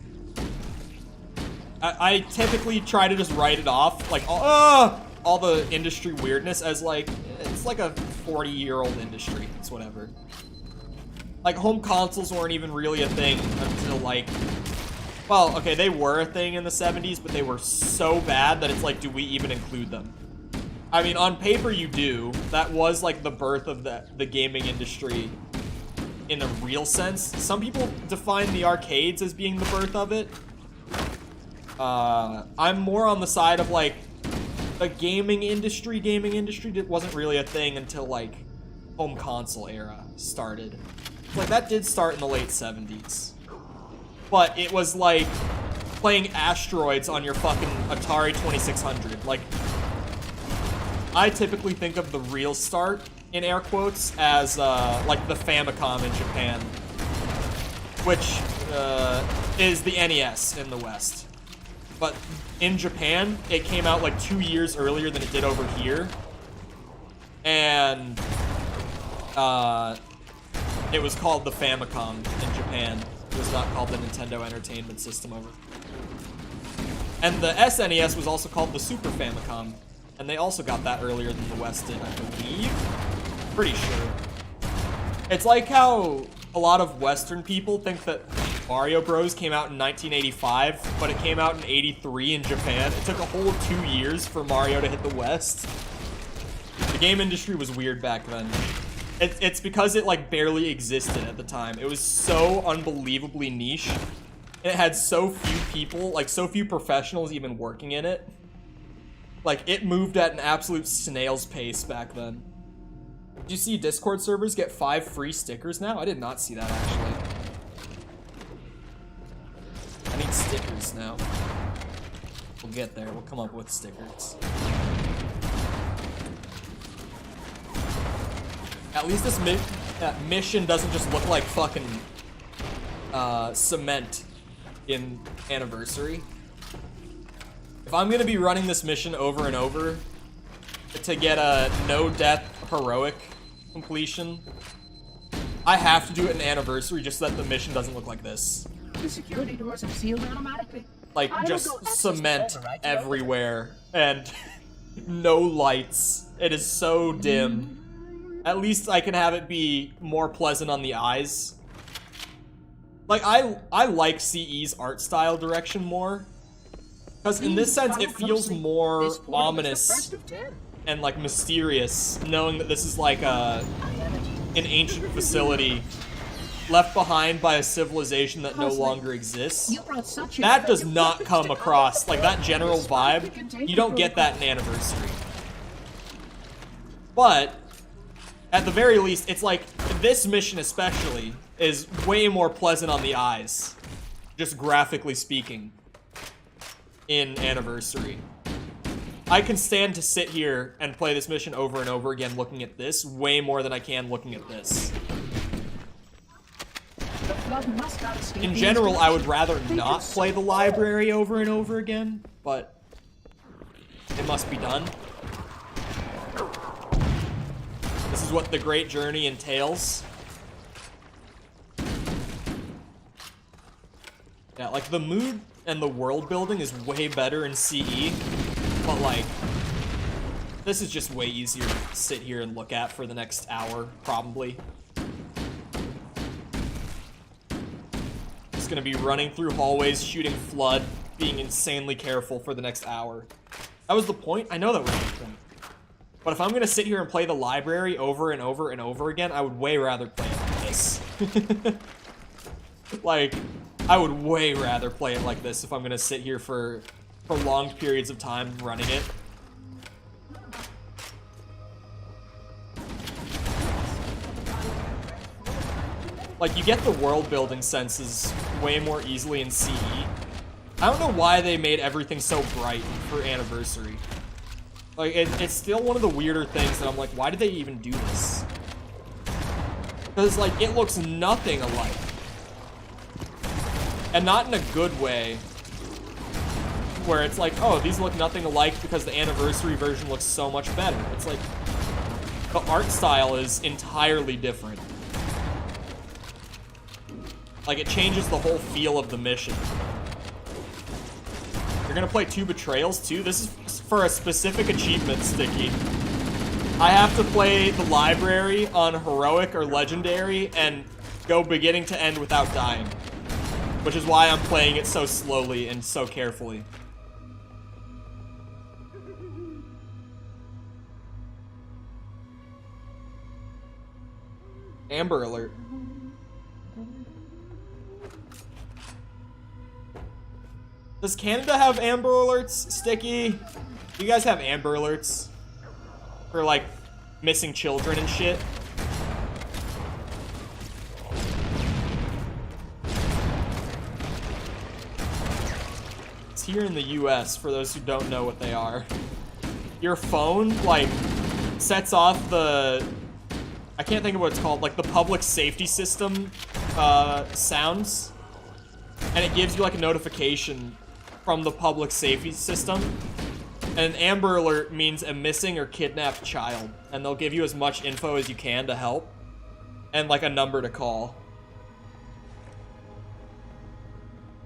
Speaker 1: I typically try to just write it off, like all the industry weirdness as like, it's like a 40-year-old industry. It's whatever. Like home consoles weren't even really a thing until like, well, okay, they were a thing in the 70s, but they were so bad that it's like, do we even include them? I mean, on paper you do. That was like the birth of the gaming industry in a real sense. Some people define the arcades as being the birth of it. I'm more on the side of like, the gaming industry wasn't really a thing until like home console era started. Like that did start in the late 70s. But it was like playing Asteroids on your fucking Atari 2600. Like, I typically think of the real start, in air quotes, as like the Famicom in Japan, which is the NES in the West. But in Japan, it came out like 2 years earlier than it did over here. And it was called the Famicom in Japan. It was not called the Nintendo Entertainment System over. And the SNES was also called the Super Famicom. And they also got that earlier than the West did, I believe. Pretty sure. It's like how a lot of Western people think that Mario Bros came out in 1985, but it came out in 83 in Japan. It took a whole 2 years for Mario to hit the West. The game industry was weird back then. It's because it like barely existed at the time. It was so unbelievably niche. And it had so few people, like so few professionals even working in it. Like it moved at an absolute snail's pace back then. Did you see Discord servers get 5 free stickers now? I did not see that actually. I need stickers now. We'll get there. We'll come up with stickers. At least this mission doesn't just look like fucking cement in Anniversary. If I'm gonna be running this mission over and over to get a no-death heroic completion, I have to do it in Anniversary just so that the mission doesn't look like this.
Speaker 19: The security doors are sealed automatically.
Speaker 1: Like, just cement everywhere and no lights. It is so dim. At least I can have it be more pleasant on the eyes. Like, I like CE's art style direction more. Because in this sense, it feels more ominous and, like, mysterious, knowing that this is, like, an ancient facility left behind by a civilization that no longer exists. That does not come across, like, that general vibe, you don't get that in Anniversary. But at the very least, it's like, this mission especially is way more pleasant on the eyes, just graphically speaking, in Anniversary. I can stand to sit here and play this mission over and over again looking at this way more than I can looking at this. In general, I would rather not play the library over and over again, but it must be done. This is what the great journey entails. Yeah, like the mood and the world building is way better in CE, but like this is just way easier to sit here and look at for the next hour, probably. Just gonna be running through hallways, shooting flood, being insanely careful for the next hour. That was the point? I know that was the point. But if I'm gonna sit here and play the library over and over and over again, I would way rather play it like this. Like, I would way rather play it like this if I'm gonna sit here for prolonged periods of time running it. Like, you get the world building senses way more easily in CE. I don't know why they made everything so bright for Anniversary. Like, it's still one of the weirder things that I'm like, why did they even do this? Because, like, it looks nothing alike. And not in a good way. Where it's like, oh, these look nothing alike because the Anniversary version looks so much better. It's like, the art style is entirely different. Like, it changes the whole feel of the mission. You're gonna play 2 betrayals too? This is for a specific achievement, Sticky. I have to play the library on heroic or legendary and go beginning to end without dying. Which is why I'm playing it so slowly and so carefully. Amber Alert. Does Canada have Amber Alerts, Sticky? Do you guys have Amber Alerts? For, like, missing children and shit? It's here in the US, for those who don't know what they are. Your phone, like, sets off the... I can't think of what it's called, like, the public safety system sounds. And it gives you, like, a notification from the public safety system. And an Amber Alert means a missing or kidnapped child. And they'll give you as much info as you can to help. And, like, a number to call.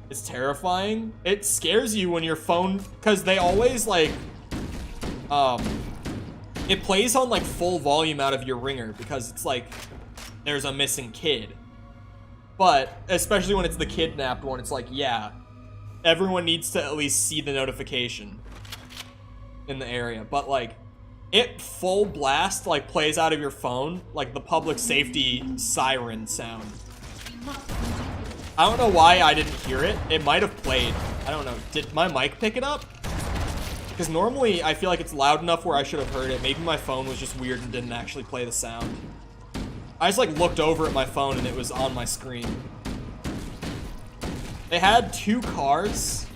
Speaker 1: It's terrifying. It scares you when your phone... Because they always, like... It plays on, like, full volume out of your ringer. Because it's like... There's a missing kid. But, especially when it's the kidnapped one, it's like, yeah... Everyone needs to at least see the notification in the area. But, like, it full blast, like, plays out of your phone, like the public safety siren sound. I don't know why I didn't hear it. It might have played. I don't know. Did my mic pick it up? Because normally I feel like it's loud enough where I should have heard it. Maybe my phone was just weird and didn't actually play the sound. I just, like, looked over at my phone and it was on my screen. They had 2 cars,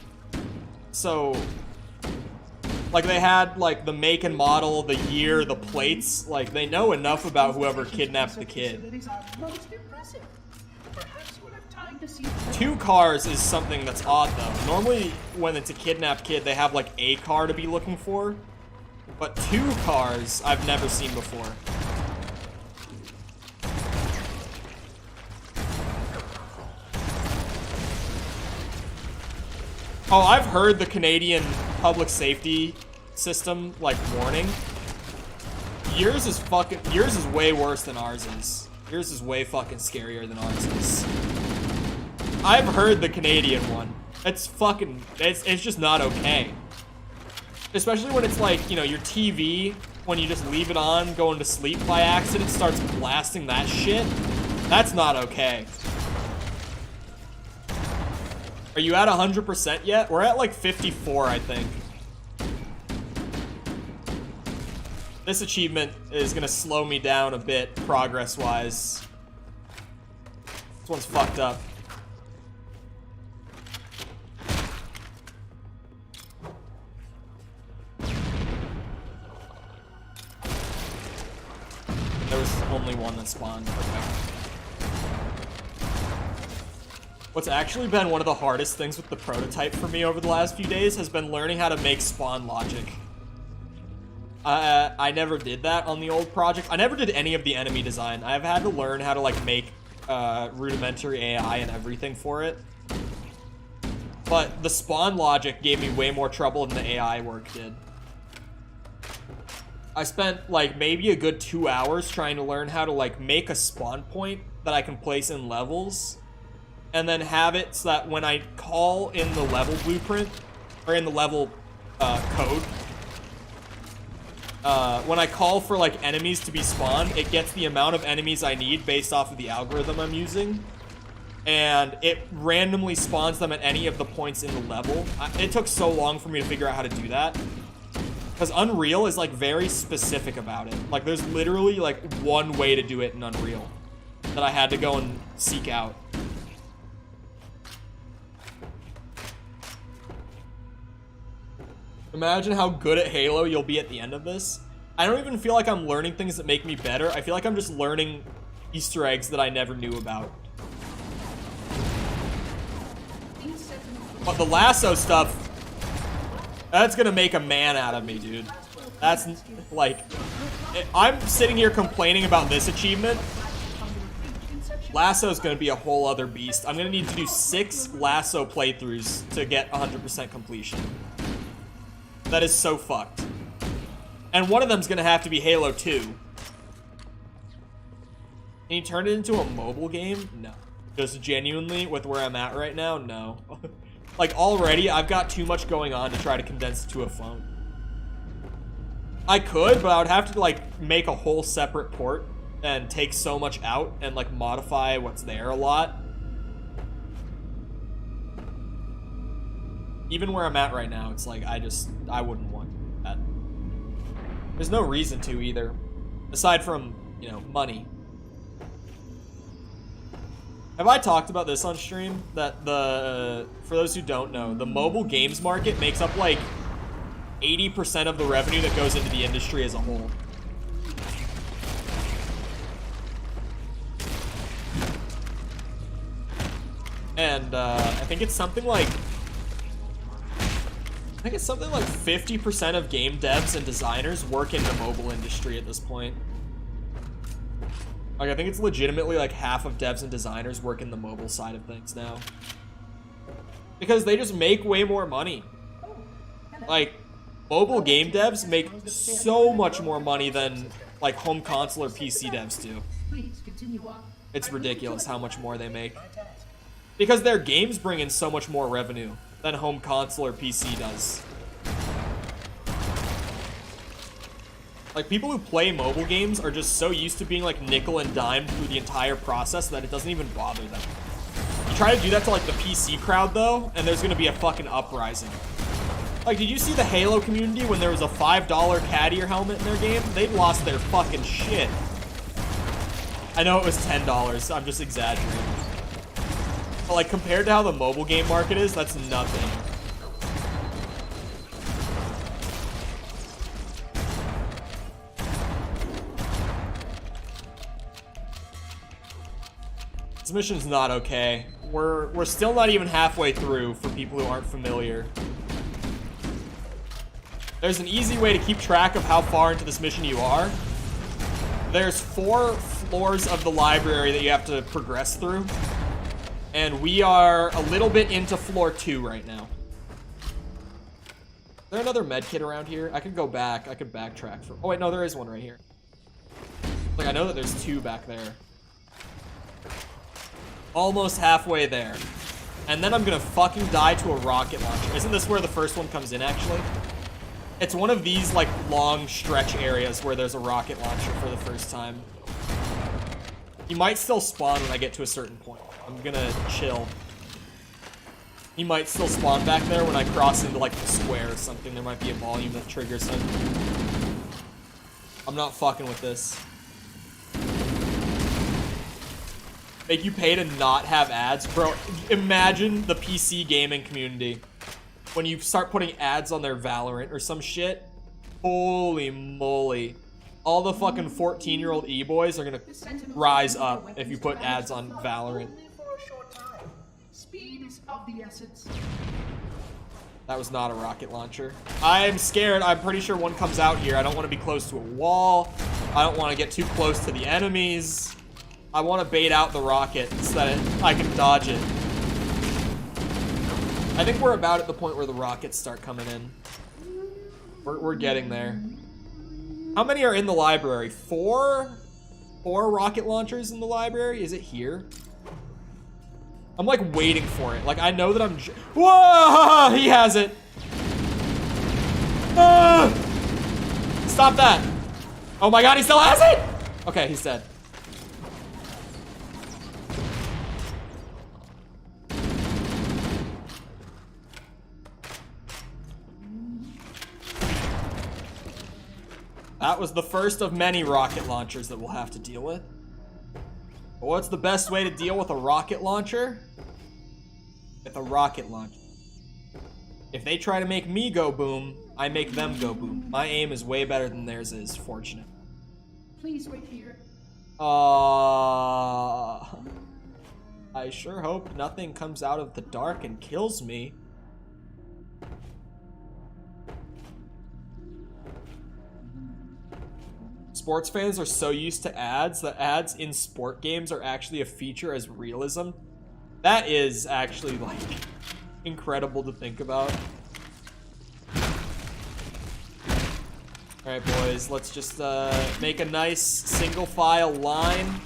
Speaker 1: so, like, they had, like, the make and model, the year, the plates. Like, they know enough about whoever kidnapped the kid. 2 cars is something that's odd, though. Normally, when it's a kidnapped kid, they have, like, a car to be looking for. But 2 cars, I've never seen before. Oh, I've heard the Canadian public safety system, like, warning. Yours is way worse than ours is. Yours is way fucking scarier than ours is. I've heard the Canadian one. It's fucking, it's just not okay. Especially when it's like, you know, your TV, when you just leave it on, going to sleep by accident, starts blasting that shit. That's not okay. Are you at 100% yet? We're at like 54, I think. This achievement is gonna slow me down a bit, progress-wise. This one's fucked up. There was only one that spawned. Okay. What's actually been one of the hardest things with the prototype for me over the last few days has been learning how to make spawn logic. I never did that on the old project. I never did any of the enemy design. I've had to learn how to like make rudimentary AI and everything for it. But the spawn logic gave me way more trouble than the AI work did. I spent like maybe a good 2 hours trying to learn how to like make a spawn point that I can place in levels and then have it so that when I call in the level blueprint or in the level code, when I call for like enemies to be spawned, it gets the amount of enemies I need based off of the algorithm I'm using, and it randomly spawns them at any of the points in the level. It took so long for me to figure out how to do that because Unreal is like very specific about it. Like there's literally like one way to do it in Unreal that I had to go and seek out. Imagine how good at Halo you'll be at the end of this. I don't even feel like I'm learning things that make me better. I feel like I'm just learning Easter eggs that I never knew about. But the LASO stuff, that's gonna make a man out of me, dude. That's like, I'm sitting here complaining about this achievement. LASO is gonna be a whole other beast. I'm gonna need to do 6 LASO playthroughs to get 100% completion. That is so fucked. And one of them's gonna have to be Halo 2. Can you turn it into a mobile game? No. Just genuinely, with where I'm at right now, no. Like, already, I've got too much going on to try to condense it to a phone. I could, but I would have to, like, make a whole separate port and take so much out and, like, modify what's there a lot. Even where I'm at right now, it's like, I wouldn't want that. There's no reason to either. Aside from, you know, money. Have I talked about this on stream? That for those who don't know, the mobile games market makes up like 80% of the revenue that goes into the industry as a whole. And I think it's something like 50% of game devs and designers work in the mobile industry at this point. Like, I think it's legitimately like half of devs and designers work in the mobile side of things now. Because they just make way more money. Like, mobile game devs make so much more money than like home console or PC devs do. It's ridiculous how much more they make. Because their games bring in so much more revenue than home console or PC does. Like, people who play mobile games are just so used to being like nickel and dime through the entire process that it doesn't even bother them. You try to do that to like the PC crowd though, and there's gonna be a fucking uprising. Like, did you see the Halo community when there was a $5 Cattier helmet in their game? They lost their fucking shit. I know it was $10, I'm just exaggerating. But like, compared to how the mobile game market is, that's nothing. This mission's not okay. We're still not even halfway through for people who aren't familiar. There's an easy way to keep track of how far into this mission you are. There's 4 floors of the library that you have to progress through. And we are a little bit into floor 2 right now. Is there another med kit around here? I could go back. I could backtrack for... Oh, wait, no, there is one right here. Like, I know that there's 2 back there. Almost halfway there. And then I'm gonna fucking die to a rocket launcher. Isn't this where the first one comes in, actually? It's one of these, like, long stretch areas where there's a rocket launcher for the first time. He might still spawn when I get to a certain point. I'm gonna chill. He might still spawn back there when I cross into, like, the square or something. There might be a volume that triggers him. I'm not fucking with this. Make you pay to not have ads? Bro, imagine the PC gaming community when you start putting ads on their Valorant or some shit. Holy moly. All the fucking 14-year-old e-boys are gonna rise up if you put ads on Valorant.
Speaker 19: Speed is of the essence.
Speaker 1: That was not a rocket launcher. I'm scared. I'm pretty sure one comes out here. I don't want to be close to a wall. I don't want to get too close to the enemies. I want to bait out the rocket so that I can dodge it. I think we're about at the point where the rockets start coming in. We're getting there. How many are in the library? 4? 4 rocket launchers in the library? Is it here? I'm like waiting for it. Like I know that I'm. Whoa! He has it. Stop that! Oh my god, he still has it! Okay, he's dead. That was the first of many rocket launchers that we'll have to deal with. But what's the best way to deal with a rocket launcher? With a rocket launcher. If they try to make me go boom, I make them go boom. My aim is way better than theirs is, fortunate.
Speaker 19: Please wait here.
Speaker 1: I sure hope nothing comes out of the dark and kills me. Sports fans are so used to ads that ads in sport games are actually a feature as realism. That is actually, like, incredible to think about. Alright, boys, let's just make a nice single file line.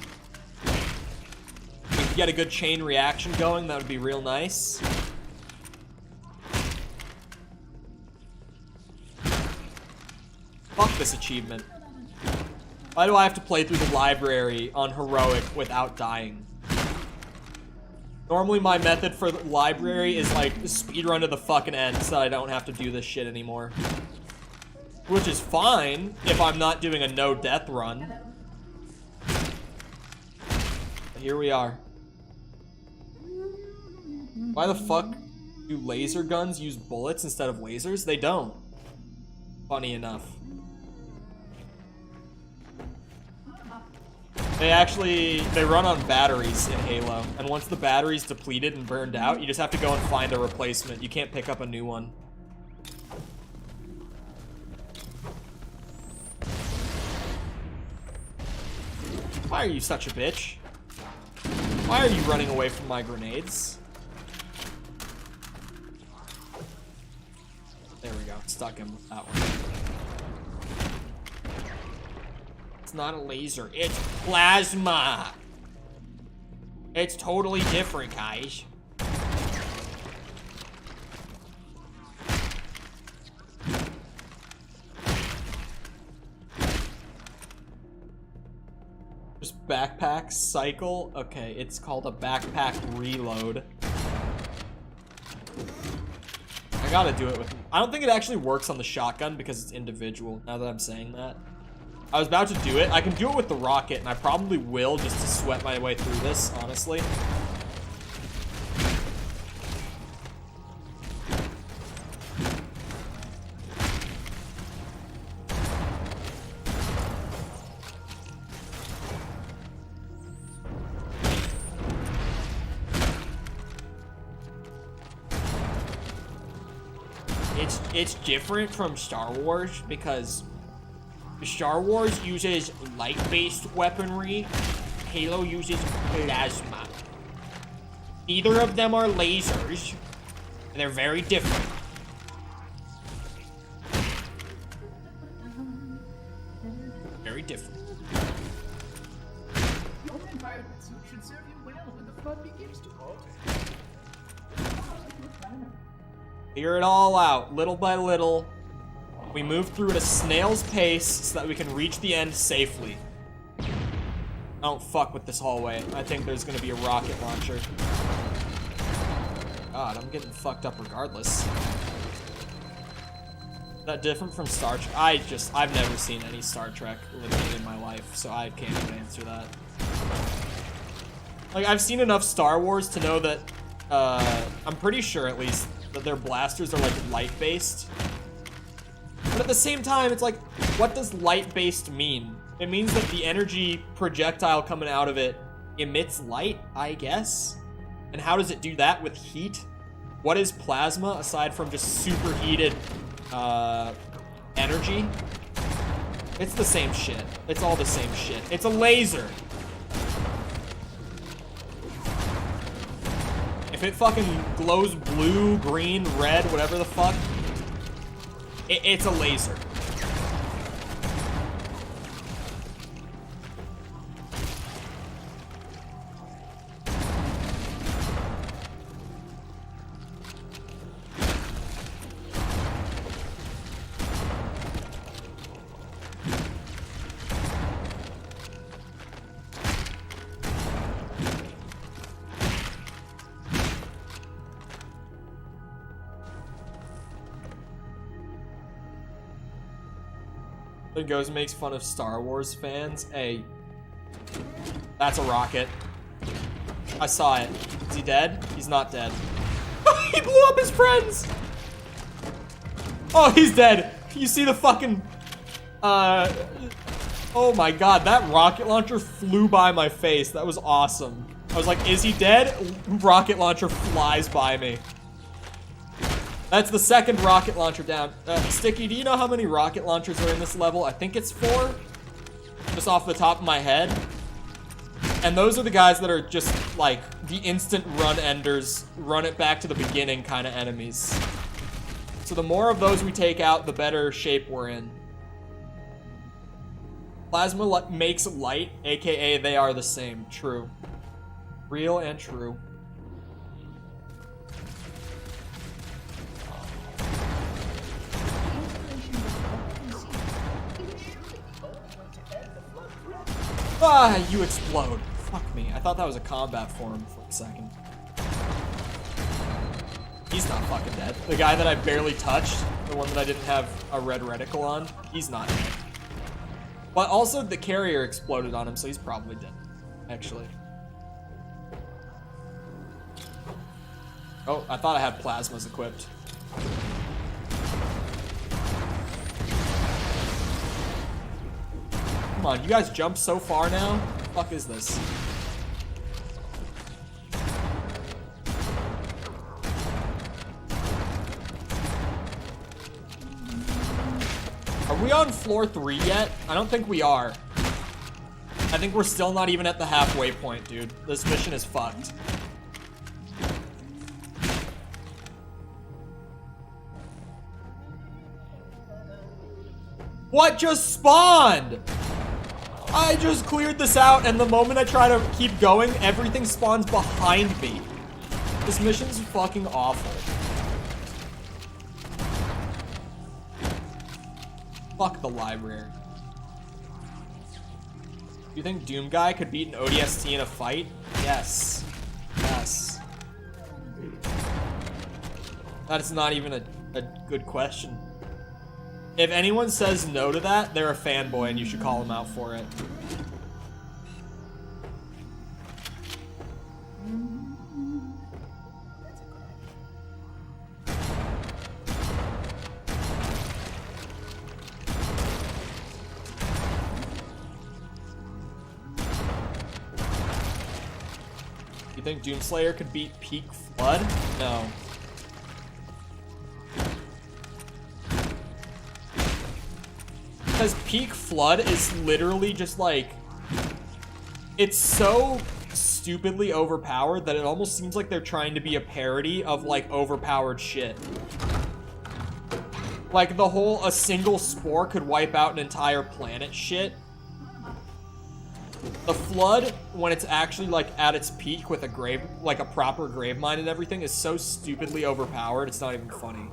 Speaker 1: If we could get a good chain reaction going, that would be real nice. Fuck this achievement. Why do I have to play through the library on heroic without dying? Normally my method for the library is like speedrun to the fucking end so I don't have to do this shit anymore. Which is fine if I'm not doing a no death run. But here we are. Why the fuck do laser guns use bullets instead of lasers? They don't. Funny enough. They run on batteries in Halo, and once the battery's depleted and burned out, you just have to go and find a replacement. You can't pick up a new one. Why are you such a bitch? Why are you running away from my grenades? There we go, stuck him with that one. It's not a laser, it's plasma. It's totally different, guys. Just backpack cycle. Okay, it's called a backpack reload. I gotta do it with. I don't think it actually works on the shotgun because it's individual. Now that I'm saying that. I was about to do it. I can do it with the rocket, and I probably will just to sweat my way through this, honestly. It's different from Star Wars because Star Wars uses light-based weaponry. Halo uses plasma. Neither of them are lasers, and they're very different. Very different.
Speaker 19: Your environment should serve you well when the flood begins to roll.
Speaker 1: Figure it all out, little by little. We move through at a snail's pace so that we can reach the end safely. I don't fuck with this hallway. I think there's gonna be a rocket launcher. God, I'm getting fucked up regardless. Is that different from Star Trek? I've never seen any Star Trek literally in my life, so I can't even answer that. Like, I've seen enough Star Wars to know that, I'm pretty sure at least, that their blasters are like light-based. But at the same time, it's like, what does light-based mean? It means that the energy projectile coming out of it emits light, I guess? And how does it do that with heat? what is plasma aside from just superheated energy? It's the same shit. It's all the same shit. It's a laser. If it fucking glows blue, green, red, whatever the fuck, it's a laser. Then goes and makes fun of Star Wars fans. Hey, that's a rocket. I saw it. Is he dead? He's not dead. He blew up his friends. Oh, he's dead. You see the fucking... oh my god, that rocket launcher flew by my face. That was awesome. I was like, is he dead? Rocket launcher flies by me. That's the second rocket launcher down. Sticky, do you know how many rocket launchers are in this level? I think it's 4. Just off the top of my head. And those are the guys that are just, like, the instant run enders, run it back to the beginning kind of enemies. So the more of those we take out, the better shape we're in. Plasma makes light, aka they are the same. True. Real and true. Ah, you explode. Fuck me. I thought that was a combat form for a second. He's not fucking dead. The guy that I barely touched, the one that I didn't have a red reticle on, he's not dead. But also the carrier exploded on him, so he's probably dead, actually. Oh, I thought I had plasmas equipped. Come on, you guys jump so far now? What the fuck is this? Are we on floor 3 yet? I don't think we are. I think we're still not even at the halfway point, dude. This mission is fucked. What just spawned? I just cleared this out, and the moment I try to keep going, everything spawns behind me. This mission's fucking awful. Fuck the library. You think Doom Guy could beat an ODST in a fight? Yes. Yes. That's not even a good question. If anyone says no to that, they're a fanboy and you should call them out for it. You think Doomslayer could beat Peak Flood? No. Because Peak Flood is literally just like... It's so stupidly overpowered that it almost seems like they're trying to be a parody of like overpowered shit. Like the whole a single spore could wipe out an entire planet shit. The Flood, when it's actually like at its peak with a grave, like a proper Gravemind and everything, is so stupidly overpowered, it's not even funny.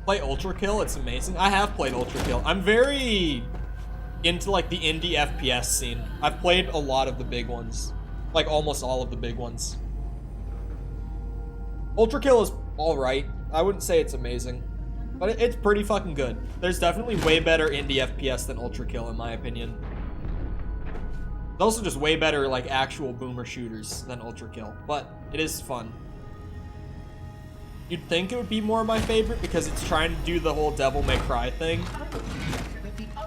Speaker 1: Play Ultra Kill, it's amazing. I have played Ultra Kill. I'm very into like the indie FPS scene. I've played a lot of the big ones. Like almost all of the big ones. Ultra Kill is alright. I wouldn't say it's amazing. But it's pretty fucking good. There's definitely way better indie FPS than Ultra Kill in my opinion. There's also just way better like actual boomer shooters than Ultra Kill. But it is fun. You'd think it would be more my favorite because it's trying to do the whole Devil May Cry thing.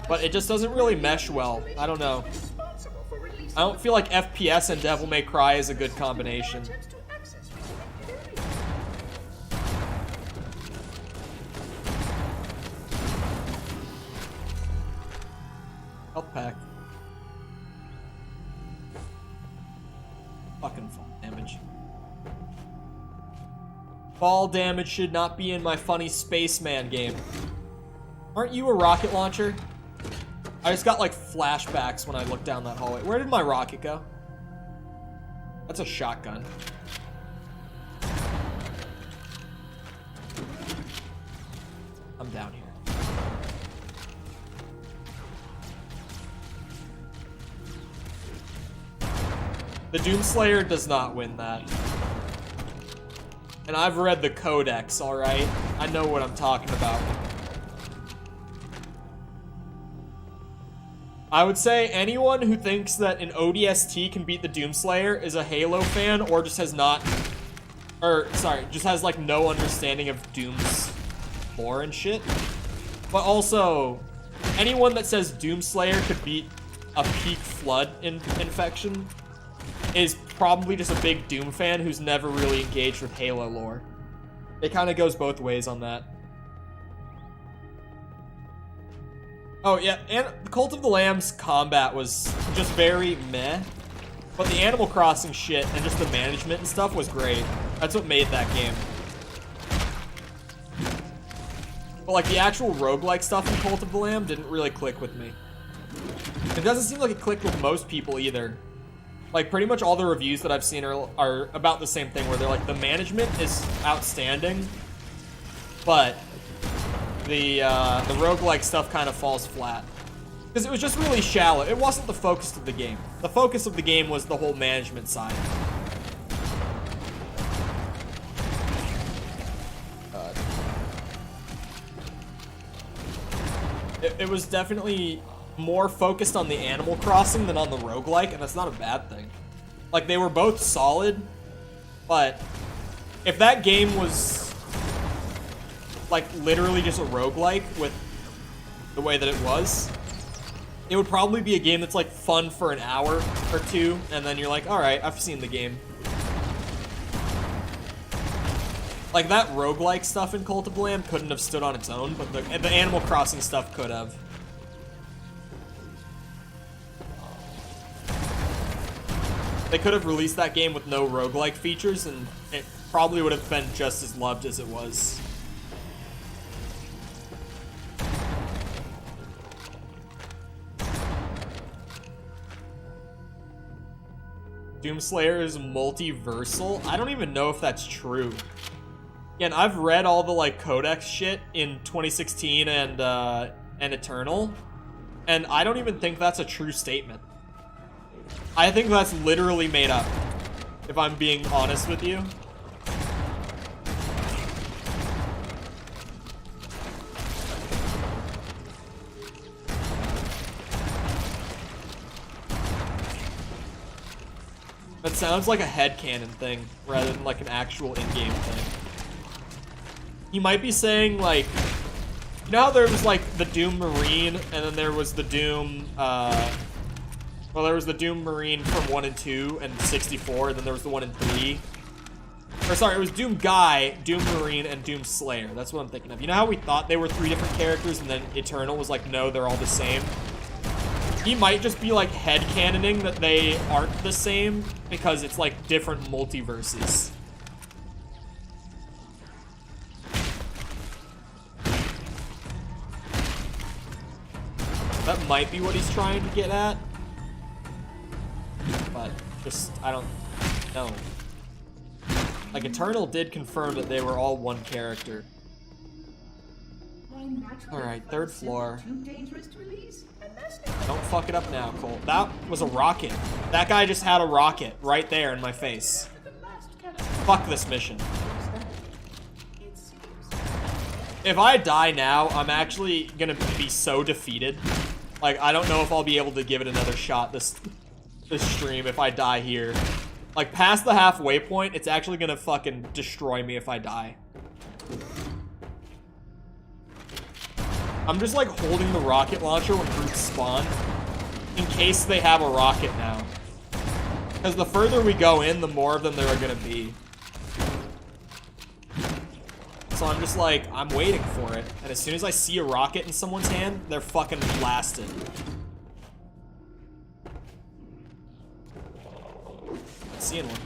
Speaker 1: But it just doesn't really mesh well. I don't know. I don't feel like FPS and Devil May Cry is a good combination. Health pack. Fucking fall damage. Fall damage should not be in my funny spaceman game. Aren't you a rocket launcher? I just got like flashbacks when I looked down that hallway. Where did my rocket go? That's a shotgun. I'm down here. The Doomslayer does not win that. And I've read the Codex, alright? I know what I'm talking about. I would say anyone who thinks that an ODST can beat the Doomslayer is a Halo fan or just has not... just has like no understanding of Doom's lore and shit. But also, anyone that says Doomslayer could beat a peak flood infection is probably just a big Doom fan who's never really engaged with Halo lore. It kind of goes both ways on that. Oh yeah, and Cult of the Lamb's combat was just very meh. But the Animal Crossing shit and just the management and stuff was great. That's what made that game. But like the actual roguelike stuff in Cult of the Lamb didn't really click with me. It doesn't seem like it clicked with most people either. Like, pretty much all the reviews that I've seen are about the same thing, where they're like, the management is outstanding, but the roguelike stuff kind of falls flat. Because it was just really shallow. It wasn't the focus of the game. The focus of the game was the whole management side. It was definitely more focused on the Animal Crossing than on the roguelike, and that's not a bad thing. Like, they were both solid, but if that game was, like, literally just a roguelike with the way that it was, it would probably be a game that's, like, fun for an hour or two, and then you're like, alright, I've seen the game. Like, that roguelike stuff in Cult of the Lamb couldn't have stood on its own, but the Animal Crossing stuff could have. They could have released that game with no roguelike features, and it probably would have been just as loved as it was. Doomslayer is multiversal? I don't even know if that's true. Again, I've read all the like Codex shit in 2016 and Eternal, and I don't even think that's a true statement. I think that's literally made up, if I'm being honest with you. That sounds like a headcanon thing, rather than like an actual in-game thing. He might be saying, like, you know how there was like the Doom Marine, and then there was the Doom, well, there was the Doom Marine from 1 and 2 and 64, and then there was the 1 and 3. Or sorry, it was Doom Guy, Doom Marine, and Doom Slayer. That's what I'm thinking of. You know how we thought they were 3 different characters, and then Eternal was like, no, they're all the same? He might just be like headcanoning that they aren't the same, because it's like different multiverses. That might be what he's trying to get at. But just, I don't know. Like, Eternal did confirm that they were all one character. Alright, 3rd floor. Don't fuck it up now, Cole. That was a rocket. That guy just had a rocket right there in my face. Fuck this mission. If I die now, I'm actually gonna be so defeated. Like, I don't know if I'll be able to give it another shot this stream if I die here. Like, past the halfway point, it's actually gonna fucking destroy me if I die. I'm just, like, holding the rocket launcher when groups spawn, in case they have a rocket now. Because the further we go in, the more of them there are gonna be. So I'm just like, I'm waiting for it. And as soon as I see a rocket in someone's hand, they're fucking blasted. Seeing one.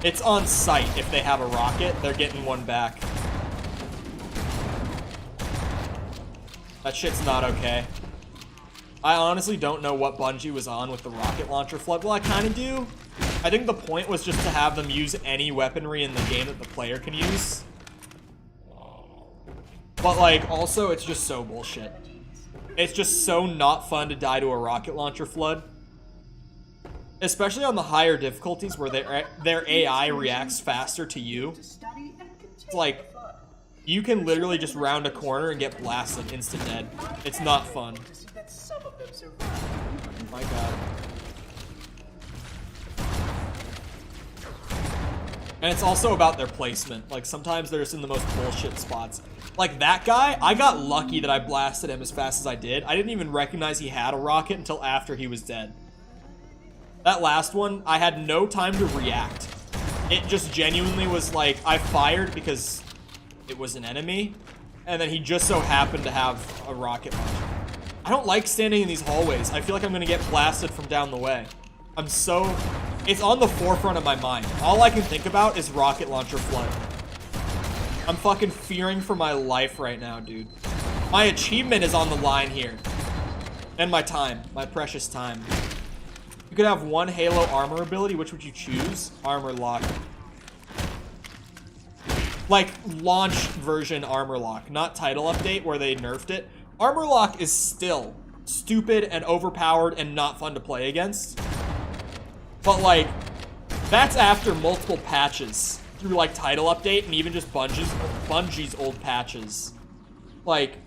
Speaker 1: It's on site. If they have a rocket, they're getting one back. That shit's not okay. I honestly don't know what Bungie was on with the rocket launcher flood. Well, I kind of do. I think the point was just to have them use any weaponry in the game that the player can use. But, like, also, it's just so bullshit. It's just so not fun to die to a rocket launcher flood. Especially on the higher difficulties where their AI reacts faster to you. It's like, you can literally just round a corner and get blasted instant dead. It's not fun. Oh my god. And it's also about their placement. Like, sometimes they're just in the most bullshit spots. Like, that guy, I got lucky that I blasted him as fast as I did. I didn't even recognize he had a rocket until after he was dead. That last one, I had no time to react. It just genuinely was like, I fired because it was an enemy, and then he just so happened to have a rocket launcher. I don't like standing in these hallways. I feel like I'm gonna get blasted from down the way. It's on the forefront of my mind. All I can think about is rocket launcher flood. I'm fucking fearing for my life right now, dude. My achievement is on the line here. And my time, my precious time. You could have one Halo armor ability. Which would you choose? Armor lock. Like, launch version armor lock, not title update where they nerfed it. Armor lock is still stupid and overpowered and not fun to play against. But, like, that's after multiple patches through, like, title update and even just Bungie's old patches. Like,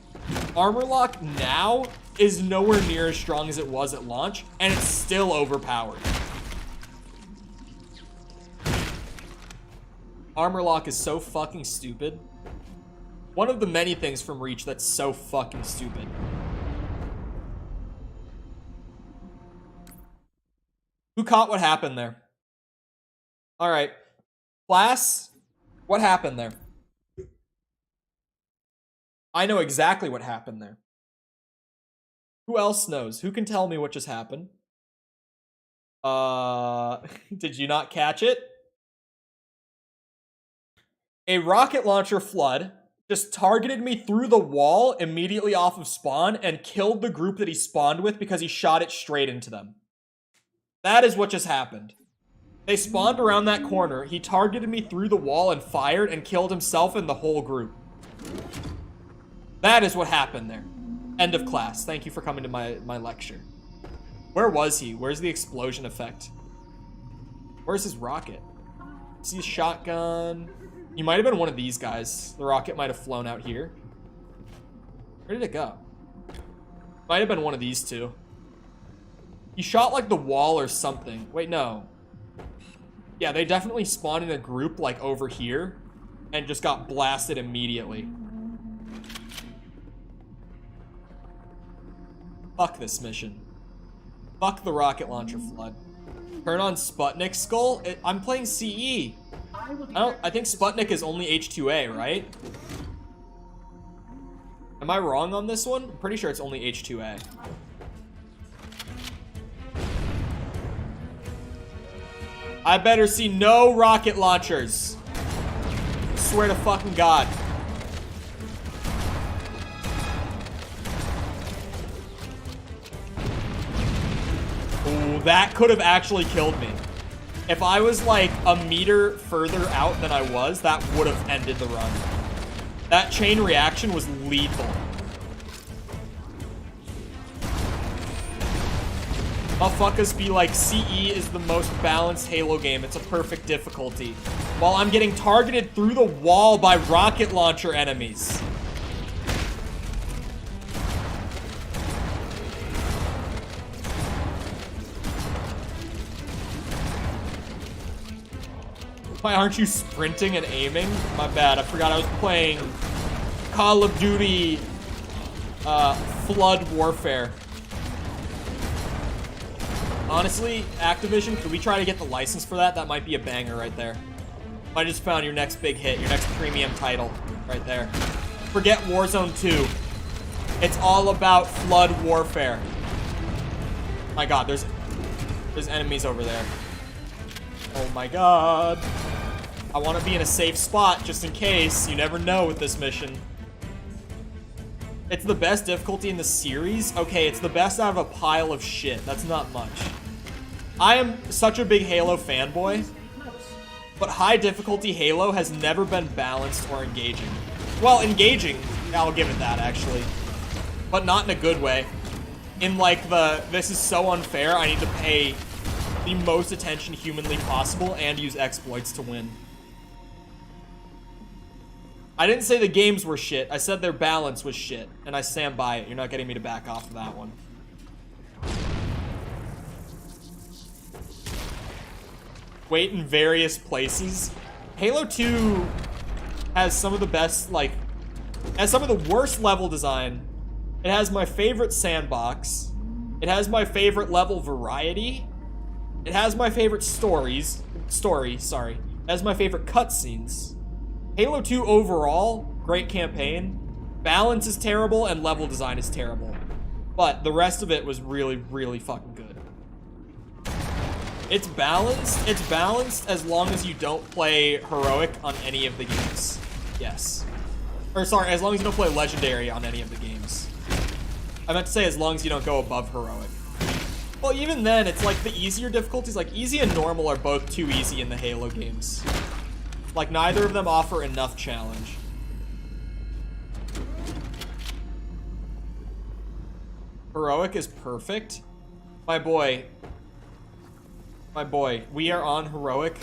Speaker 1: armor lock now is nowhere near as strong as it was at launch, and it's still overpowered. Armor lock is so fucking stupid. One of the many things from Reach that's so fucking stupid. Who caught what happened there? Alright. Class, what happened there? I know exactly what happened there. Who else knows? Who can tell me what just happened? Did you not catch it? A rocket launcher flood just targeted me through the wall immediately off of spawn and killed the group that he spawned with because he shot it straight into them. That is what just happened. They spawned around that corner, he targeted me through the wall and fired and killed himself and the whole group. That is what happened there. End of class. Thank you for coming to my lecture. Where was he? Where's the explosion effect? Where's his rocket? See a shotgun. He might have been one of these guys. The rocket might have flown out here. Where did it go? Might have been one of these two. He shot like the wall or something. Wait, no. Yeah, they definitely spawned in a group like over here and just got blasted immediately. Fuck this mission. Fuck the rocket launcher flood. Turn on Sputnik skull? I'm playing CE. I think Sputnik is only H2A, right? Am I wrong on this one? I'm pretty sure it's only H2A. I better see no rocket launchers. I swear to fucking God. Ooh, that could have actually killed me. If I was like a meter further out than I was, that would have ended the run. That chain reaction was lethal. Motherfuckers be like, CE is the most balanced Halo game. It's a perfect difficulty. While I'm getting targeted through the wall by rocket launcher enemies. Why aren't you sprinting and aiming? My bad, I forgot I was playing Call of Duty Flood Warfare. Honestly, Activision, could we try to get the license for that? That might be a banger right there. I just found your next big hit, your next premium title right there. Forget Warzone 2. It's all about flood warfare. My god, there's enemies over there. Oh my god. I want to be in a safe spot just in case. You never know with this mission. It's the best difficulty in the series? Okay, it's the best out of a pile of shit. That's not much. I am such a big Halo fanboy, but high difficulty Halo has never been balanced or engaging. Well, engaging, I'll give it that actually, but not in a good way. In like this is so unfair, I need to pay the most attention humanly possible and use exploits to win. I didn't say the games were shit, I said their balance was shit, and I stand by it. You're not getting me to back off of that one. Wait in various places. Halo 2 has some of the best, like, has some of the worst level design. It has my favorite sandbox. It has my favorite level variety. It has my favorite story. It has my favorite cutscenes. Halo 2 overall, great campaign. Balance is terrible and level design is terrible. But the rest of it was really, really fucking good. It's balanced. It's balanced as long as you don't play heroic on any of the games. Yes. Or sorry, as long as you don't play legendary on any of the games. I meant to say as long as you don't go above heroic. Well, even then, it's like the easier difficulties, like easy and normal are both too easy in the Halo games. Like, neither of them offer enough challenge. Heroic is perfect. My boy, we are on heroic.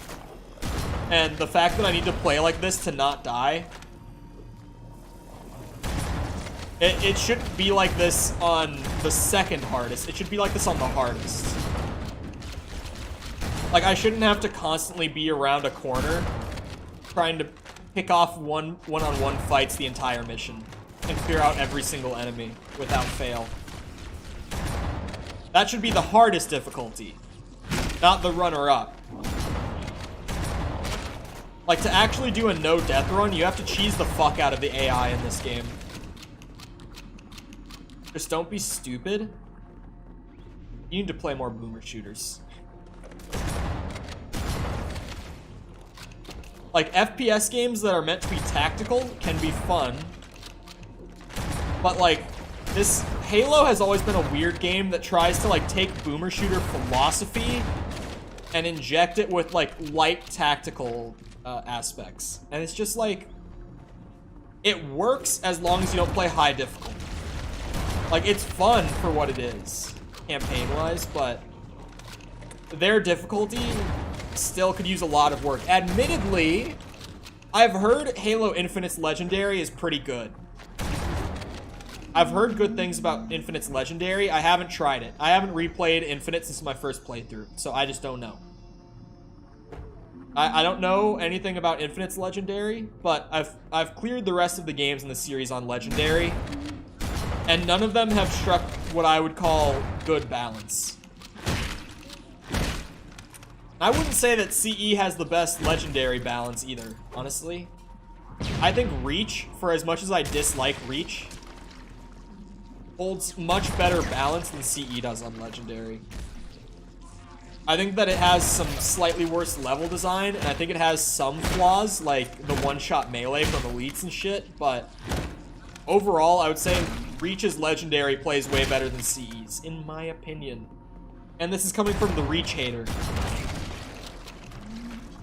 Speaker 1: And the fact that I need to play like this to not die, it shouldn't be like this on the second hardest. It should be like this on the hardest. Like, I shouldn't have to constantly be around a corner trying to pick off one-on-one fights the entire mission and clear out every single enemy without fail. That should be the hardest difficulty, not the runner-up. Like, to actually do a no-death run, you have to cheese the fuck out of the AI in this game. Just don't be stupid. You need to play more boomer shooters. Like, FPS games that are meant to be tactical can be fun. But, like, this Halo has always been a weird game that tries to, like, take boomer shooter philosophy and inject it with, like, light tactical aspects. And it's just, like, it works as long as you don't play high difficulty. Like, it's fun for what it is, campaign-wise, but their difficulty still could use a lot of work. Admittedly, I've heard Halo Infinite's Legendary is pretty good. I've heard good things about Infinite's Legendary. I haven't tried it. I haven't replayed Infinite since my first playthrough, so I just don't know. I don't know anything about Infinite's Legendary, but I've cleared the rest of the games in the series on Legendary, and none of them have struck what I would call good balance. I wouldn't say that CE has the best Legendary balance either, honestly. I think Reach, for as much as I dislike Reach, holds much better balance than CE does on Legendary. I think that it has some slightly worse level design, and I think it has some flaws, like the one-shot melee from elites and shit, but overall, I would say Reach's Legendary plays way better than CE's, in my opinion. And this is coming from the Reach hater.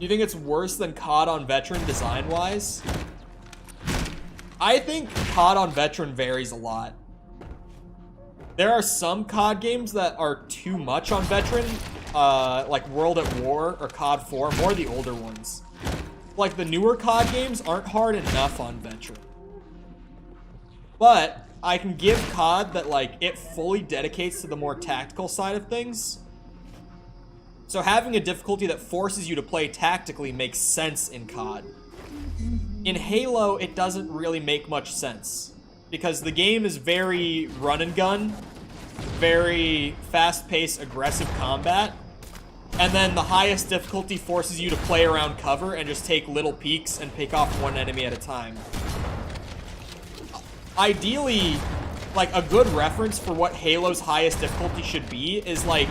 Speaker 1: You think it's worse than COD on Veteran design-wise? I think COD on Veteran varies a lot. There are some COD games that are too much on Veteran, like World at War or COD 4, more the older ones. Like, the newer COD games aren't hard enough on Veteran. But I can give COD that, like, it fully dedicates to the more tactical side of things. So having a difficulty that forces you to play tactically makes sense in COD. In Halo, it doesn't really make much sense, because the game is very run and gun, very fast-paced, aggressive combat. And then the highest difficulty forces you to play around cover and just take little peeks and pick off one enemy at a time. Ideally, like, a good reference for what Halo's highest difficulty should be is, like,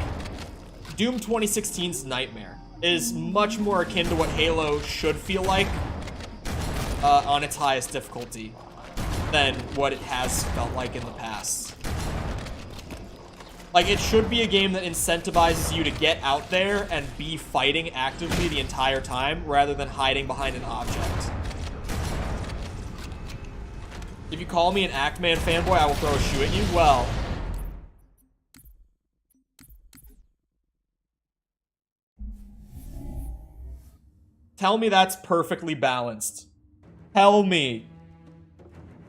Speaker 1: Doom 2016's Nightmare is much more akin to what Halo should feel like on its highest difficulty than what it has felt like in the past. Like, it should be a game that incentivizes you to get out there and be fighting actively the entire time rather than hiding behind an object. If you call me an Act-Man fanboy, I will throw a shoe at you. Well, tell me that's perfectly balanced. Tell me.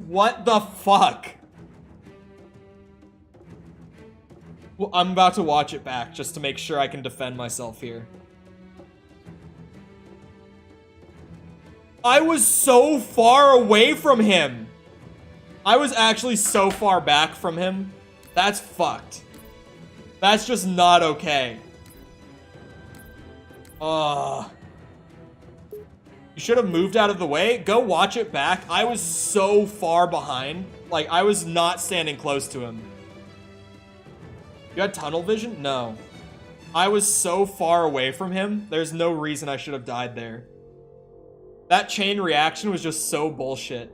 Speaker 1: What the fuck? Well, I'm about to watch it back just to make sure I can defend myself here. I was so far away from him. I was actually so far back from him. That's fucked. That's just not okay. You should have moved out of the way. Go watch it back. I was so far behind. Like, I was not standing close to him. You had tunnel vision? No. I was so far away from him. There's no reason I should have died there. That chain reaction was just so bullshit.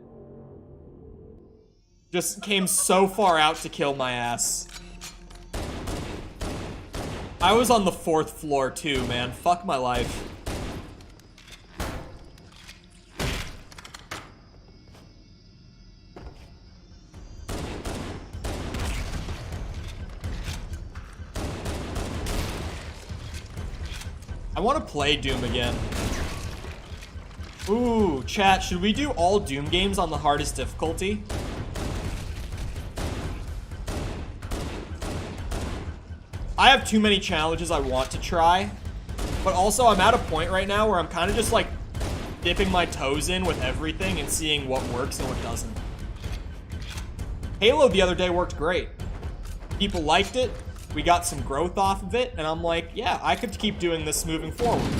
Speaker 1: Just came so far out to kill my ass. I was on the 4th floor too, man. Fuck my life. I want to play Doom again. Ooh, chat, should we do all Doom games on the hardest difficulty? I have too many challenges I want to try, but also I'm at a point right now where I'm kind of just like dipping my toes in with everything and seeing what works and what doesn't. Halo the other day worked great. People liked it. We got some growth off of it, and I'm like, yeah, I could keep doing this moving forward.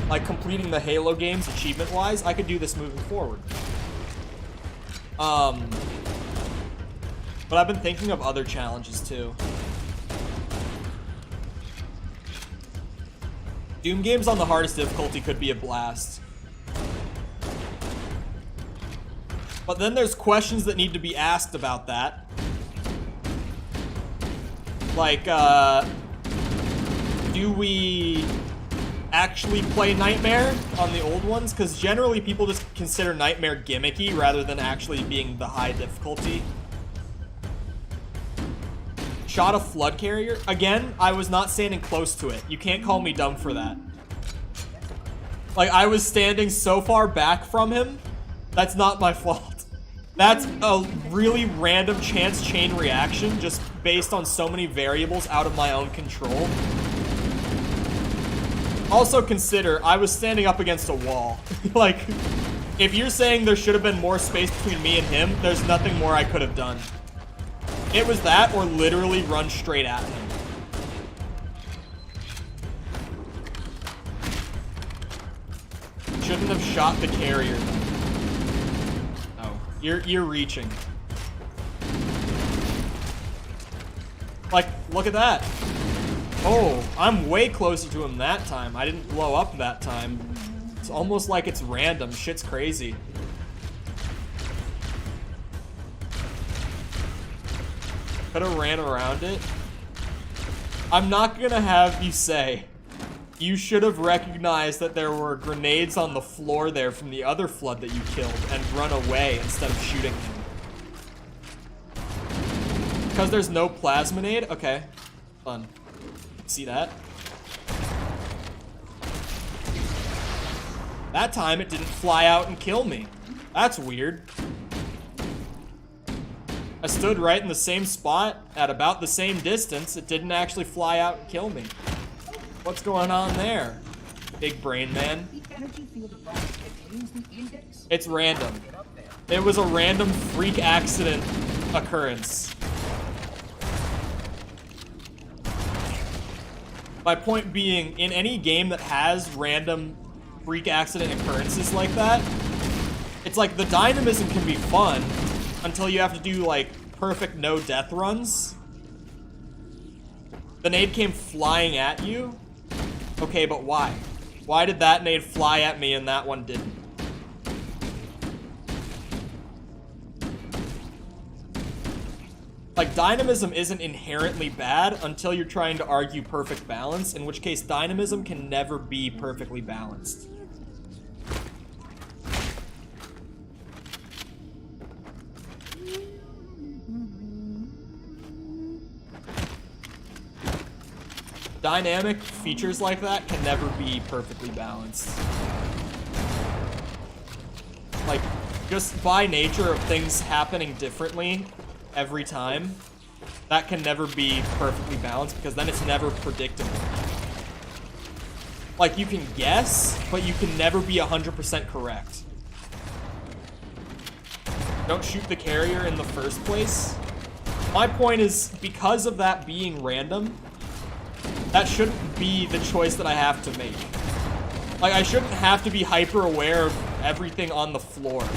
Speaker 1: Like, completing the Halo games achievement-wise, I could do this moving forward. But I've been thinking of other challenges, too. Doom games on the hardest difficulty could be a blast. But then there's questions that need to be asked about that. Like, do we actually play Nightmare on the old ones? Because generally people just consider Nightmare gimmicky rather than actually being the high difficulty. Shot a flood carrier? Again, I was not standing close to it. You can't call me dumb for that. Like, I was standing so far back from him. That's not my fault. That's a really random chance chain reaction just based on so many variables out of my own control. Also consider, I was standing up against a wall. Like, if you're saying there should have been more space between me and him, there's nothing more I could have done. It was that or literally run straight at him. Shouldn't have shot the carrier. You're reaching. Like, look at that. Oh, I'm way closer to him that time. I didn't blow up that time. It's almost like it's random. Shit's crazy. Could have ran around it. I'm not gonna have you say, you should have recognized that there were grenades on the floor there from the other flood that you killed and run away instead of shooting him. Because there's no plasminade? Okay. Fun. See that? That time it didn't fly out and kill me. That's weird. I stood right in the same spot at about the same distance. It didn't actually fly out and kill me. What's going on there, big brain man? It's random. It was a random freak accident occurrence. My point being, in any game that has random freak accident occurrences like that, it's like the dynamism can be fun until you have to do like perfect no death runs. The nade came flying at you. Okay, but why? Why did that nade fly at me and that one didn't? Like, dynamism isn't inherently bad until you're trying to argue perfect balance, in which case dynamism can never be perfectly balanced. Dynamic features like that can never be perfectly balanced. Like, just by nature of things happening differently every time, that can never be perfectly balanced because then it's never predictable. Like, you can guess, but you can never be 100% correct. Don't shoot the carrier in the first place. My point is, because of that being random, that shouldn't be the choice that I have to make. Like, I shouldn't have to be hyper aware of everything on the floor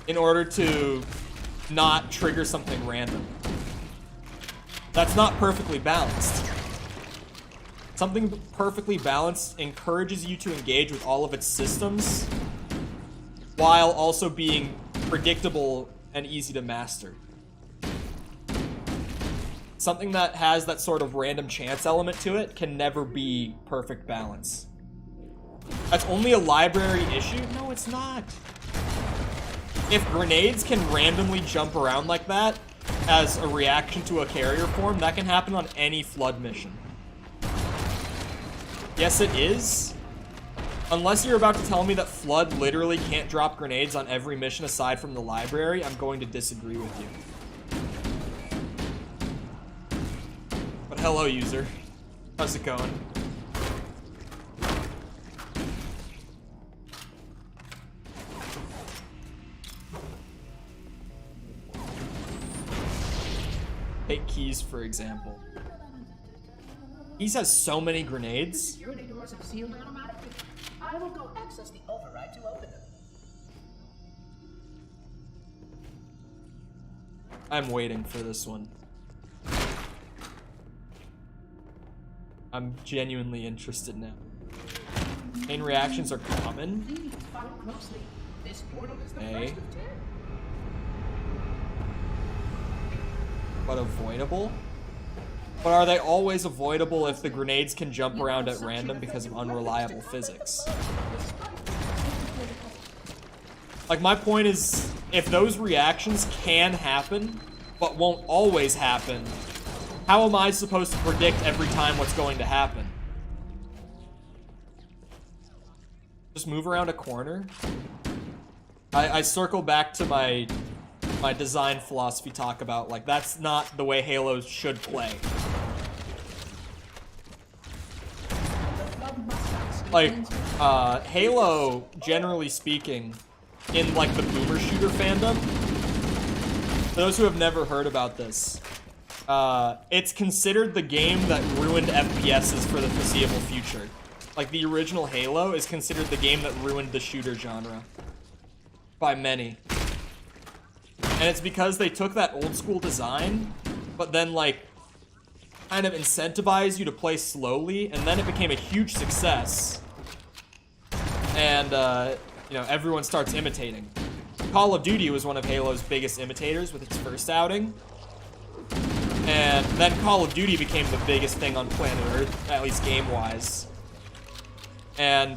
Speaker 1: in order to not trigger something random. That's not perfectly balanced. Something perfectly balanced encourages you to engage with all of its systems while also being predictable and easy to master. Something that has that sort of random chance element to it can never be perfect balance. That's only a library issue? No, it's not. If grenades can randomly jump around like that as a reaction to a carrier form, that can happen on any flood mission. Yes, it is. Unless you're about to tell me that flood literally can't drop grenades on every mission aside from the library, I'm going to disagree with you. But hello, user. How's it going? Take Keys, for example. Keys has so many grenades.
Speaker 19: Security doors are sealed automatically. I will go access the override to open them.
Speaker 1: I'm waiting for this one. I'm genuinely interested now. Chain reactions are common. Okay. But avoidable? But are they always avoidable if the grenades can jump around at random because of unreliable physics? Like, my point is, if those reactions can happen, but won't always happen, how am I supposed to predict every time what's going to happen? Just move around a corner? I circle back to my design philosophy talk about, like, that's not the way Halo should play. Like, Halo, generally speaking, in, like, the boomer shooter fandom, for those who have never heard about this, it's considered the game that ruined FPSs for the foreseeable future. Like, the original Halo is considered the game that ruined the shooter genre. By many. And it's because they took that old school design, but then, like, kind of incentivized you to play slowly, and then it became a huge success. And, you know, everyone starts imitating. Call of Duty was one of Halo's biggest imitators with its first outing. And then Call of Duty became the biggest thing on planet Earth, at least game-wise. And,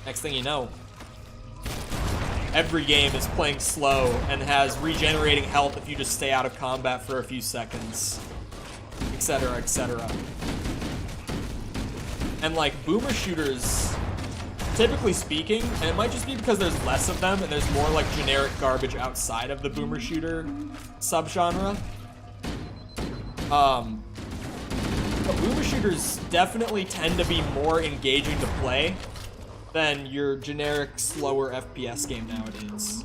Speaker 1: next thing you know, every game is playing slow and has regenerating health if you just stay out of combat for a few seconds, etc., etc. And, like, boomer shooters, typically speaking, and it might just be because there's less of them and there's more, like, generic garbage outside of the boomer shooter subgenre. But boomer shooters definitely tend to be more engaging to play than your generic, slower FPS game nowadays.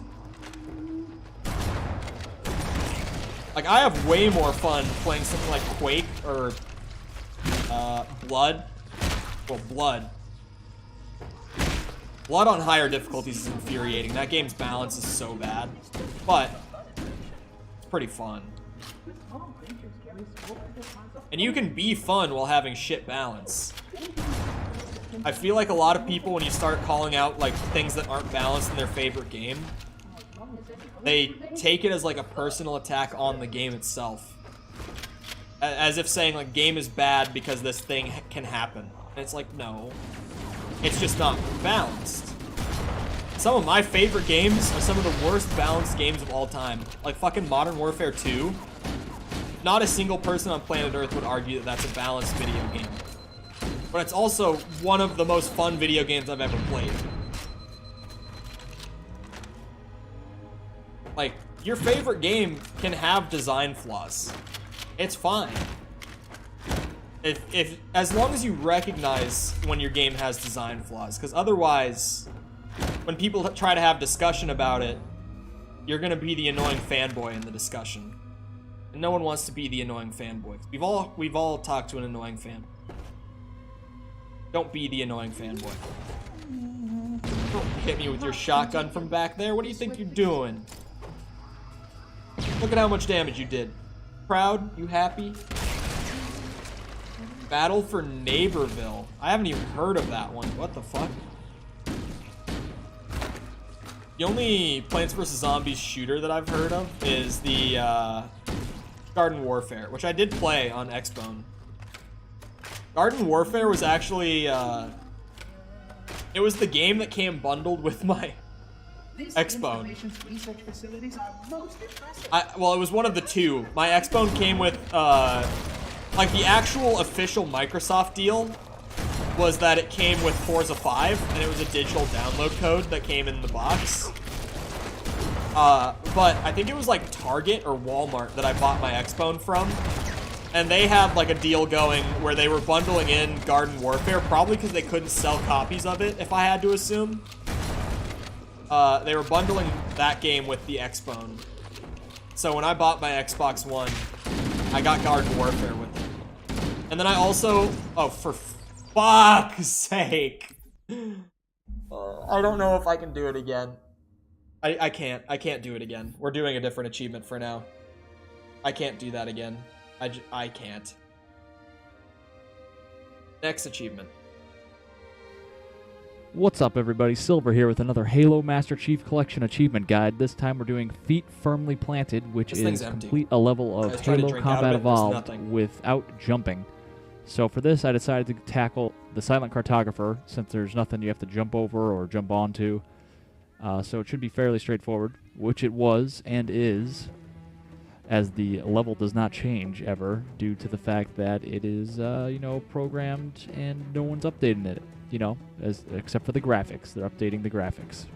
Speaker 1: Like, I have way more fun playing something like Quake or Blood. Well, Blood. Blood on higher difficulties is infuriating. That game's balance is so bad. But it's pretty fun. And you can be fun while having shit balance. I feel like a lot of people, when you start calling out like things that aren't balanced in their favorite game, they take it as like a personal attack on the game itself. As if saying like game is bad because this thing can happen. And it's like, no. It's just not balanced. Some of my favorite games are some of the worst balanced games of all time. Like fucking Modern Warfare 2. Not a single person on planet Earth would argue that that's a balanced video game. But it's also one of the most fun video games I've ever played. Like, your favorite game can have design flaws. It's fine. As long as you recognize when your game has design flaws, because otherwise, when people try to have discussion about it, you're gonna be the annoying fanboy in the discussion. And no one wants to be the annoying fanboy. We've all talked to an annoying fan. Don't be the annoying fanboy. Don't hit me with your shotgun from back there. What do you think you're doing? Look at how much damage you did. Proud? You happy? Battle for Neighborville. I haven't even heard of that one. What the fuck? The only Plants vs. Zombies shooter that I've heard of is the Garden Warfare, which I did play on Xbone. Garden Warfare was actually, it was the game that came bundled with my Xbone. Well, it was one of the two. My Xbone came with, like, the actual official Microsoft deal was that it came with Forza 5, and it was a digital download code that came in the box. But I think it was, like, Target or Walmart that I bought my Xbone from. And they had, like, a deal going where they were bundling in Garden Warfare, probably because they couldn't sell copies of it, if I had to assume. They were bundling that game with the Xbone. So when I bought my Xbox One, I got Garden Warfare with it. And then I also... Oh, for fuck's sake! I don't know if I can do it again. I can't. I can't do it again. We're doing a different achievement for now. I can't do that again. I can't. Next achievement.
Speaker 2: What's up, everybody? Silver here with another Halo Master Chief Collection achievement guide. This time we're doing Feet Firmly Planted, which is complete a level of Halo Combat Evolved without jumping. So for this, I decided to tackle the Silent Cartographer, since there's nothing you have to jump over or jump onto. So it should be fairly straightforward, which it was and is, as the level does not change ever due to the fact that it is, you know, programmed and no one's updating it, you know, except for the graphics. They're updating the graphics.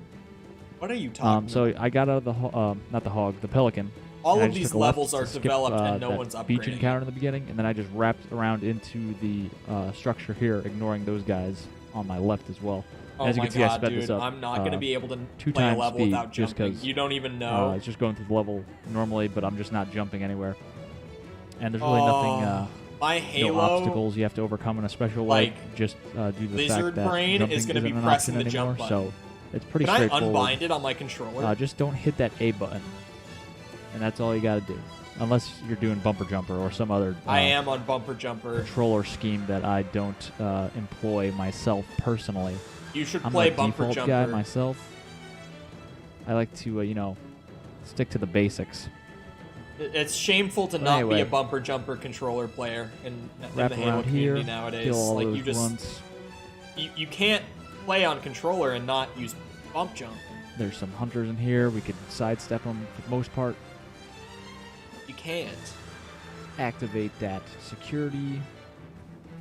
Speaker 1: What are you talking about?
Speaker 2: So I got out of the, not the hog, the Pelican.
Speaker 1: All of these levels are developed and no one's upgrading.
Speaker 2: Beach encounter in the beginning, and then I just wrapped around into the structure here, ignoring those guys on my left as well.
Speaker 1: Oh
Speaker 2: as you
Speaker 1: my
Speaker 2: can see, I
Speaker 1: god,
Speaker 2: sped
Speaker 1: dude,
Speaker 2: this up,
Speaker 1: I'm not going to be able to
Speaker 2: 2
Speaker 1: play a
Speaker 2: times
Speaker 1: level
Speaker 2: speed
Speaker 1: without
Speaker 2: just
Speaker 1: jumping.
Speaker 2: because
Speaker 1: You don't even know.
Speaker 2: It's just going through the level normally, but I'm just not jumping anywhere. And there's really nothing,
Speaker 1: my Halo,
Speaker 2: no obstacles you have to overcome in a special way, just due to the fact that
Speaker 1: brain
Speaker 2: jumping
Speaker 1: is going to be
Speaker 2: isn't an
Speaker 1: pressing
Speaker 2: option
Speaker 1: the jump
Speaker 2: anymore,
Speaker 1: button.
Speaker 2: so it's pretty
Speaker 1: Can
Speaker 2: straightforward.
Speaker 1: I unbind it on my controller?
Speaker 2: Just don't hit that A button, and that's all you got to do. Unless you're doing bumper jumper or some other
Speaker 1: I am on bumper jumper
Speaker 2: controller scheme that I don't employ myself personally.
Speaker 1: You should
Speaker 2: I'm
Speaker 1: play
Speaker 2: a
Speaker 1: bumper
Speaker 2: default
Speaker 1: jumper
Speaker 2: guy myself. I like to, you know, stick to the basics.
Speaker 1: It's shameful to not be a bumper jumper controller player in the Halo community nowadays.
Speaker 2: Like
Speaker 1: you just you can't play on controller and not use bump jump.
Speaker 2: There's some hunters in here. We could sidestep them for the most part.
Speaker 1: You can't
Speaker 2: activate that security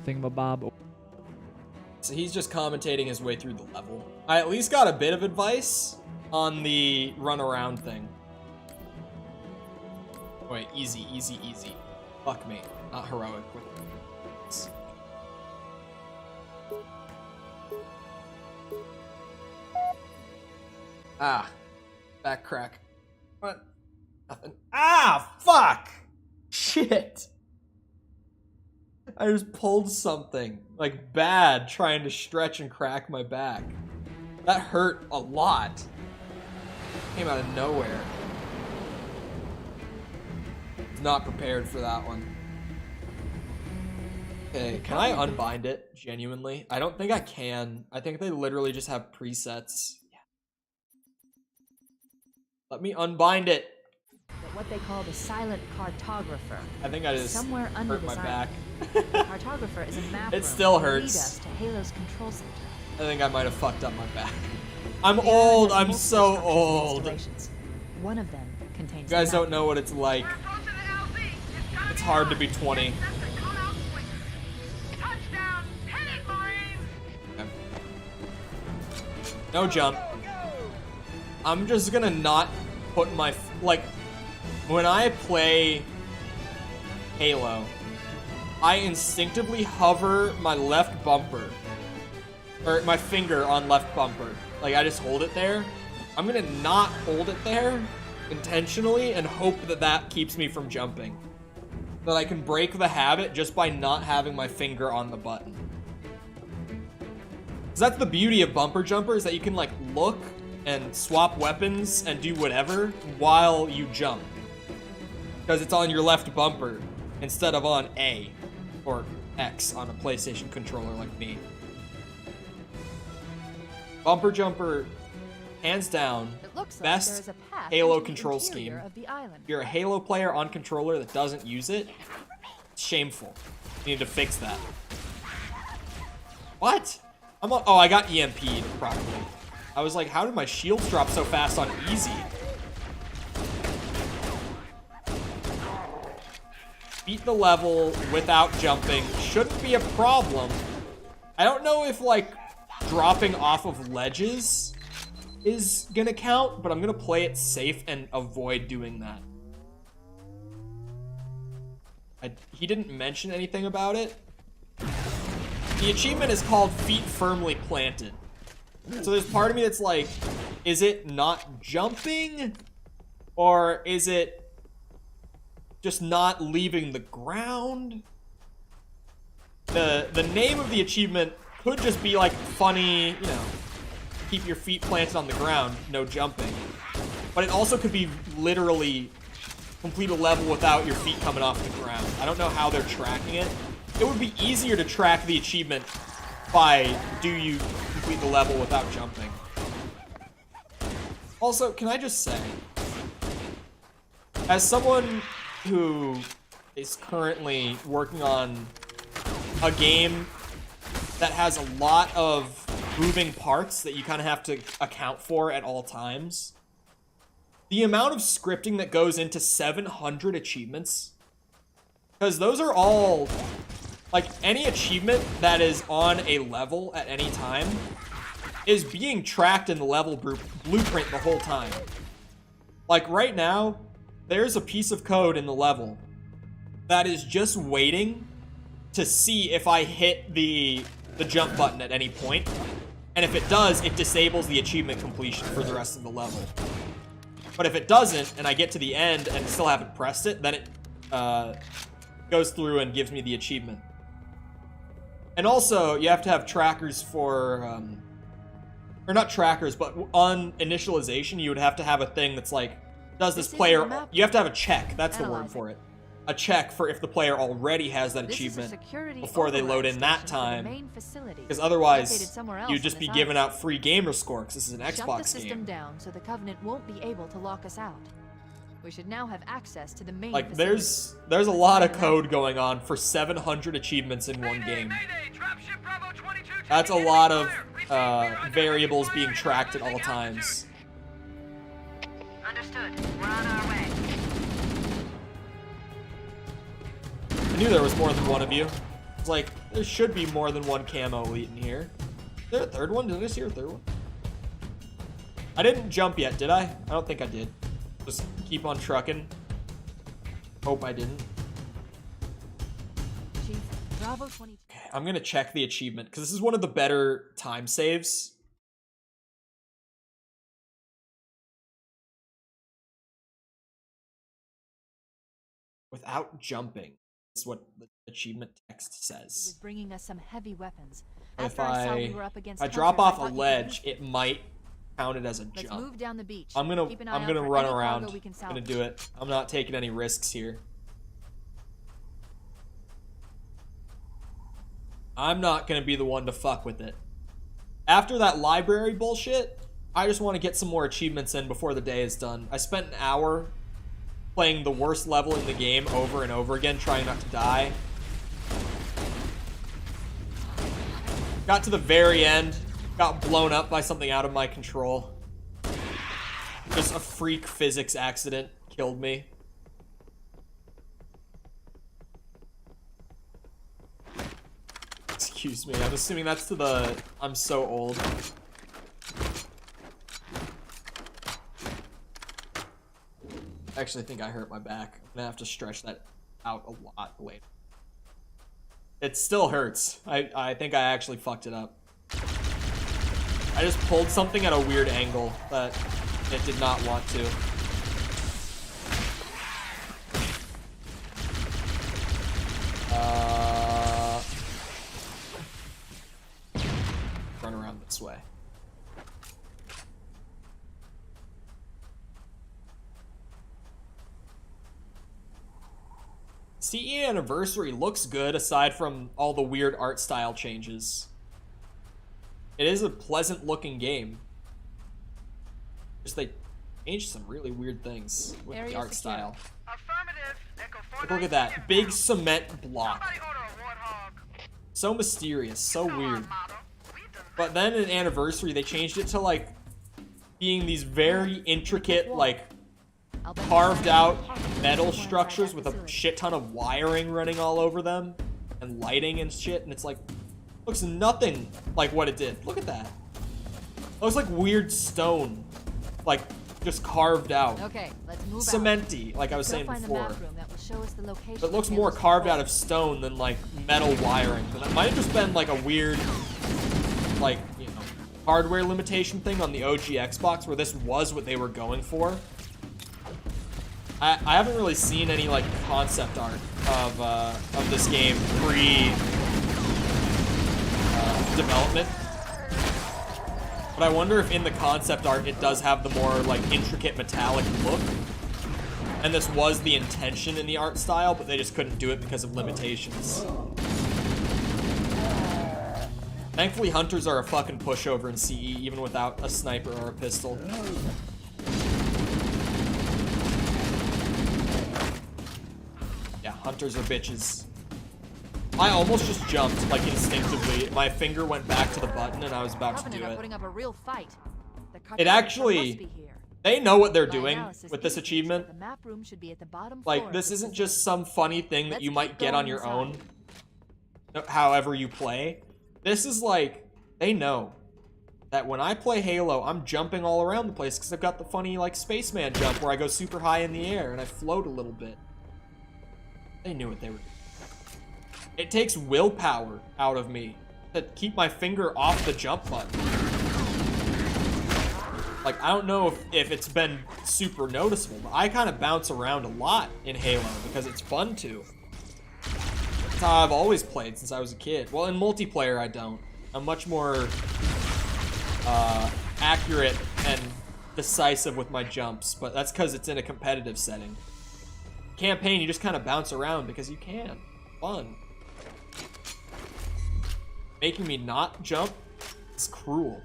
Speaker 2: thingamabob.
Speaker 1: So he's just commentating his way through the level. I at least got a bit of advice on the run around thing. Wait, easy, easy, easy. Fuck me, not heroic with this. Ah, back crack. What? Nothing. Ah, fuck! Shit! I just pulled something, like, bad, trying to stretch and crack my back. That hurt a lot. Came out of nowhere. Not prepared for that one. Okay, can I unbind it, genuinely? I don't think I can. I think they literally just have presets. Yeah. Let me unbind it.
Speaker 16: What they call the silent cartographer.
Speaker 1: I think I just
Speaker 16: somewhere under
Speaker 1: hurt my back.
Speaker 16: The cartographer is a map
Speaker 1: It still hurts.
Speaker 16: Lead us to Halo's control center.
Speaker 1: I think I might have fucked up my back. I'm old. I'm so old.
Speaker 16: One of them contains.
Speaker 1: You guys don't know what it's like. It's hard to be 20. Okay. No jump. I'm just gonna not put my like when I play Halo, I instinctively hover my left bumper or my finger on left bumper. Like I just hold it there. I'm gonna not hold it there intentionally and hope that that keeps me from jumping. That I can break the habit just by not having my finger on the button. 'Cause that's the beauty of bumper jumper, is that you can like look and swap weapons and do whatever while you jump. Because it's on your left bumper instead of on A or X on a PlayStation controller like me. Bumper jumper, hands down, best Halo control scheme. If you're a Halo player on controller that doesn't use it, it's shameful. You need to fix that. What? Oh, I got EMP'd properly. I was like, how did my shields drop so fast on easy? Beat the level without jumping shouldn't be a problem. I don't know if like dropping off of ledges is gonna count, but I'm gonna play it safe and avoid doing that. He didn't mention anything about it. The achievement is called Feet Firmly Planted. So there's part of me that's like, is it not jumping? Or is it just not leaving the ground? The name of the achievement could just be like funny, you know, keep your feet planted on the ground, no jumping. But it also could be literally complete a level without your feet coming off the ground. I don't know how they're tracking it. It would be easier to track the achievement by do you complete the level without jumping. Also, can I just say, as someone who is currently working on a game that has a lot of moving parts that you kind of have to account for at all times, the amount of scripting that goes into 700 achievements, because those are all, like, any achievement that is on a level at any time is being tracked in the level blueprint the whole time. Like, right now, there's a piece of code in the level that is just waiting to see if I hit the jump button at any point. And if it does, it disables the achievement completion for the rest of the level. But if it doesn't, and I get to the end and still haven't pressed it, then it goes through and gives me the achievement. And also, you have to have trackers for, or not trackers, but on initialization, you would have to have a thing that's like, does this player, you have to have a check, that's the word for it. A check for if the player already has that achievement before they load in that time, because otherwise you'd just be giving out free gamer score, because this is an Xbox
Speaker 16: Shut the system
Speaker 1: game.
Speaker 16: down so the Covenant won't be able to lock us out. We should now have access to the main
Speaker 1: Like,
Speaker 16: facility.
Speaker 1: there's a lot of code going on for 700 achievements in one game. That's a lot of variables being tracked at all times.
Speaker 6: Understood. We're on our way.
Speaker 1: I knew there was more than one of you. It's like, there should be more than one camo elite in here. Is there a third one? Did I see a third one? I didn't jump yet, did I? I don't think I did. Just keep on trucking. Hope I didn't.
Speaker 16: Chief, Bravo 22.
Speaker 1: Okay, I'm gonna check the achievement, because this is one of the better time saves. without jumping. Is what the achievement text says.
Speaker 16: He was bringing us some heavy weapons.
Speaker 1: If
Speaker 16: After I saw we were up against
Speaker 1: I drop
Speaker 16: hunters,
Speaker 1: off
Speaker 16: I
Speaker 1: a
Speaker 16: thought you
Speaker 1: ledge,
Speaker 16: could-
Speaker 1: it might count it as a
Speaker 16: Let's
Speaker 1: jump.
Speaker 16: move down the beach.
Speaker 1: I'm gonna
Speaker 16: Keep an eye out for
Speaker 1: run
Speaker 16: any
Speaker 1: around.
Speaker 16: cargo we can
Speaker 1: I'm gonna
Speaker 16: salvage.
Speaker 1: do it. I'm not taking any risks here. I'm not gonna be the one to fuck with it. After that library bullshit, I just want to get some more achievements in before the day is done. I spent an hour playing the worst level in the game over and over again, trying not to die. Got to the very end, got blown up by something out of my control. Just a freak physics accident killed me. Excuse me, I'm assuming that's to the I'm so old. I actually think I hurt my back. I'm gonna have to stretch that out a lot later. It still hurts. I think I actually fucked it up. I just pulled something at a weird angle that it did not want to. Run around this way. CE Anniversary looks good aside from all the weird art style changes. It is a pleasant looking game. Just they changed some really weird things with the art style. Like, look at that big cement block. So mysterious, so weird. But then in Anniversary they changed it to like being these very intricate, like carved out metal structures with a shit ton of wiring running all over them and lighting and shit, and it's like looks nothing like what it did. Look at that. It looks like weird stone, like just carved out.
Speaker 16: Okay, let's move
Speaker 1: cementy, like I was saying
Speaker 16: find the
Speaker 1: before.
Speaker 16: map room that will show us the location.
Speaker 1: But it looks more carved out of stone than like metal wiring. But that might have just been like a weird, like, you know, hardware limitation thing on the OG Xbox where this was what they were going for. I haven't really seen any like concept art of this game pre development, but I wonder if in the concept art it does have the more like intricate metallic look, and this was the intention in the art style, but they just couldn't do it because of limitations. Thankfully, hunters are a fucking pushover in CE, even without a sniper or a pistol. Yeah, hunters are bitches. I almost just jumped, like, instinctively. My finger went back to the button and I was about to do it.
Speaker 16: Putting up a real fight.
Speaker 1: It actually... They know what they're doing with this achievement.
Speaker 16: The map room should be at the bottom
Speaker 1: like, this isn't just some funny thing that you might get on your own, however you play. This is like, they know that when I play Halo, I'm jumping all around the place because I've got the funny, like, spaceman jump where I go super high in the air and I float a little bit. They knew what they were doing. It takes willpower out of me to keep my finger off the jump button. Like, I don't know if it's been super noticeable, but I kind of bounce around a lot in Halo because it's fun to. That's how I've always played since I was a kid. Well, in multiplayer, I don't. I'm much more accurate and decisive with my jumps, but that's because it's in a competitive setting. Campaign, you just kind of bounce around because you can. Fun. Making me not jump is cruel.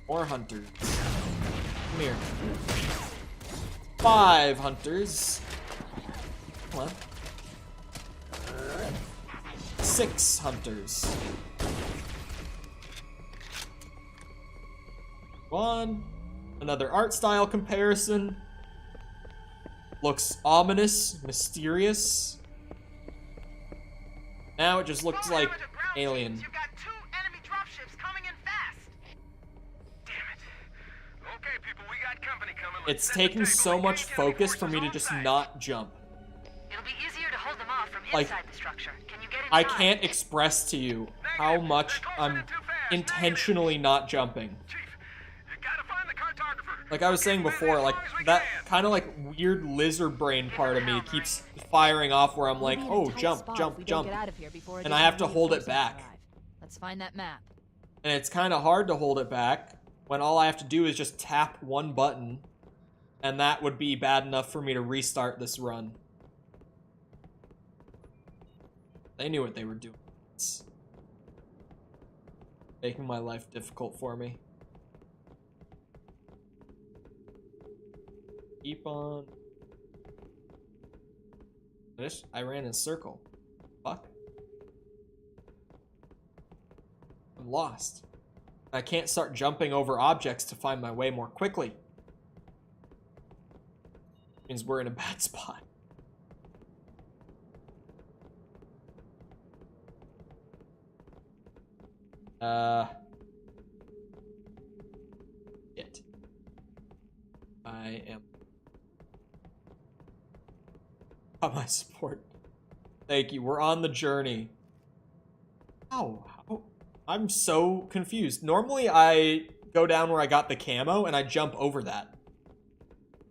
Speaker 1: More hunters. Come here. 5 hunters. Come on. 6 hunters. 1. Another art style comparison. Looks ominous, mysterious. Now it just looks like Alien. It's taking so much focus for me to just not jump.
Speaker 6: It'll be easier to hold them off from
Speaker 1: Like,
Speaker 6: inside the structure. Can you get
Speaker 1: I
Speaker 6: inside?
Speaker 1: can't express to you how much I'm intentionally not jumping. Like I was saying before, like that kind of like weird lizard brain part of me keeps firing off where I'm like, oh, jump, jump, jump. And I have to hold it back.
Speaker 16: Let's find that map.
Speaker 1: And it's kind of hard to hold it back when all I have to do is just tap one button. And that would be bad enough for me to restart this run. They knew what they were doing. It's making my life difficult for me. Keep on. I ran in a circle. Fuck. I'm lost. I can't start jumping over objects to find my way more quickly. Means we're in a bad spot. Shit. I am on my support. Thank you. We're on the journey. Ow. I'm so confused. Normally I go down where I got the camo and I jump over that.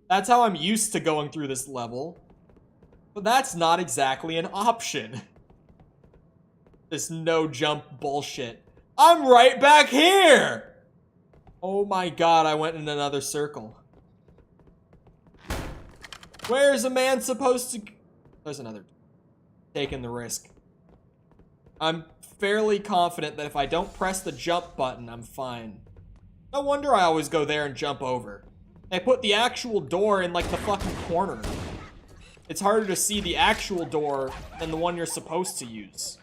Speaker 1: That's how I'm used to going through this level. But that's not exactly an option. This no jump bullshit. I'm right back here! Oh my god, I went in another circle. Where's a man supposed to... There's another. Taking the risk. I'm fairly confident that if I don't press the jump button, I'm fine. No wonder I always go there and jump over. They put the actual door in like the fucking corner. It's harder to see the actual door than the one you're supposed to use.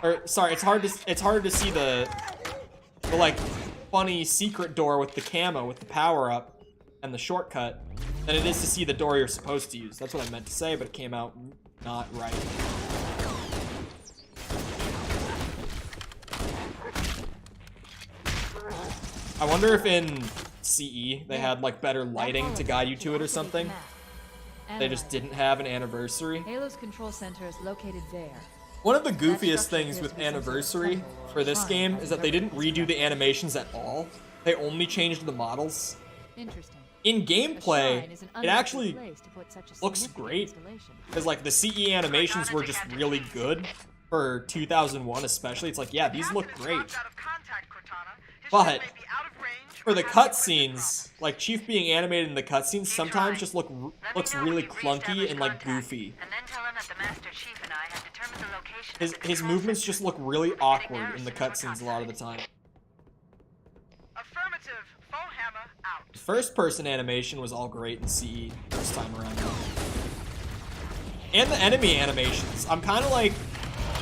Speaker 1: Or sorry, it's harder to see the like funny secret door with the camo, with the power up and the shortcut than it is to see the door you're supposed to use. That's what I meant to say, but it came out not right. I wonder if in CE they had like better lighting to guide you to it or something. They just didn't have an anniversary.
Speaker 16: Halo's control center is located there.
Speaker 1: One of the goofiest things with Anniversary for this game is that they didn't redo the animations at all. They only changed the models.
Speaker 16: Interesting.
Speaker 1: In gameplay, it actually looks great. Because like the CE animations were just really good for 2001 especially. It's like, yeah, these look great. But for the cutscenes, like Chief being animated in the cutscenes sometimes just looks really clunky and like goofy. His movements just look really awkward in the cutscenes a lot of the time. First person animation was all great in CE this time around. And the enemy animations. I'm kind of like,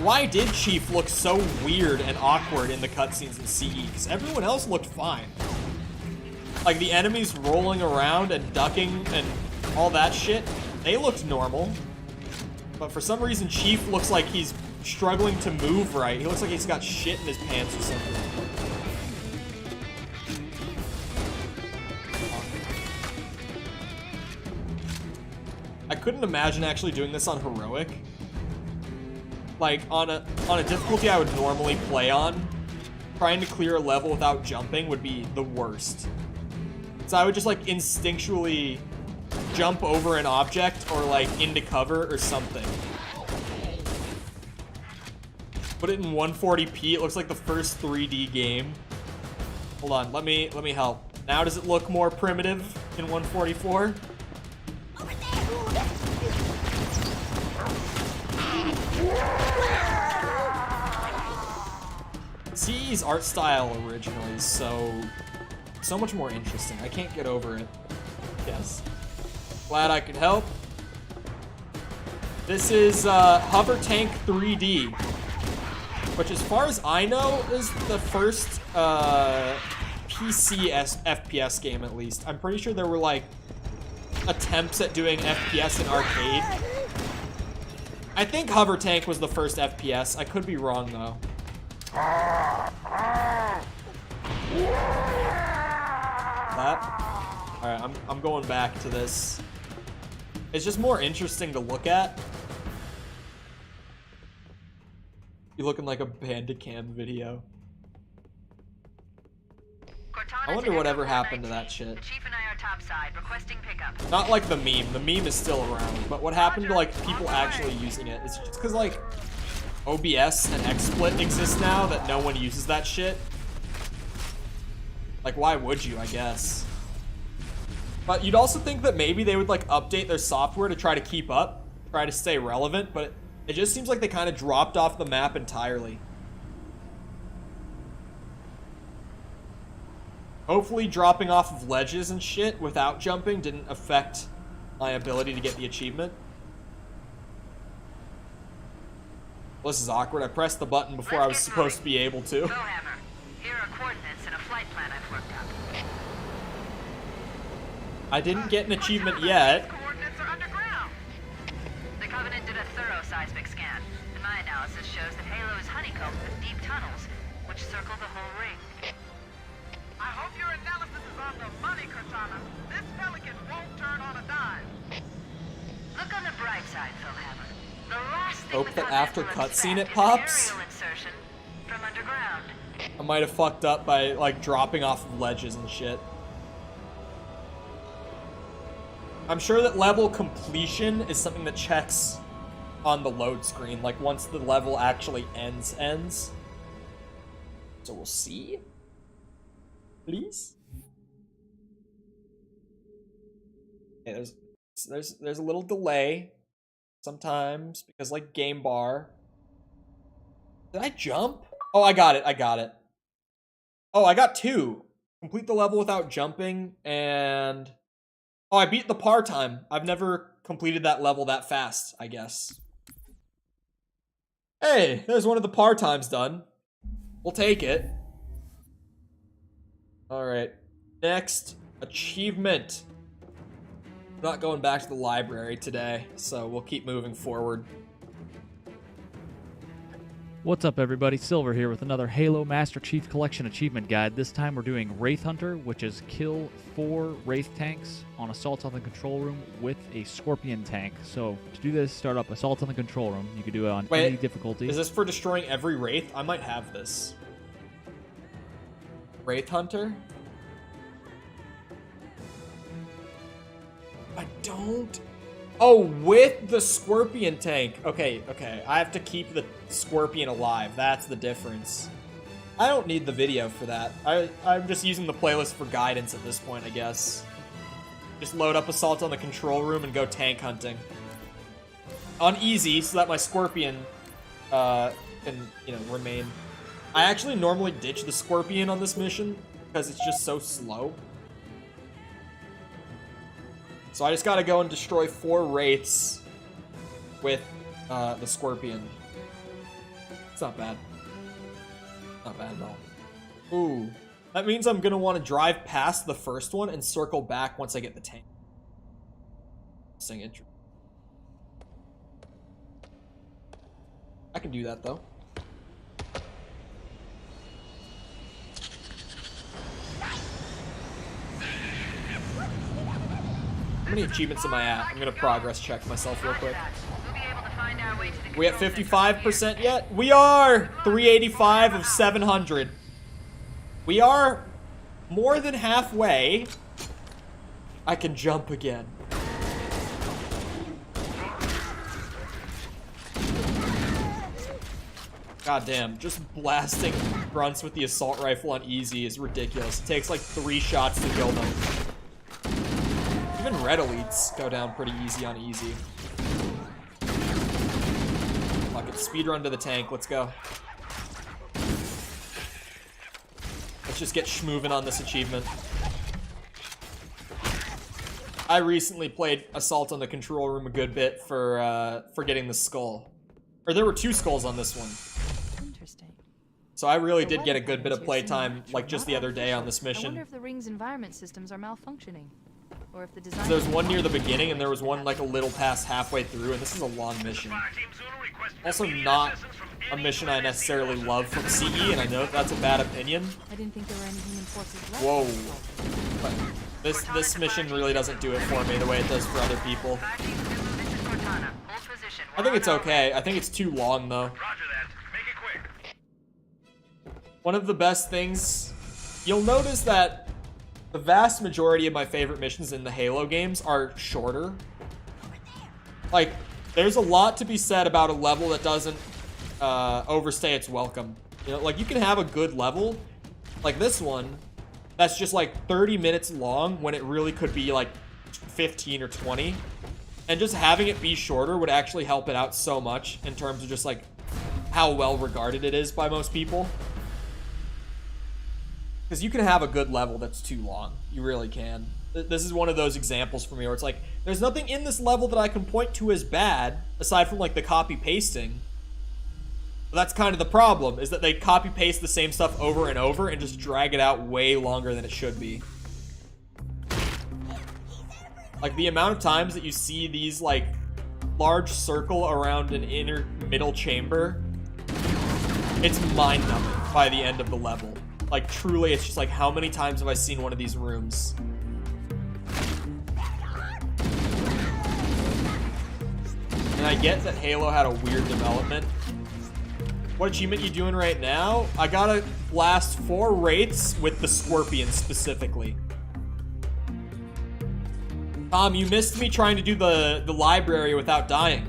Speaker 1: why did Chief look so weird and awkward in the cutscenes in CE? Because everyone else looked fine. Like the enemies rolling around and ducking and all that shit, they looked normal. But for some reason, Chief looks like he's struggling to move right. He looks like he's got shit in his pants or something. I couldn't imagine actually doing this on Heroic. Like, on a difficulty I would normally play on, trying to clear a level without jumping would be the worst. So I would just, like, instinctually jump over an object or, like, into cover or something. Put it in 140p, it looks like the first 3D game. Hold on, let me help. Now does it look more primitive in 144? CE's art style originally is so much more interesting. I can't get over it. Yes. Glad I could help. This is Hover Tank 3D, which as far as I know is the first PC FPS game at least. I'm pretty sure there were like attempts at doing FPS in arcade. I think Hover Tank was the first FPS. I could be wrong though. Alright, I'm going back to this. It's just more interesting to look at. You looking like a Bandicam video. I wonder whatever happened to that shit.
Speaker 6: The chief and I are topside, requesting pickup.
Speaker 1: Not like the meme. The meme is still around. But what happened to like people actually using it? It's just because like OBS and XSplit exist now that no one uses that shit. Like, why would you, I guess? But you'd also think that maybe they would like update their software to try to keep up, try to stay relevant, but it just seems like they kind of dropped off the map entirely. Hopefully dropping off of ledges and shit without jumping didn't affect my ability to get the achievement. Well, this is awkward. I pressed the button before I was supposed to be able to.
Speaker 6: Bowhammer, here are coordinates and a flight plan I've worked up.
Speaker 1: I didn't get an achievement yet.
Speaker 6: Coordinates are underground. The Covenant did a thorough seismic scan, and my analysis shows that Halo is honeycombed with deep tunnels, which circle the whole ring.
Speaker 13: I hope your analysis is on the money, Cortana. This Pelican won't turn on a dime.
Speaker 6: Look on the bright side, Bowhammer. The last thing
Speaker 1: Hope that after cutscene it pops.
Speaker 6: insertion from underground.
Speaker 1: I might have fucked up by like dropping off of ledges and shit. I'm sure that level completion is something that checks on the load screen, like once the level actually ends. So we'll see. Please. Okay, there's a little delay sometimes because like game bar. Did I jump? Oh, I got it. Oh, I got 2. Complete the level without jumping and oh, I beat the par time. I've never completed that level that fast, I guess. Hey, there's one of the par times done. We'll take it. Alright. Next, achievement. I'm not going back to the library today, so we'll keep moving forward.
Speaker 2: What's up, everybody? Silver here with another Halo Master Chief Collection achievement guide. This time we're doing Wraith Hunter, which is kill 4 Wraith tanks on Assault on the Control Room with a Scorpion tank. So to do this, start up Assault on the Control Room. You can do it on any difficulty.
Speaker 1: Is this for destroying every Wraith? I might have this. Wraith Hunter? I don't... Oh, with the Scorpion tank. Okay. I have to keep the Scorpion alive. That's the difference. I don't need the video for that. I'm just using the playlist for guidance at this point, I guess. Just load up Assault on the Control Room and go tank hunting. On easy, so that my Scorpion can, remain. I actually normally ditch the Scorpion on this mission because it's just so slow. So I just gotta go and destroy 4 Wraiths with the Scorpion. It's not bad. Not bad at all. Ooh. That means I'm gonna want to drive past the first one and circle back once I get the tank. Interesting. I can do that though. How many achievements am I at? I'm gonna progress check myself real quick. We at 55% yet? We are 385 of 700. We are more than halfway. I can jump again. God damn, just blasting grunts with the assault rifle on easy is ridiculous. It takes like 3 shots to kill them. Even red elites go down pretty easy on easy. Fuck it, speedrun to the tank, let's go. Let's just get schmoovin' on this achievement. I recently played Assault on the Control Room a good bit for getting the skull. Or there were 2 skulls on this one.
Speaker 16: Interesting.
Speaker 1: So I really did get a good bit of playtime, like just the other day on this
Speaker 16: I wonder
Speaker 1: mission.
Speaker 16: if the ring's environment systems are malfunctioning. Or if the design...
Speaker 1: There was one near the beginning, and there was one like a little past halfway through, and this is a long mission. Also not a mission I necessarily love from CE, and I know that's a bad opinion.
Speaker 16: I didn't think there were any human forces left.
Speaker 1: Whoa. But this mission really doesn't do it for me the way it does for other people. I think it's okay. I think it's too long, though. one of the best things, you'll notice that the vast majority of my favorite missions in the Halo games are shorter. Like, there's a lot to be said about a level that doesn't overstay its welcome. You know, like, you can have a good level, like this one, that's just like 30 minutes long when it really could be like 15 or 20. And just having it be shorter would actually help it out so much in terms of just like how well regarded it is by most people. Because you can have a good level that's too long. You really can. This is one of those examples for me where it's like, there's nothing in this level that I can point to as bad, aside from like the copy pasting. But that's kind of the problem, is that they copy paste the same stuff over and over and just drag it out way longer than it should be. Like, the amount of times that you see these like large circle around an inner middle chamber, it's mind-numbing by the end of the level. Like, truly, it's just like, how many times have I seen one of these rooms? And I get that Halo had a weird development. What achievement you doing right now? I gotta blast 4 Wraiths with the Scorpion specifically. Tom, you missed me trying to do the library without dying.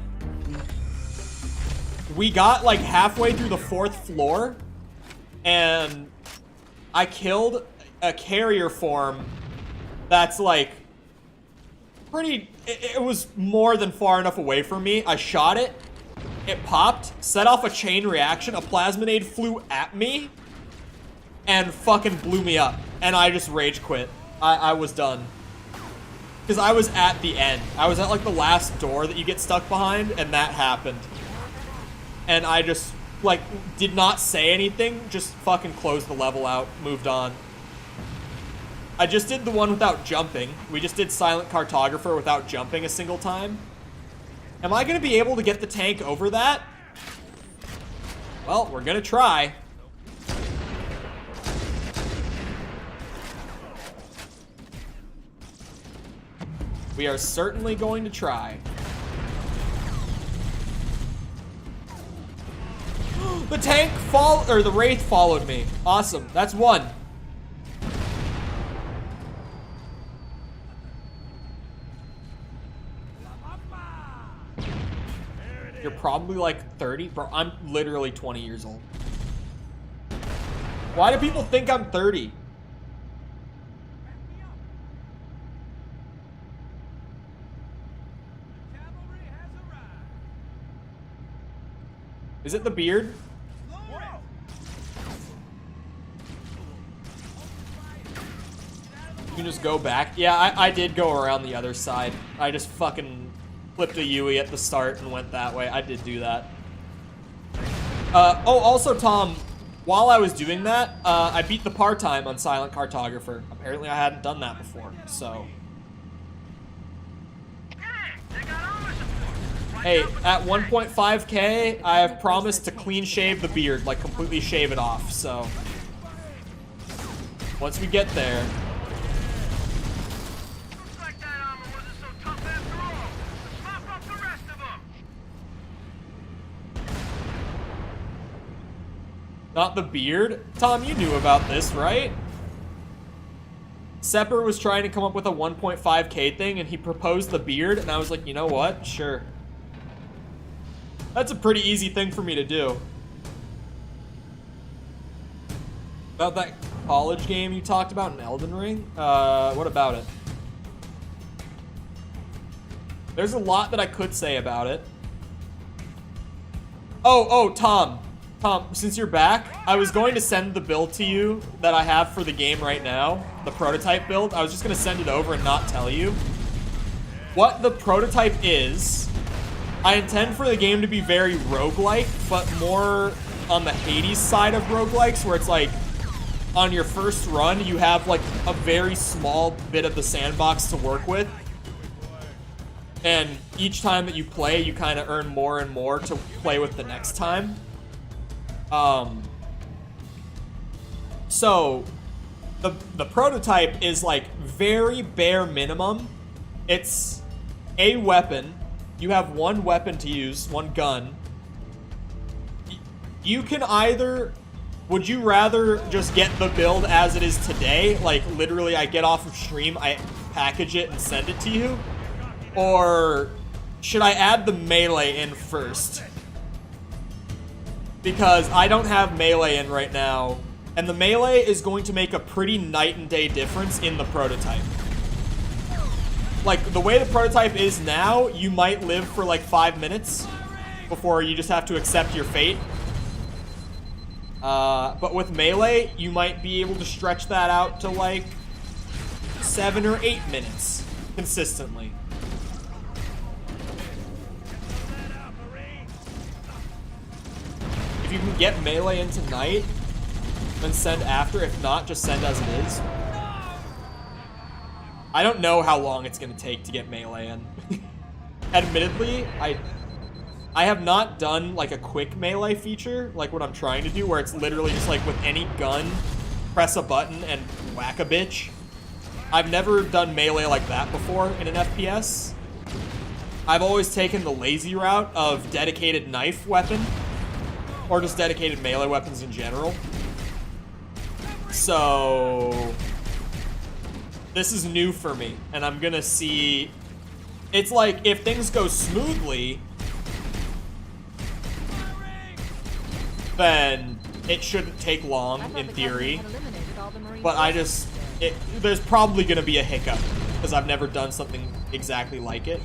Speaker 1: We got like halfway through the 4th floor, and I killed a carrier form that's like pretty, it was more than far enough away from me. I shot it, it popped, set off a chain reaction, a plasminade flew at me, and fucking blew me up. And I just rage quit. I was done. Because I was at the end. I was at like the last door that you get stuck behind, and that happened. And I just, like, did not say anything, just fucking closed the level out, moved on. I just did the one without jumping. We just did Silent Cartographer without jumping a single time. Am I gonna be able to get the tank over that? Well, we're gonna try. We are certainly going to try. The tank or the Wraith followed me. Awesome. That's 1. You're probably like 30. Bro, I'm literally 20 years old. Why do people think I'm 30? Is it the beard? You can just go back. Yeah, I did go around the other side. I just fucking flipped a Yui at the start and went that way. I did do that. Oh, also, Tom, while I was doing that, I beat the part-time on Silent Cartographer. Apparently I hadn't done that before, so. Hey, at 1.5K, I have promised to clean shave the beard, like completely shave it off, so. Once we get there. Not the beard? Tom, you knew about this, right? Sepper was trying to come up with a 1.5K thing, and he proposed the beard, and I was like, you know what? Sure. That's a pretty easy thing for me to do. About that college game you talked about in Elden Ring? What about it? There's a lot that I could say about it. Oh, Tom, since you're back, I was going to send the build to you that I have for the game right now, the prototype build. I was just going to send it over and not tell you. What the prototype is, I intend for the game to be very roguelike, but more on the Hades side of roguelikes, where it's like, on your first run, you have like a very small bit of the sandbox to work with. And each time that you play, you kind of earn more and more to play with the next time. So the prototype is like very bare minimum. It's a weapon. You have one weapon to use, one gun. You can either Would you rather just get the build as it is today? Like, literally, I get off of stream, I package it and send it to you? Or should I add the melee in first? Because I don't have melee in right now, and the melee is going to make a pretty night and day difference in the prototype. Like, the way the prototype is now, you might live for like 5 minutes before you just have to accept your fate. But with melee, you might be able to stretch that out to like 7 or 8 minutes consistently. If you can get melee in tonight, then send after. If not, just send as it is. I don't know how long it's going to take to get melee in. Admittedly, I have not done like a quick melee feature, like what I'm trying to do, where it's literally just like with any gun, press a button and whack a bitch. I've never done melee like that before in an FPS. I've always taken the lazy route of dedicated knife weapon, or just dedicated melee weapons in general. So this is new for me, and I'm gonna see. It's like, if things go smoothly, then it shouldn't take long in theory. But there's probably gonna be a hiccup because I've never done something exactly like it.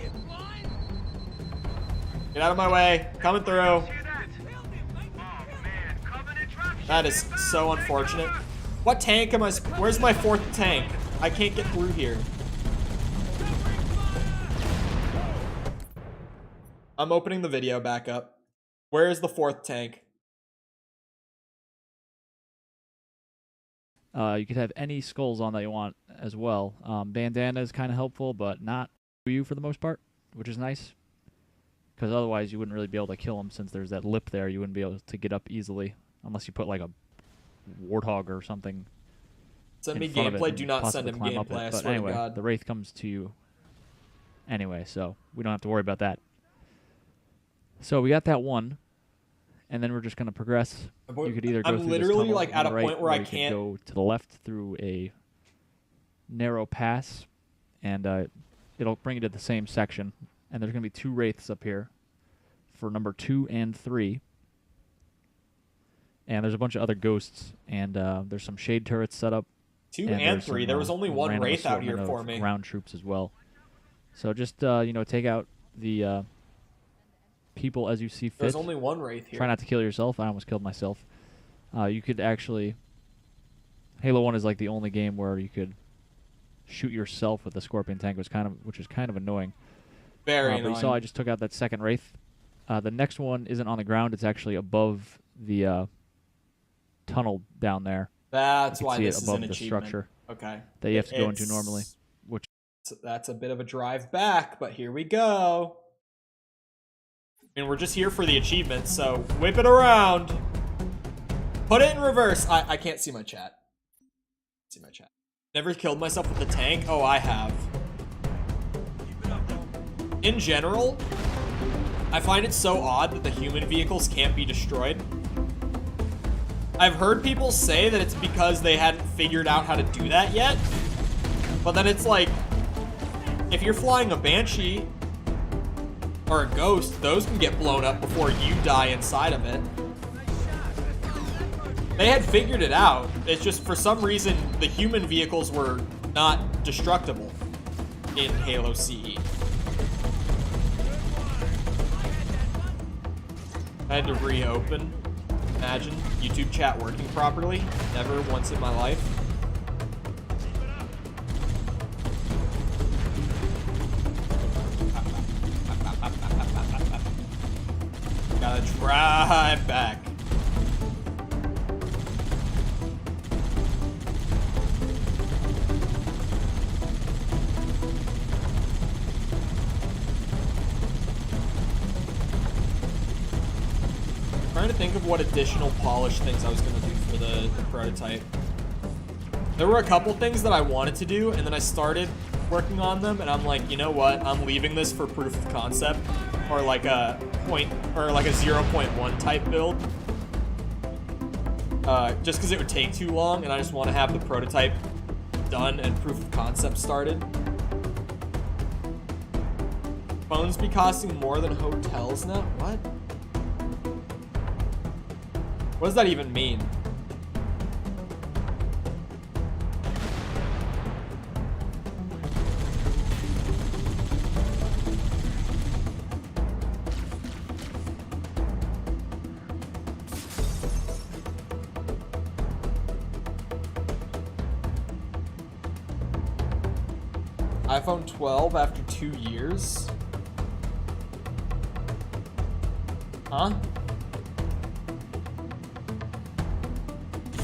Speaker 1: Get out of my way, coming through. That is so unfortunate. What tank am I? Where's my 4th tank? I can't get through here. I'm opening the video back up. Where is the 4th tank?
Speaker 2: You could have any skulls on that you want as well. Bandana is kind of helpful, but not for you for the most part, which is nice. Because otherwise you wouldn't really be able to kill him, since there's that lip there. You wouldn't be able to get up easily unless you put like a warthog or something.
Speaker 1: Send me gameplay. Do not send him gameplay. I swear
Speaker 2: anyway,
Speaker 1: to God.
Speaker 2: The Wraith comes to you anyway, so we don't have to worry about that. So we got that one, and then we're just going to progress. You could either go through
Speaker 1: literally
Speaker 2: this
Speaker 1: like at a
Speaker 2: right,
Speaker 1: point where I
Speaker 2: you
Speaker 1: can't
Speaker 2: go to the left through a narrow pass, and it'll bring you to the same section. And there's going to be 2 Wraiths up here for number 2 and 3. And there's a bunch of other ghosts, and there's some shade turrets set up.
Speaker 1: 2 and 3. There was only 1 Wraith out here for me.
Speaker 2: Ground troops as well. So just take out the people as you see fit.
Speaker 1: There's only 1 Wraith here.
Speaker 2: Try not to kill yourself. I almost killed myself. You could actually... Halo 1 is like the only game where you could shoot yourself with the Scorpion tank, which is kind of annoying.
Speaker 1: Very annoying.
Speaker 2: But you saw I just took out that 2nd Wraith. The next one isn't on the ground. It's actually above the tunnel down there.
Speaker 1: That's why this is
Speaker 2: above
Speaker 1: an
Speaker 2: the
Speaker 1: achievement.
Speaker 2: structure.
Speaker 1: Okay.
Speaker 2: That you have to go into normally.
Speaker 1: That's a bit of a drive back, but here we go. I mean, we're just here for the achievement, so whip it around. Put it in reverse. I can't see my chat. Never killed myself with the tank? Oh, I have. In general, I find it so odd that the human vehicles can't be destroyed. I've heard people say that it's because they hadn't figured out how to do that yet. But then it's like, if you're flying a Banshee or a Ghost, those can get blown up before you die inside of it. They had figured it out. It's just for some reason the human vehicles were not destructible in Halo CE. I had to reopen. Imagine YouTube chat working properly. Never once in my life. Gotta drive back. Trying to think of what additional polish things I was going to do for the prototype. There were a couple things that I wanted to do, and then I started working on them, and I'm like, you know what? I'm leaving this for proof of concept, or like a 0.1 type build. just because it would take too long, and I just want to have the prototype done and proof of concept started. Phones be costing more than hotels now? What? What does that even mean? iPhone 12 after 2 years? Huh?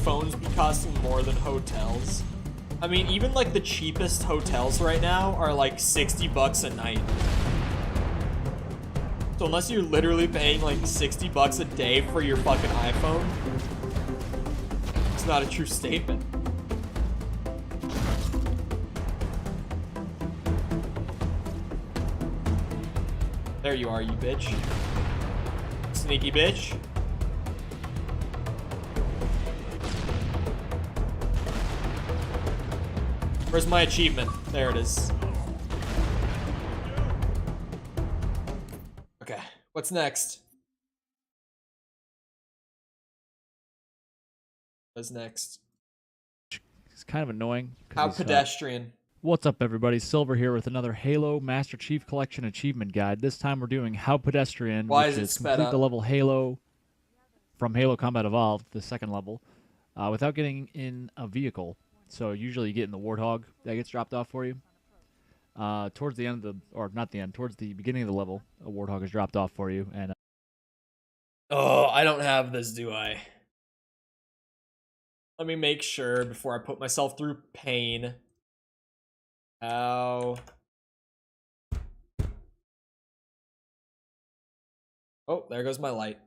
Speaker 1: Phones be costing more than hotels? I mean, even like the cheapest hotels right now are like 60 bucks a night. So unless you're literally paying like 60 bucks a day for your fucking iPhone, it's not a true statement. There you are, you bitch. Sneaky bitch. Where's my achievement? There it is. Okay, what's next? What's next?
Speaker 2: It's kind of annoying.
Speaker 1: How pedestrian.
Speaker 2: What's up, everybody? Silver here with another Halo Master Chief Collection Achievement Guide. This time we're doing How Pedestrian,
Speaker 1: Why
Speaker 2: which
Speaker 1: is it
Speaker 2: is
Speaker 1: sped
Speaker 2: complete
Speaker 1: up?
Speaker 2: the level Halo from Halo Combat Evolved, the second level, without getting in a vehicle. So usually you get in the Warthog that gets dropped off for you. Towards the end of the, or not the end, towards the beginning of the level, a Warthog is dropped off for you. And
Speaker 1: oh, I don't have this, do I? Let me make sure before I put myself through pain. Ow. Oh, there goes my light.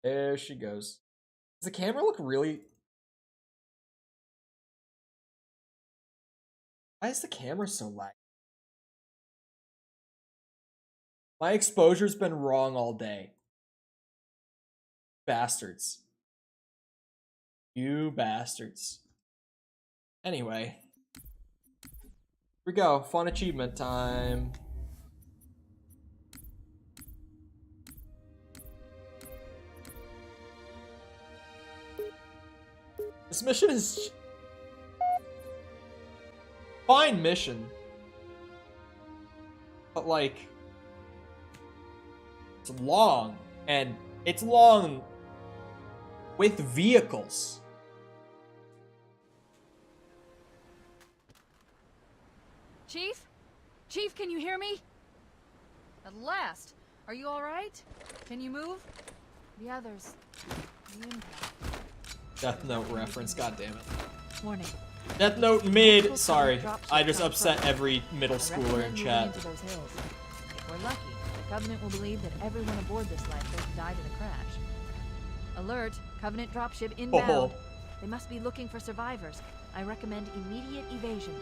Speaker 1: There she goes. Does the camera look really... Why is the camera so laggy? My exposure's been wrong all day. Bastards. You bastards. Anyway. Here we go. Fun achievement time. This mission is... fine mission. But like... it's long. And it's long with vehicles.
Speaker 16: Chief? Chief, can you hear me? At last. Are you all right? Can you move? The others. The impact.
Speaker 1: Death Note reference, god damn it.
Speaker 16: Warning.
Speaker 1: Death Note mid, sorry. I just upset every middle schooler in chat.
Speaker 16: Into those hills. If we're lucky, the Covenant will believe that everyone aboard this lifeboat died in a crash. Alert, Covenant dropship inbound.
Speaker 1: Oh.
Speaker 16: They must be looking for survivors. I recommend immediate evasion.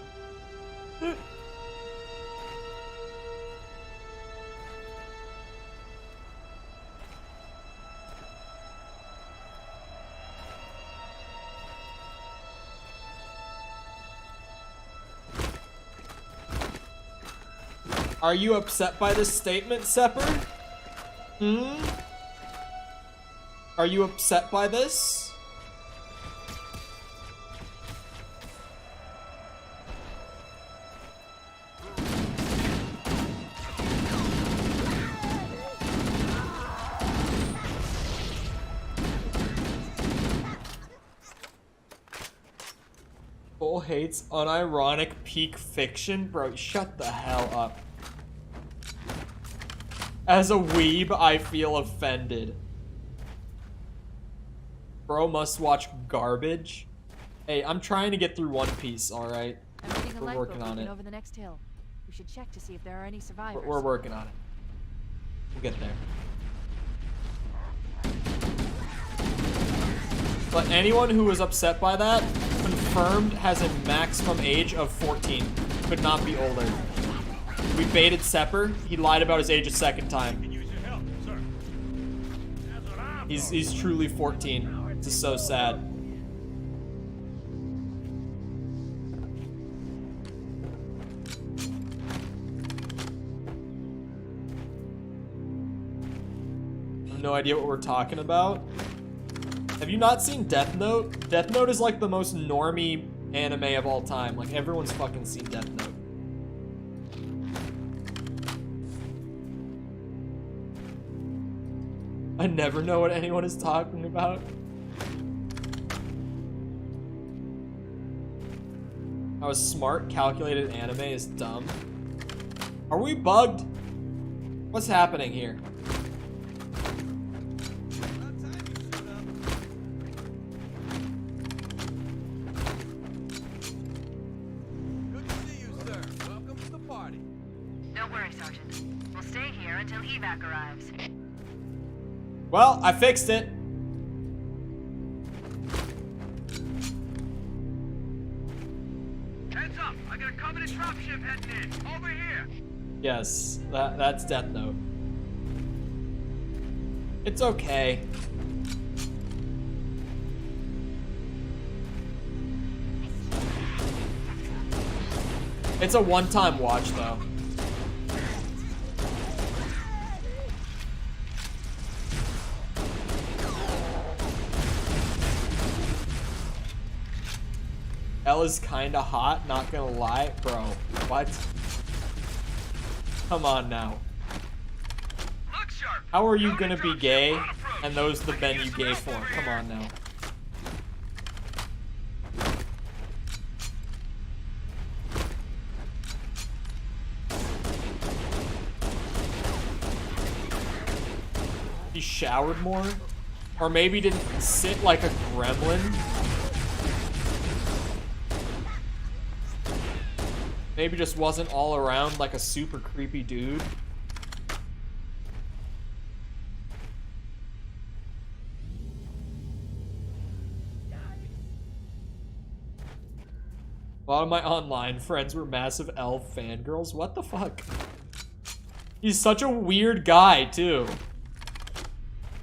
Speaker 1: Are you upset by this statement, Sepper? Hmm? Are you upset by this? Bull hates unironic peak fiction? Bro, shut the hell up. As a weeb, I feel offended. Bro must watch garbage. Hey, I'm trying to get through One Piece, alright? We're working on it.
Speaker 16: Over the next hill. We should check to see if there are any survivors.
Speaker 1: We're working on it. We'll get there. But anyone who was upset by that, confirmed has a maximum age of 14. Could not be older. We baited Sepper. He lied about his age a second time.
Speaker 10: Use your help, sir. That's what I'm
Speaker 1: He's truly 14. This is so sad. I have no idea what we're talking about. Have you not seen Death Note? Death Note is like the most normie anime of all time. Like everyone's fucking seen Death Note. I never know what anyone is talking about. How a smart, calculated anime is dumb. Are we bugged? What's happening here?
Speaker 20: Good to see you, sir. Welcome to the party.
Speaker 6: Don't worry, Sergeant. We'll stay here until evac arrives.
Speaker 1: Well, I fixed it.
Speaker 13: Heads up! I got a Covenant dropship heading in. Over here.
Speaker 1: Yes, that's Death Note. It's okay. It's a one-time watch, though. Ella's kinda hot, not gonna lie. Bro, what? Come on now. How are you gonna be gay and those the men you gay for? Come on now. He showered more? Or maybe didn't sit like a gremlin? Maybe just wasn't all around like a super creepy dude. A lot of my online friends were massive elf fangirls. What the fuck? He's such a weird guy, too.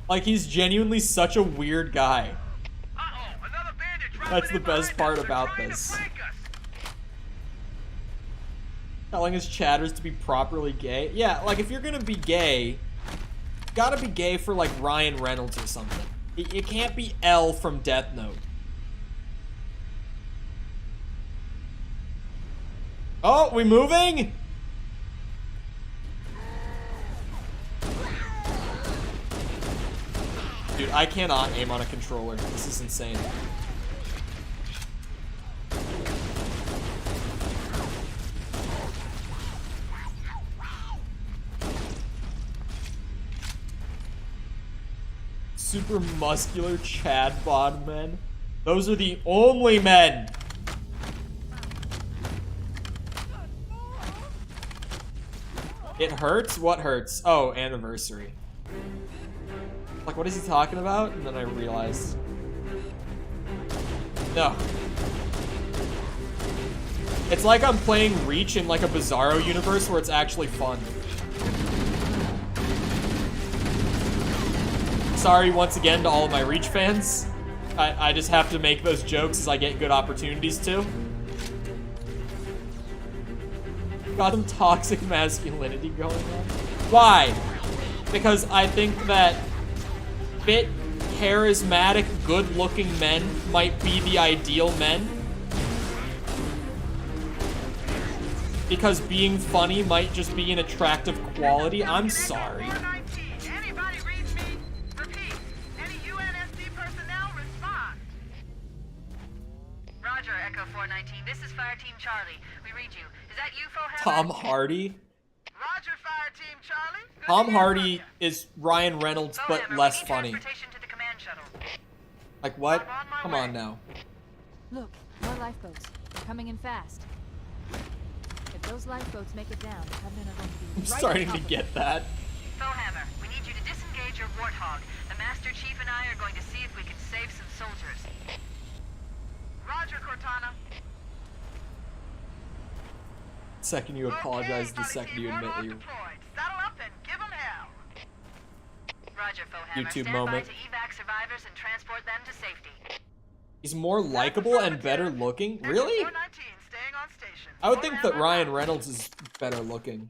Speaker 1: Like, he's genuinely such a weird guy. That's the best part about this. Telling his chatters to be properly gay. Yeah, like, if you're gonna be gay, you gotta be gay for, like, Ryan Reynolds or something. It can't be L from Death Note. Oh, we moving? Dude, I cannot aim on a controller. This is insane. Super muscular Chad bod men. Those are the only men. It hurts? What hurts? Oh, anniversary. Like, what is he talking about? And then I realized. No. It's like I'm playing Reach in like a Bizarro universe where it's actually fun. Sorry once again to all of my Reach fans. I just have to make those jokes as I get good opportunities to. Got some toxic masculinity going on. Why? Because I think that fit, charismatic, good-looking men might be the ideal men. Because being funny might just be an attractive quality. I'm sorry.
Speaker 13: Anybody reads me? Repeat. Any UNSC personnel respond.
Speaker 6: Roger, Echo 419. This is Fire Team Charlie. We read you. Is that you, Fohammer?
Speaker 1: Tom Hardy?
Speaker 13: Roger, Fire Team Charlie.
Speaker 1: Tom Hardy is Ryan Reynolds, but less funny. Like what? Come on now.
Speaker 16: Look, more lifeboats. They're coming in fast. If those lifeboats make it down, the Covenant are going to be
Speaker 1: I'm
Speaker 16: right
Speaker 1: starting
Speaker 16: on
Speaker 1: to
Speaker 16: top
Speaker 1: get that.
Speaker 6: Fohammer, we need you to disengage your Warthog. The Master Chief and I are going to see if we can save some soldiers.
Speaker 13: Roger, Cortana.
Speaker 1: The second you apologize, the second you admit that you're...
Speaker 13: Saddle up and give 'em hell.
Speaker 6: Roger, Fohammer.
Speaker 1: YouTube moment.
Speaker 6: To evac survivors and transport them to safety.
Speaker 1: He's more likable and better looking? Really? I would think that Ryan Reynolds is better looking.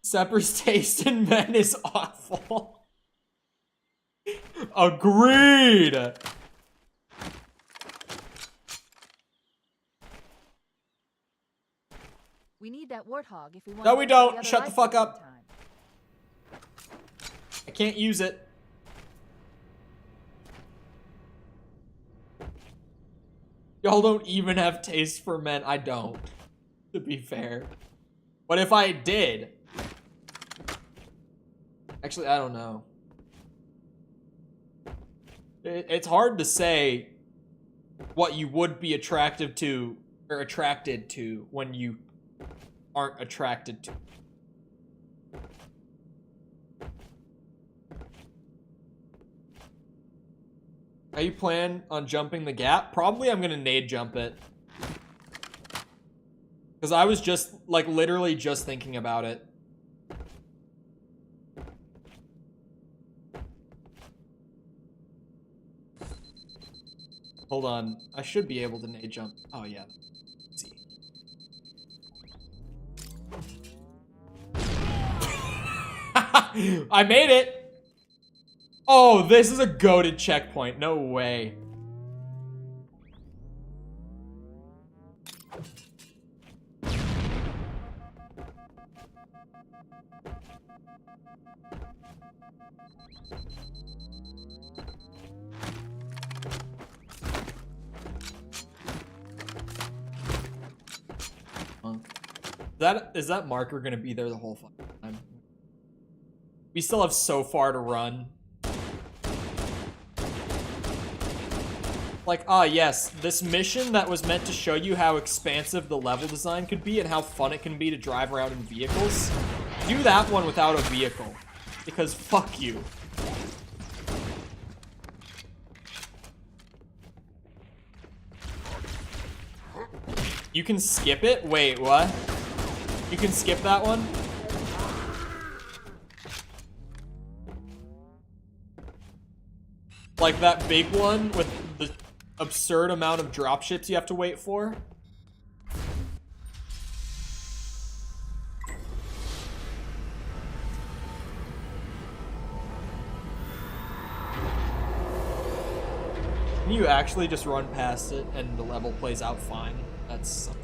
Speaker 1: Sepper's taste in men is awful. Agreed!
Speaker 16: We need that warthog if we want.
Speaker 1: No, we don't. Shut the fuck up. I can't use it. Y'all don't even have taste for men. I don't, to be fair. But if I did... Actually, I don't know. It's hard to say what you would be attracted to or attracted to when you aren't attracted to. Are you plan on jumping the gap? Probably I'm gonna nade jump it. Because I was just, like, literally just thinking about it. Hold on. I should be able to nade jump. Oh, yeah. Let's see. I made it! Oh, this is a goated checkpoint. No way. Is that marker gonna be there the whole fucking time? We still have so far to run. Like, yes, this mission that was meant to show you how expansive the level design could be and how fun it can be to drive around in vehicles. Do that one without a vehicle. Because fuck you. You can skip it? Wait, what? You can skip that one? Like that big one with the absurd amount of dropships you have to wait for? Can you actually just run past it and the level plays out fine? That's something.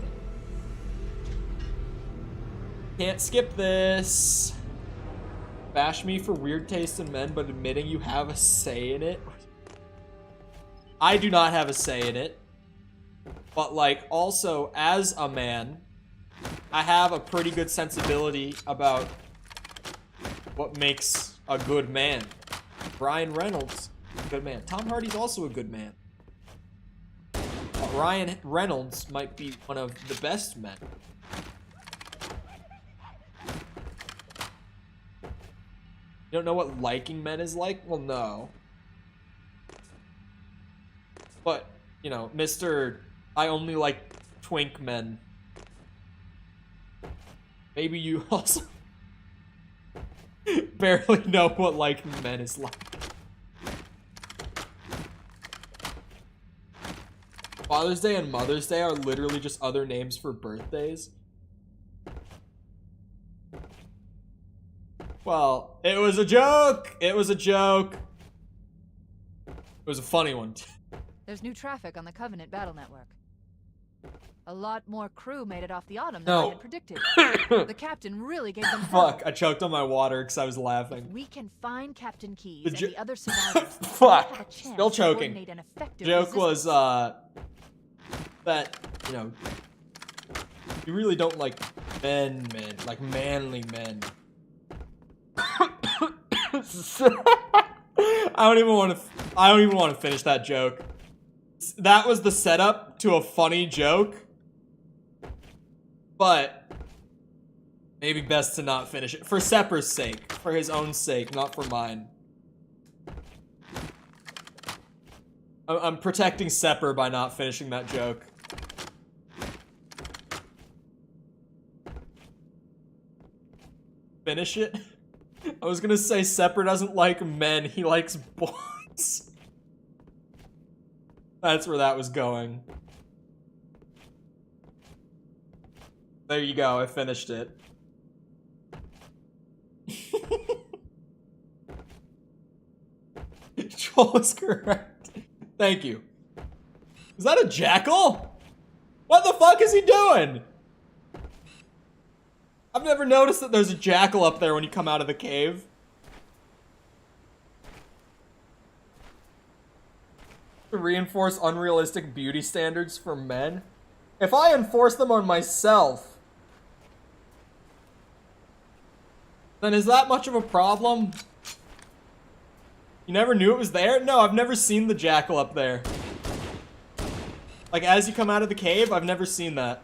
Speaker 1: Can't skip this. Bash me for weird taste in men, but admitting you have a say in it. I do not have a say in it. But, like, also, as a man, I have a pretty good sensibility about what makes a good man. Ryan Reynolds, good man. Tom Hardy's also a good man. But Ryan Reynolds might be one of the best men. You don't know what liking men is like? Well, no. But, you know, Mr. I only like twink men. Maybe you also barely know what liking men is like. Father's Day and Mother's Day are literally just other names for birthdays. Well, it was a joke! It was a joke! It was a funny one.
Speaker 16: There's new traffic on the Covenant battle network. A lot more crew made it off the Autumn than I had predicted. The captain really gave them
Speaker 1: Fuck, I choked on my water because I was laughing.
Speaker 16: We can find Captain Keyes and the other survivors.
Speaker 1: Fuck! Still choking. Joke was, that, you know, you really don't like men, like manly men. I don't even want to finish that joke. That was the setup to a funny joke. But maybe best to not finish it. For Sepper's sake. For his own sake, not for mine. I'm protecting Sepper by not finishing that joke. Finish it? I was gonna say Sepper doesn't like men, he likes boys. That's where that was going. There you go, I finished it. Joel is correct. Thank you. Is that a jackal? What the fuck is he doing? I've never noticed that there's a jackal up there when you come out of the cave. To reinforce unrealistic beauty standards for men. If I enforce them on myself, then is that much of a problem? You never knew it was there? No, I've never seen the jackal up there. Like, as you come out of the cave, I've never seen that.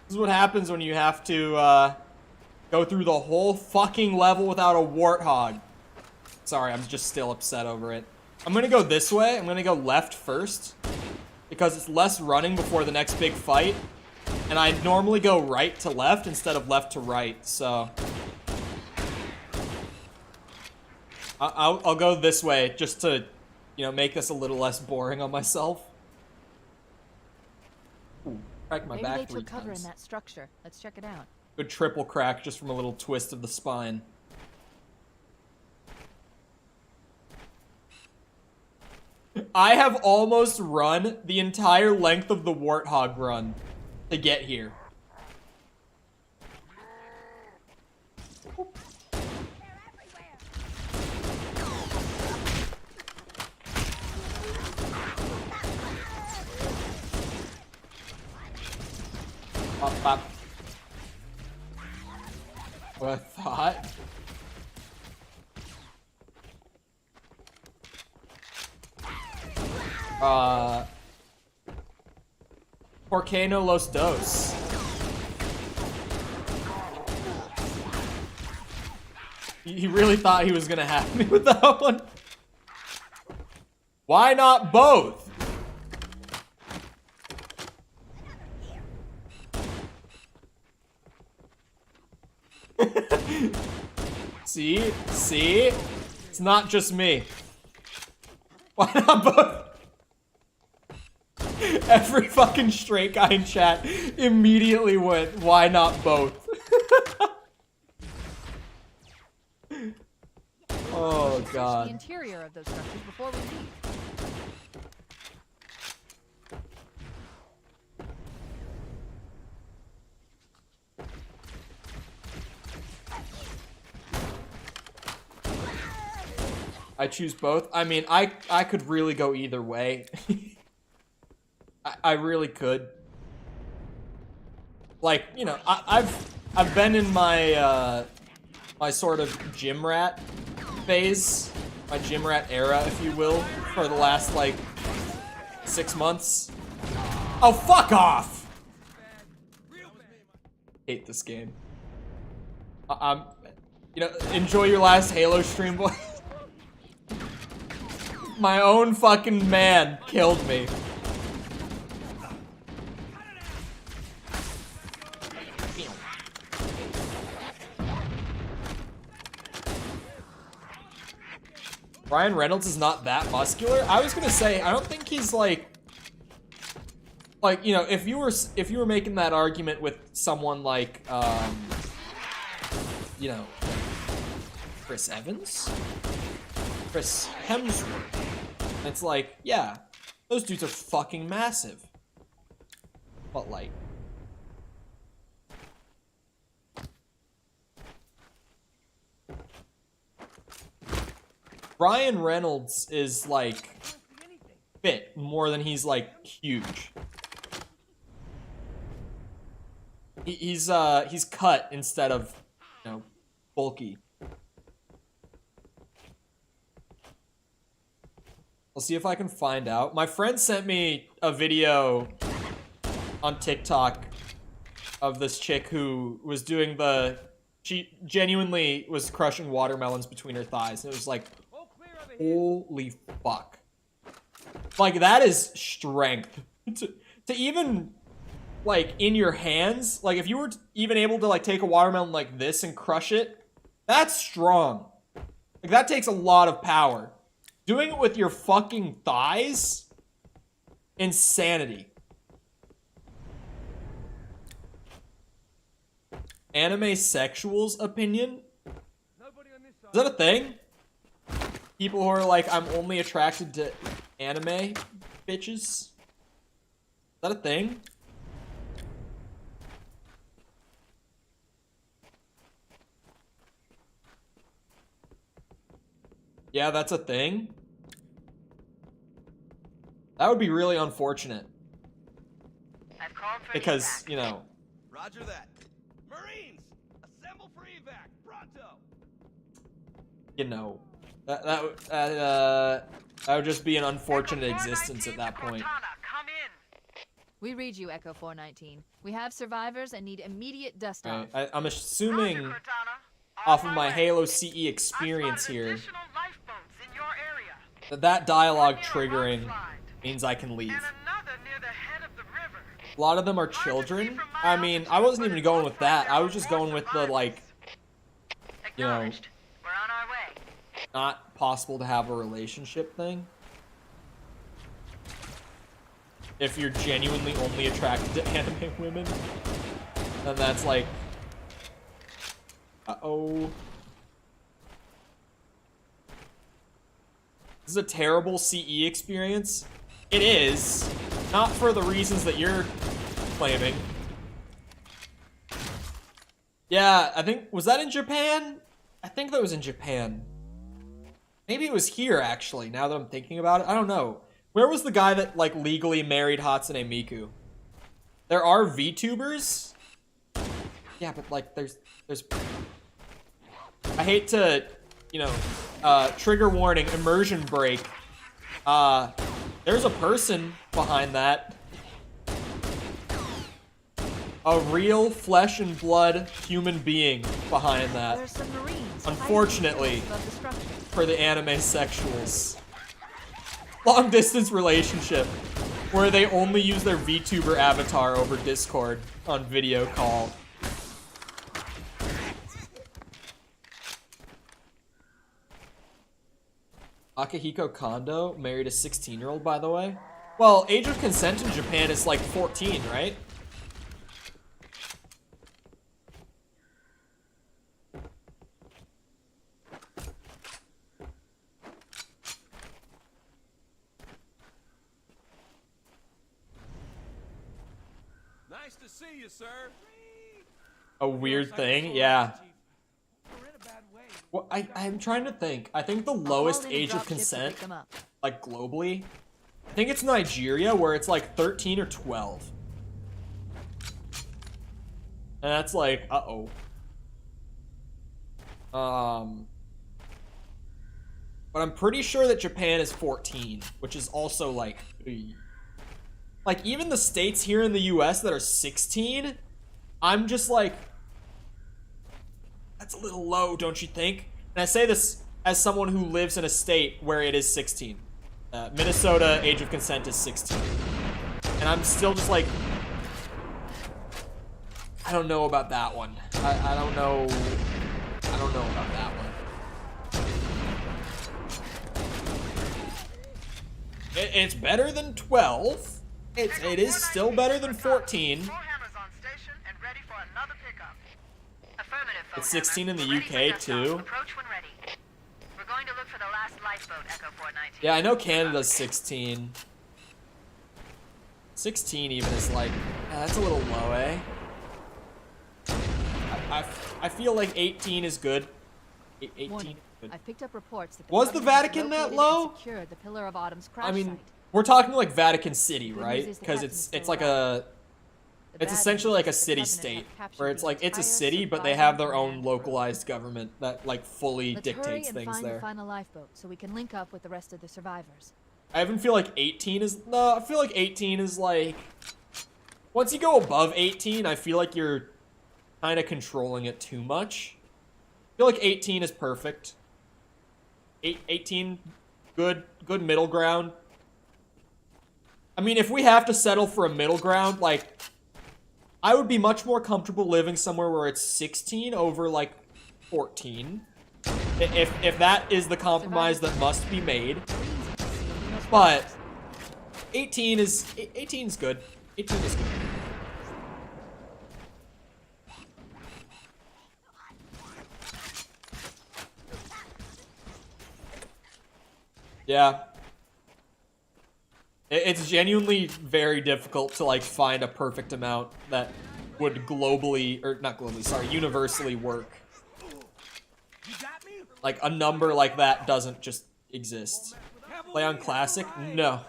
Speaker 1: This is what happens when you have to, go through the whole fucking level without a warthog. Sorry, I'm just still upset over it. I'm gonna go this way. I'm gonna go left first, because it's less running before the next big fight. And I normally go right to left instead of left to right, so... I'll go this way just to, you know, make this a little less boring on myself. Ooh, crack my back 3 times.
Speaker 16: Maybe they took cover in that structure. Let's check it out.
Speaker 1: Good triple crack just from a little twist of the spine. I have almost run the entire length of the Warthog run to get here. Pop, pop. What I thought. Porque no los dos. He really thought he was gonna have me with that one. Why not both? See? See? It's not just me. Why not both? Every fucking straight guy in chat immediately went, why not both? Oh god.
Speaker 16: The interior of those structures before we leave.
Speaker 1: I choose both. I mean, I could really go either way. I really could. Like, you know, I've been in my my sort of gym rat phase, my gym rat era, if you will, for the last like 6 months. Oh, fuck off! Hate this game. You know, enjoy your last Halo stream, boy. My own fucking man killed me. Ryan Reynolds is not that muscular. I was gonna say, I don't think he's like, you know, if you were making that argument with someone like, you know, Chris Evans, Chris Hemsworth. It's like, yeah, those dudes are fucking massive. But like, Ryan Reynolds is like fit more than he's like huge. He's cut instead of, you know, bulky. I'll see if I can find out. My friend sent me a video on TikTok of this chick who was doing she genuinely was crushing watermelons between her thighs. And it was like Holy fuck. Like, that is strength. To even, like, in your hands, like, if you were even able to, like, take a watermelon like this and crush it, that's strong. Like, that takes a lot of power. Doing it with your fucking thighs? Insanity. Anime sexuals opinion? Is that a thing? People who are like, I'm only attracted to anime bitches? Is that a thing? Yeah, that's a thing. That would be really unfortunate. Because, you know.
Speaker 20: Roger that. Marines, assemble for evac. Pronto.
Speaker 1: You know, that would just be an unfortunate existence at that point.
Speaker 16: We read you, Echo 419. We have survivors and need immediate dust off.
Speaker 1: Right. I'm assuming, off of my Halo CE experience here, that dialogue triggering means I can leave. A lot of them are children. I mean, I wasn't even going with that. I was just going with the, like, you know, not possible to have a relationship thing. If you're genuinely only attracted to anime women, then that's like, uh-oh. This is a terrible CE experience. It is. Not for the reasons that you're claiming. Yeah, I think, was that in Japan? I think that was in Japan. Maybe it was here, actually, now that I'm thinking about it. I don't know. Where was the guy that, like, legally married Hatsune Miku? There are VTubers? Yeah, but, like, there's... I hate to, you know, trigger warning, immersion break. There's a person behind that. A real flesh and blood human being behind that. Unfortunately, for the anime sexuals. Long distance relationship where they only use their VTuber avatar over Discord on video call. Akihiko Kondo married a 16-year-old, by the way. Well, age of consent in Japan is like 14, right?
Speaker 20: Nice to see you, sir.
Speaker 1: A weird thing, yeah. Well, I'm trying to think. I think the lowest age of consent, like globally, I think it's Nigeria, where it's like 13 or 12. And that's like, uh-oh. But I'm pretty sure that Japan is 14, which is also like, like even the states here in the US that are 16, I'm just like, that's a little low, don't you think? And I say this as someone who lives in a state where it is 16. Minnesota, age of consent is 16. And I'm still just like, I don't know about that one. I don't know about that one. It's better than 12. It is still better than 14. It's 16 in the UK too. Yeah, I know Canada's 16. 16 even is like, that's a little low, eh? I feel like 18 is good. 18 is good.
Speaker 16: I picked up reports that
Speaker 1: Was the Vatican that low?
Speaker 16: The Pillar of Autumn's crash
Speaker 1: I mean,
Speaker 16: site.
Speaker 1: we're talking like Vatican City, right? Because it's like a, it's essentially like a city-state, where it's like, it's a city, but they have their own localized government that like fully dictates things
Speaker 16: find
Speaker 1: there.
Speaker 16: the final lifeboat so we can link up with the rest of the survivors.
Speaker 1: I even feel like 18 is, no, I feel like 18 is like, once you go above 18, I feel like you're kind of controlling it too much. I feel like 18 is perfect. 18 good middle ground. I mean, if we have to settle for a middle ground, like, I would be much more comfortable living somewhere where it's 16 over, like, 14. If that is the compromise that must be made. But 18 is good. 18 is good. Yeah. It's genuinely very difficult to, like, find a perfect amount that would globally, or not globally, sorry, universally work. Like, a number like that doesn't just exist. Play on Classic? No.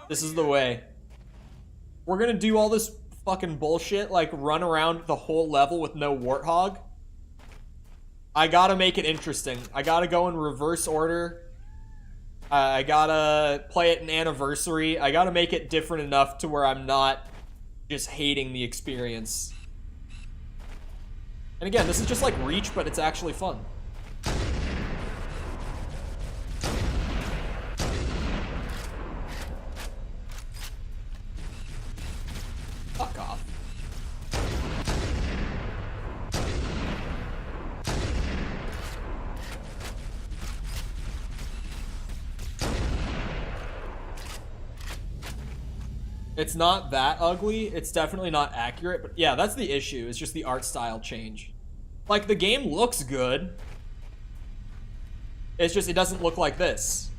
Speaker 1: This is the way. We're gonna do all this fucking bullshit, like, run around the whole level with no Warthog. I gotta make it interesting. I gotta go in reverse order. I gotta play it in Anniversary. I gotta make it different enough to where I'm not just hating the experience. And again, this is just like Reach, but it's actually fun. Fuck off. It's not that ugly. It's definitely not accurate, but yeah, that's the issue. It's just the art style change. Like, the game looks good. It's just, it doesn't look like this.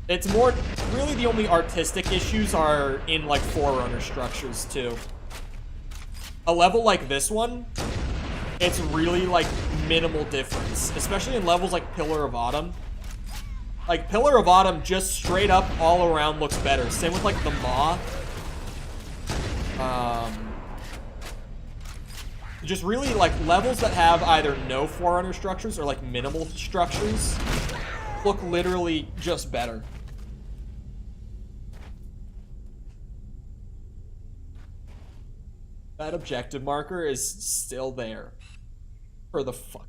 Speaker 1: It's more, really the only artistic issues are in, like, Forerunner structures, too. A level like this one, it's really, like, minimal difference. Especially in levels like Pillar of Autumn. Like, Pillar of Autumn just straight up all around looks better. Same with, like, the Maw. Just really, like, levels that have either no Forerunner structures or, like, minimal structures look literally just better. That objective marker is still there. For the fuck.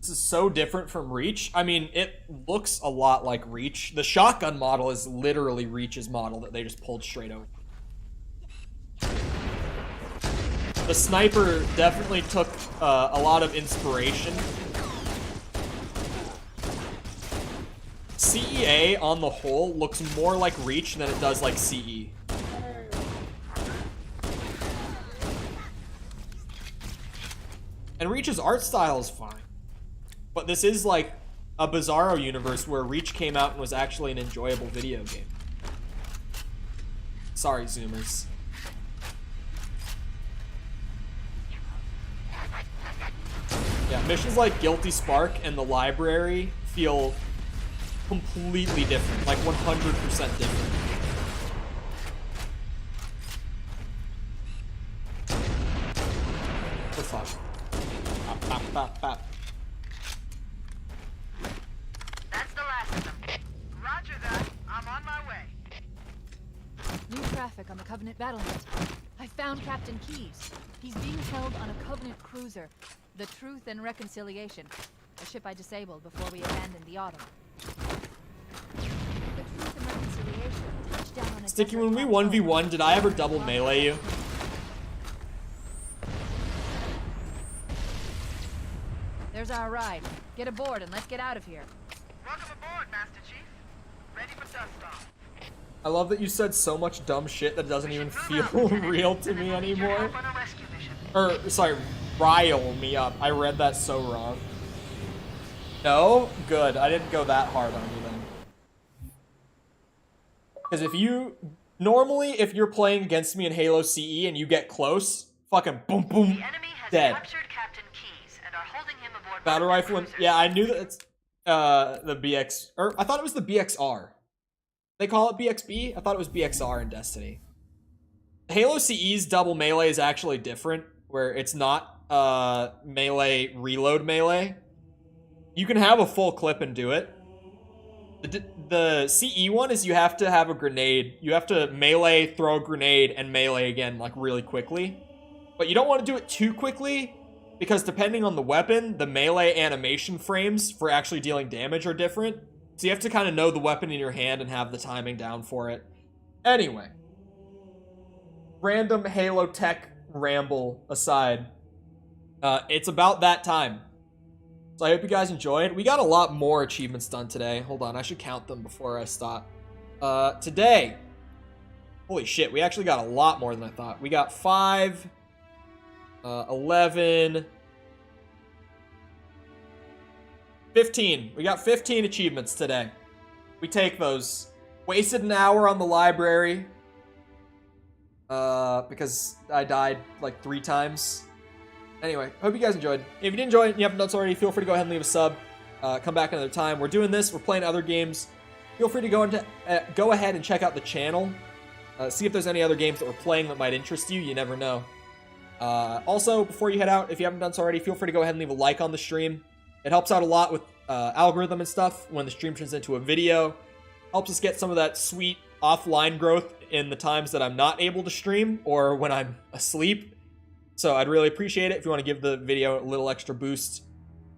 Speaker 1: This is so different from Reach. I mean, it looks a lot like Reach. The shotgun model is literally Reach's model that they just pulled straight over. The sniper definitely took a lot of inspiration. CEA, on the whole, looks more like Reach than it does like CE. And Reach's art style is fine. But this is like a Bizarro universe where Reach came out and was actually an enjoyable video game. Sorry, Zoomers. Yeah, missions like Guilty Spark and the Library feel completely different, like 100% different. The fuck? Bop, bop, bop, bop.
Speaker 13: That's the last of them. Roger that. I'm on my way.
Speaker 16: New traffic on the Covenant battlement. I found Captain Keyes. He's being held on a Covenant cruiser, the Truth and Reconciliation, a ship I disabled before we abandoned the Autumn. The Truth and Reconciliation touched down on a
Speaker 1: Sticky, when we 1v1, did I ever double melee you?
Speaker 16: There's our ride. Get aboard and let's get out of here.
Speaker 13: Welcome aboard, Master Chief. Ready for dust off.
Speaker 1: I love that you said so much dumb shit that doesn't even feel real to me anymore. Or, sorry, rile me up. I read that so wrong. No? Good. I didn't go that hard on you then. Because if you... Normally, if you're playing against me in Halo CE and you get close, fucking boom boom, dead. Battle rifle and... Yeah, I knew that it's... the BX... Or, I thought it was the BXR. They call it BXB? I thought it was BXR in Destiny. Halo CE's double melee is actually different, where it's not melee reload melee. You can have a full clip and do it. The CE one is you have to have a grenade. You have to melee, throw a grenade, and melee again, like, really quickly. But you don't want to do it too quickly, because depending on the weapon, the melee animation frames for actually dealing damage are different. So you have to kind of know the weapon in your hand and have the timing down for it. Anyway, random Halo tech ramble aside, it's about that time. So I hope you guys enjoyed. We got a lot more achievements done today. Hold on, I should count them before I stop. Today, holy shit, we actually got a lot more than I thought. We got 5, 11, 15. We got 15 achievements today. We take those. Wasted an hour on the library, because I died like 3 times. Anyway, hope you guys enjoyed. If you did enjoy it and you haven't done so already, feel free to go ahead and leave a sub. Come back another time. We're doing this. We're playing other games. Feel free to go ahead and check out the channel. See if there's any other games that we're playing that might interest you. You never know. Also, before you head out, if you haven't done so already, feel free to go ahead and leave a like on the stream. It helps out a lot with algorithm and stuff when the stream turns into a video. Helps us get some of that sweet offline growth in the times that I'm not able to stream or when I'm asleep. So I'd really appreciate it if you want to give the video a little extra boost.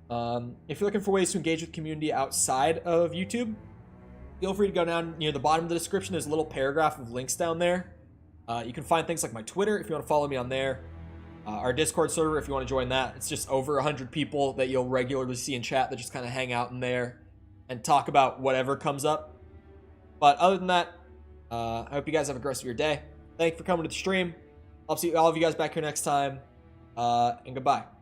Speaker 1: If you're looking for ways to engage with the community outside of YouTube, feel free to go down near the bottom of the description. There's a little paragraph of links down there. You can find things like my Twitter if you want to follow me on there. Our Discord server if you want to join that. It's just over 100 people that you'll regularly see in chat that just kind of hang out in there and talk about whatever comes up. But other than that, I hope you guys have a great rest of your day. Thank you for coming to the stream. I'll see all of you guys back here next time. And goodbye.